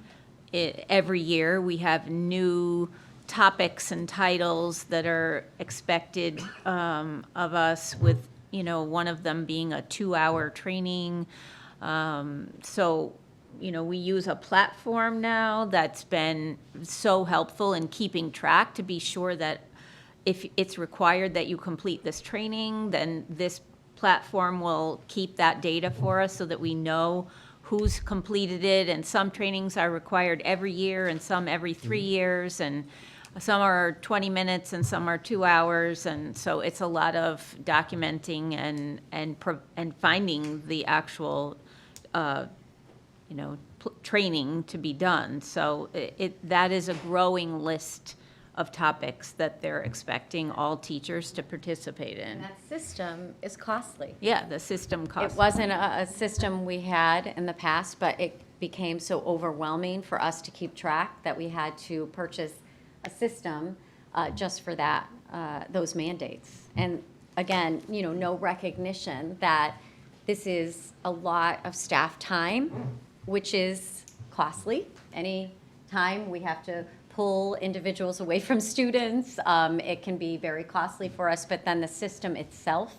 every year we have new topics and titles that are expected of us, with one of them being a 2-hour training. So we use a platform now that's been so helpful in keeping track to be sure that if it's required that you complete this training, then this platform will keep that data for us so that we know who's completed it. And some trainings are required every year and some every 3 years, and some are 20 minutes and some are 2 hours. And so it's a lot of documenting and finding the actual training to be done. So that is a growing list of topics that they're expecting all teachers to participate in. And that system is costly. Yeah, the system costs. It wasn't a system we had in the past, but it became so overwhelming for us to keep track that we had to purchase a system just for that, those mandates. And again, no recognition that this is a lot of staff time, which is costly. Any time we have to pull individuals away from students, it can be very costly for us, but then the system itself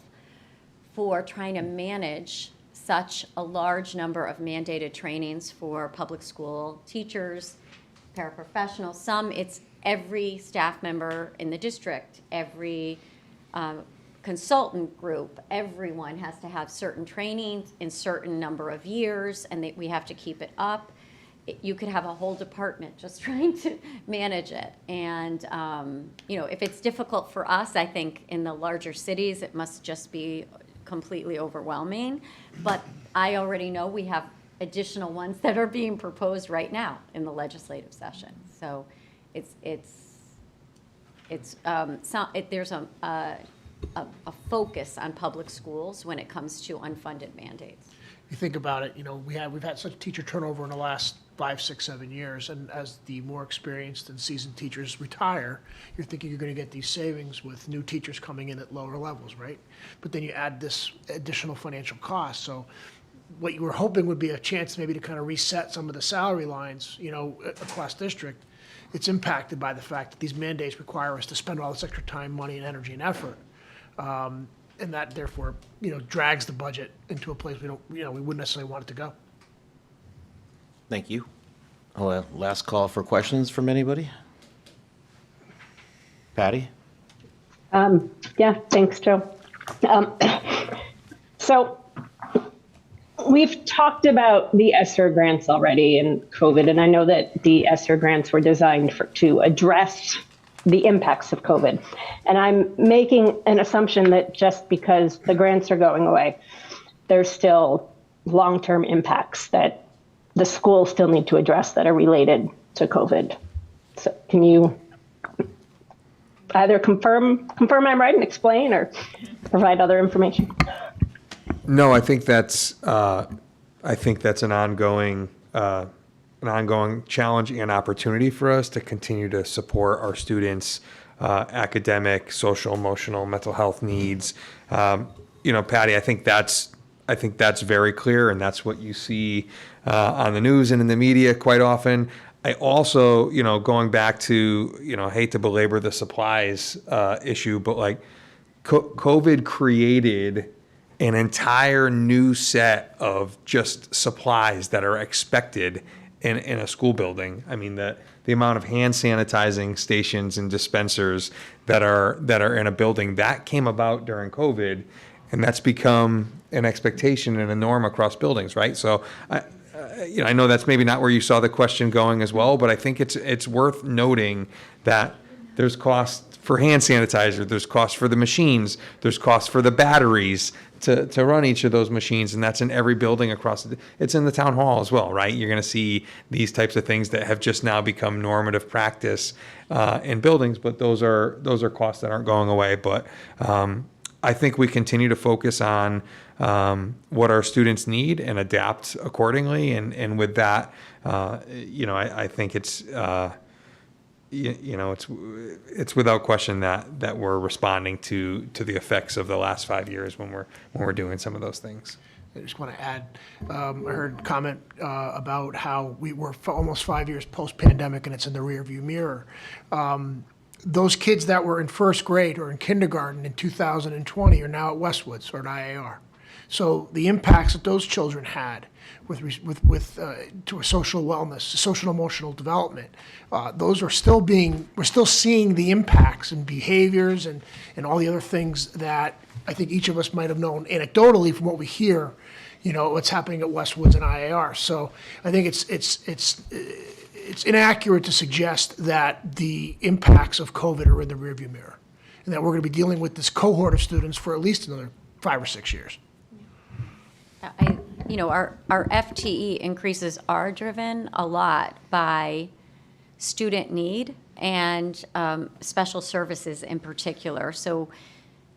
for trying to manage such a large number of mandated trainings for public school teachers, paraprofessionals, some it's every staff member in the district, every consultant group, everyone has to have certain training in certain number of years, and we have to keep it up. You could have a whole department just trying to manage it. And, if it's difficult for us, I think in the larger cities, it must just be completely overwhelming. But I already know we have additional ones that are being proposed right now in the legislative session. So there's a focus on public schools when it comes to unfunded mandates. You think about it, we've had such teacher turnover in the last 5, 6, 7 years, and as the more experienced and seasoned teachers retire, you're thinking you're going to get these savings with new teachers coming in at lower levels, right? But then you add this additional financial cost. So what you were hoping would be a chance maybe to kind of reset some of the salary lines, across district, it's impacted by the fact that these mandates require us to spend all this extra time, money, and energy and effort. And that therefore, drags the budget into a place we wouldn't necessarily want it to go. Thank you. Last call for questions from anybody? Patty? Yeah, thanks, Joe. So we've talked about the ESSER grants already in COVID, and I know that the ESSER grants were designed to address the impacts of COVID. And I'm making an assumption that just because the grants are going away, there's still long-term impacts that the schools still need to address that are related to COVID. So can you either confirm I'm right and explain, or provide other information? No, I think that's an ongoing challenge and opportunity for us to continue to support our students' academic, social, emotional, mental health needs. Patty, I think that's very clear, and that's what you see on the news and in the media quite often. I also, going back to, I hate to belabor the supplies issue, but like COVID created an entire new set of just supplies that are expected in a school building. I mean, the amount of hand sanitizing stations and dispensers that are in a building, that came about during COVID, and that's become an expectation and a norm across buildings, right? So I know that's maybe not where you saw the question going as well, but I think it's worth noting that there's cost for hand sanitizer, there's cost for the machines, there's cost for the batteries to run each of those machines, and that's in every building it's in the town hall as well, right? You're going to see these types of things that have just now become normative practice in buildings, but those are costs that aren't going away. But I think we continue to focus on what our students need and adapt accordingly. And with that, I think it's without question that we're responding to the effects of the last 5 years when we're doing some of those things. I just want to add, I heard a comment about how we were almost 5 years post-pandemic and it's in the rearview mirror. Those kids that were in first grade or in kindergarten in 2020 are now at Westwoods or at IAR. So the impacts that those children had with to a social wellness, social and emotional development, those are still we're still seeing the impacts and behaviors and all the other things that I think each of us might have known anecdotally from what we hear, what's happening at Westwoods and IAR. So I think it's inaccurate to suggest that the impacts of COVID are in the rearview mirror and that we're going to be dealing with this cohort of students for at least another 5 or 6 years. Our FTE increases are driven a lot by student need and special services in particular. So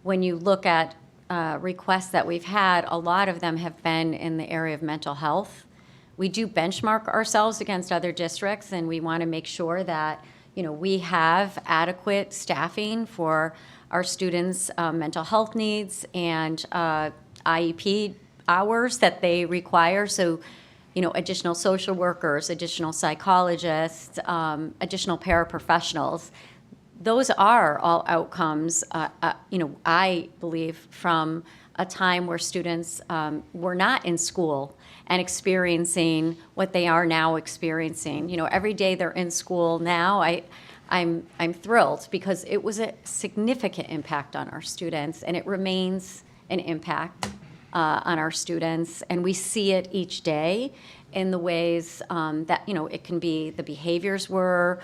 when you look at requests that we've had, a lot of them have been in the area of mental health, we do benchmark ourselves against other districts, and we want to make sure that, we have adequate staffing for our students' mental health needs and IEP hours that they require. So, additional social workers, additional psychologists, additional paraprofessionals. Those are all outcomes, I believe, from a time where students were not in school and experiencing what they are now experiencing. Every day they're in school now, I'm thrilled because it was a significant impact on our students, and it remains an impact on our students, and we see it each day in the ways that, it can be the behaviors we're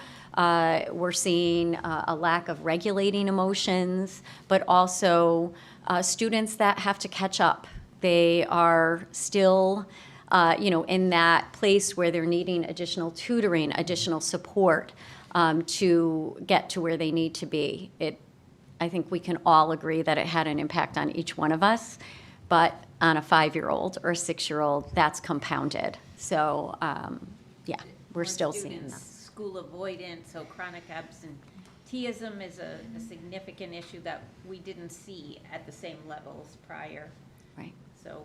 seeing, a lack of regulating emotions, but also students that have to catch up. They are still, in that place where they're needing additional tutoring, additional support to get to where they need to be. I think we can all agree that it had an impact on each one of us, but on a 5-year-old or a 6-year-old, that's compounded. So, we're still seeing that. School avoidance, so chronic absenteeism is a significant issue that we didn't see at the same levels prior. Right. So,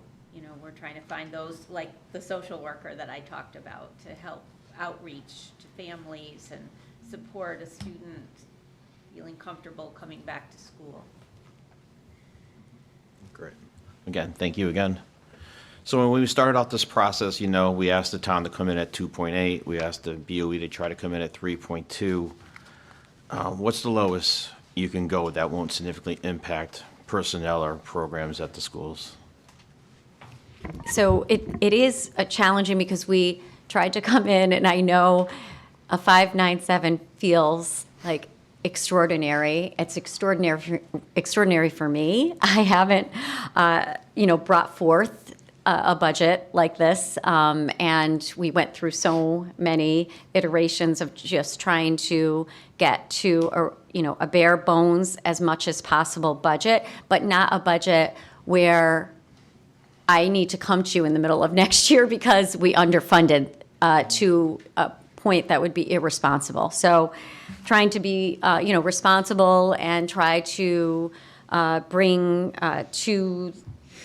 we're trying to find those, like the social worker that I talked about, to help outreach to families and support a student feeling comfortable coming back to school. Great. Again, thank you again. So when we started out this process, we asked the town to come in at 2.8. We asked the BOE to try to come in at 3.2. What's the lowest you can go that won't significantly impact personnel or programs at the schools? So it is challenging because we tried to come in, and I know a 5.97 feels like extraordinary. It's extraordinary for me. I haven't, brought forth a budget like this, and we went through so many iterations of just trying to get to a bare bones as much as possible budget, but not a budget where I need to come to you in the middle of next year because we underfunded to a point that would be irresponsible. So trying to be, responsible and try to bring to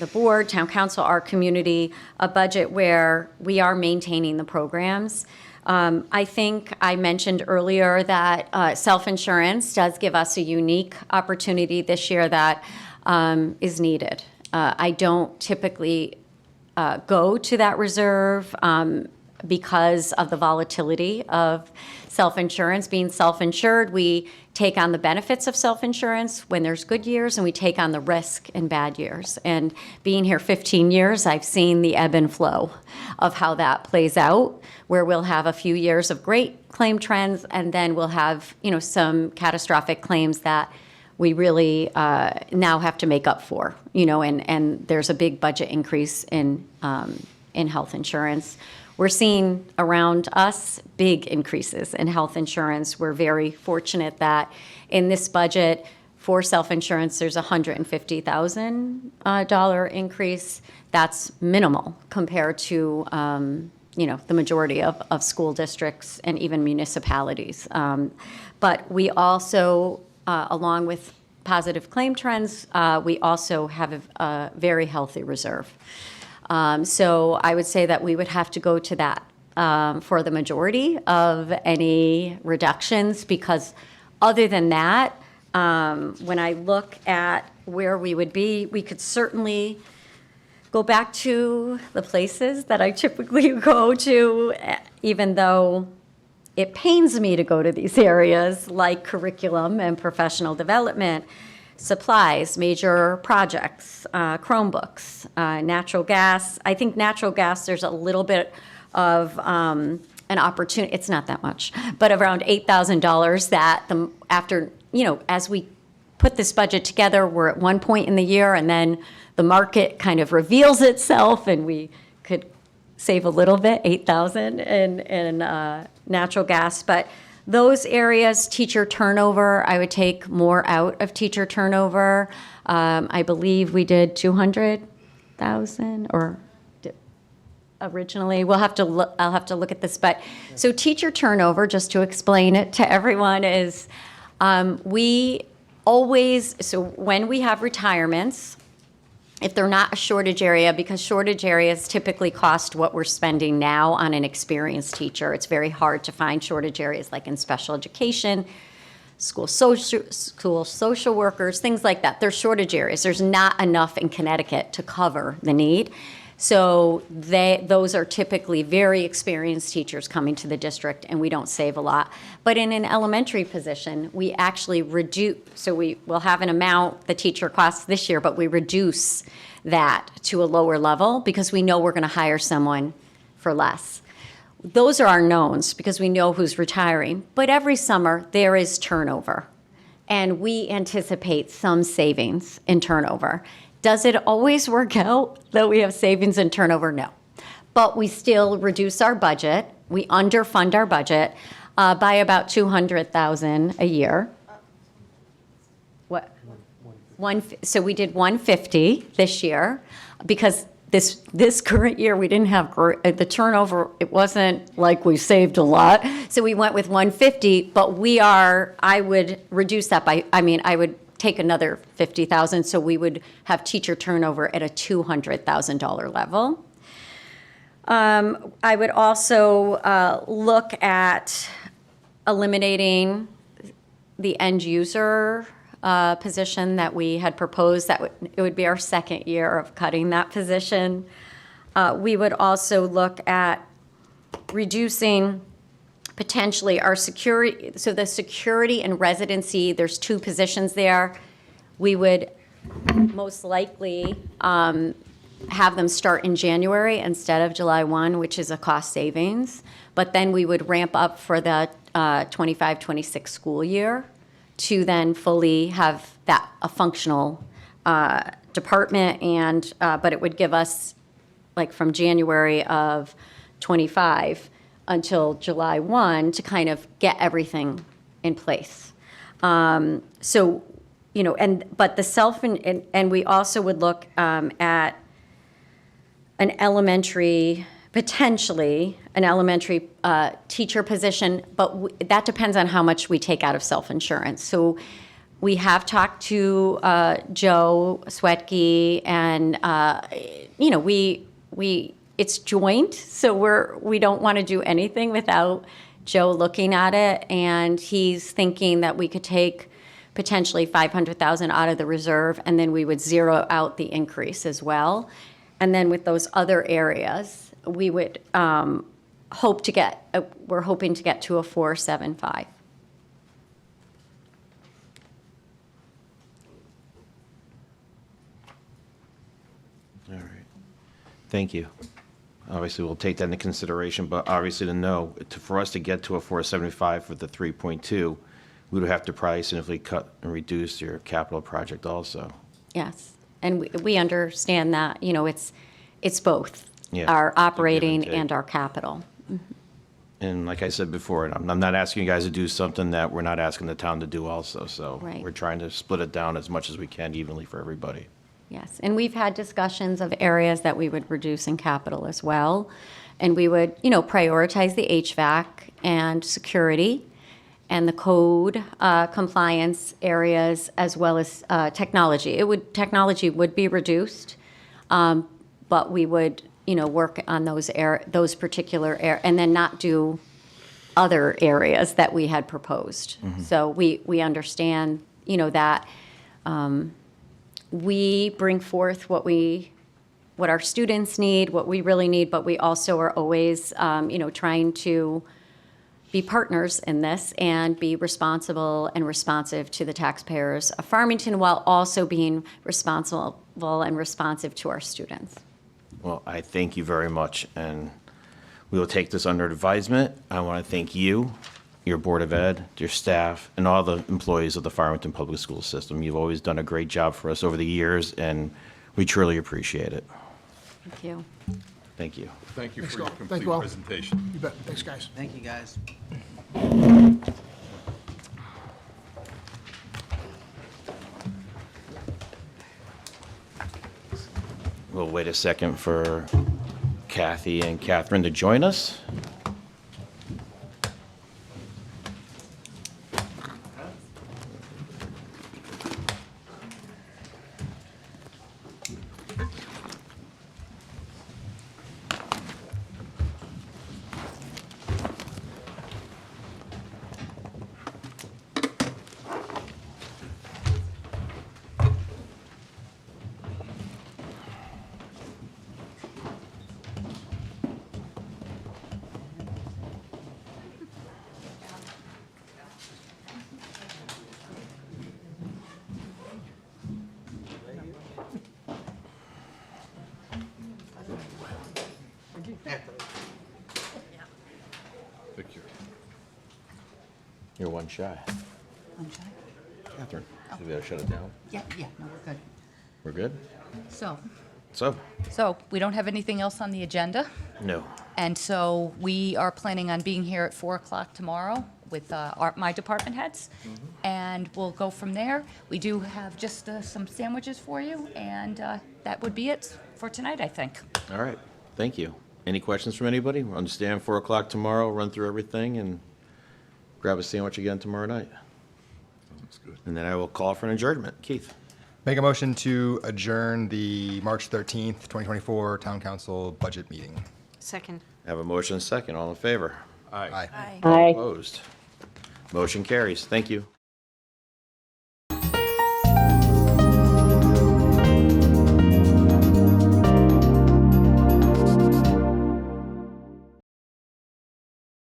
the board, town council, our community, a budget where we are maintaining the programs. I think I mentioned earlier that self-insurance does give us a unique opportunity this year that is needed. I don't typically go to that reserve because of the volatility of self-insurance. Being self-insured, we take on the benefits of self-insurance when there's good years, and we take on the risk in bad years. And being here 15 years, I've seen the ebb and flow of how that plays out, where we'll have a few years of great claim trends, and then we'll have, some catastrophic claims that we really now have to make up for, and there's a big budget increase in health insurance. We're seeing around us big increases in health insurance. We're very fortunate that in this budget for self-insurance, there's a $150,000 increase. That's minimal compared to, the majority of school districts and even municipalities. But we also, along with positive claim trends, we also have a very healthy reserve. So I would say that we would have to go to that for the majority of any reductions, because other than that, when I look at where we would be, we could certainly go back to the places that I typically go to, even though it pains me to go to these areas like curriculum and professional development, supplies, major projects, Chromebooks, natural gas. I think natural gas, there's a little bit of an opportunity. It's not that much, but around $8,000 that after, as we put this budget together, we're at one point in the year, and then the market kind of reveals itself, and we could save a little bit, $8,000 in natural gas. But those areas, teacher turnover, I would take more out of teacher turnover. I believe we did 200,000 or originally. I'll have to look at this, but, so teacher turnover, just to explain it to everyone, is we always, so when we have retirements, if they're not a shortage area, because shortage areas typically cost what we're spending now on an experienced teacher. It's very hard to find shortage areas like in special education, school social workers, things like that. They're shortage areas. There's not enough in Connecticut to cover the need. So those are typically very experienced teachers coming to the district, and we don't save a lot. But in an elementary position, we actually reduce, so we will have an amount the teacher costs this year, but we reduce that to a lower level because we know we're going to hire someone for less. Those are our knowns because we know who's retiring. But every summer, there is turnover, and we anticipate some savings in turnover. Does it always work out that we have savings and turnover? No. But we still reduce our budget. We underfund our budget by about $200,000 a year. What? So we did 150 this year because this current year we didn't have the turnover. It wasn't like we saved a lot. So we went with 150, but I would reduce that by, I would take another $50,000, so we would have teacher turnover at a $200,000 level. I would also look at eliminating the end user position that we had proposed. It would be our second year of cutting that position. We would also look at reducing potentially our security, so the security and residency, there's 2 positions there. We would most likely have them start in January instead of July 1, which is a cost savings. But then we would ramp up for the 25-26 school year to then fully have that a functional department, and but it would give us, like, from January of 25 until July 1 to kind of get everything in place. So, but the and we also would look at potentially an elementary teacher position, but that depends on how much we take out of self-insurance. So we have talked to Joe Swetke, and, it's joint, so we don't want to do anything without Joe looking at it, and he's thinking that we could take potentially $500,000 out of the reserve, and then we would zero out the increase as well. And then with those other areas, we would we're hoping to get to a 475. All right. Thank you. Obviously, we'll take that into consideration, but obviously for us to get to a 475 for the 3.2, we would have to probably significantly cut and reduce your capital project also. Yes, and we understand that, it's both, Yeah, our the give and operating take. and our capital. And like I said before, I'm not asking you guys to do something that we're not asking the town to do also, so Right. we're trying to split it down as much as we can evenly for everybody. Yes, and we've had discussions of areas that we would reduce in capital as well. And we would, prioritize the HVAC and security and the code compliance areas, as well as technology. Technology would be reduced, but we would, work on those particular areas, and then not do other areas that we had proposed. Mm-hmm. So we understand, that we bring forth what our students need, what we really need, but we also are always, trying to be partners in this and be responsible and responsive to the taxpayers of Farmington, while also being responsible and responsive to our students. Well, I thank you very much, and we will take this under advisement. I want to thank you, your Board of Ed, your staff, and all the employees of the Farmington Public School System. You've always done a great job for us over the years, and we truly appreciate it. Thank you. Thank you. Thank you Thanks, for your Scott. Thank complete you all. presentation. You bet. Thanks, guys. Thank you, guys. We'll wait a second for Kathy and Catherine to join us. You're one shy. One shy? Catherine, should we better shut it down? Yeah, no, we're good. We're good? So, So, we don't have anything else on the agenda, no. and so we are planning on being here at 4 o'clock tomorrow with my department heads, and we'll go from there. We do have just some sandwiches for you, and that would be it for tonight, I think. All right, thank you. Any questions from anybody? Understand 4 o'clock tomorrow, run through everything, and grab a sandwich again tomorrow night. Sounds good. And then I will call for an adjournment. Keith? Make a motion to adjourn the March 13th, 2024 Town Council budget meeting. Second. I have a motion and a second. All in favor? Aye. Aye. Aye. Opposed? Motion carries. Thank you.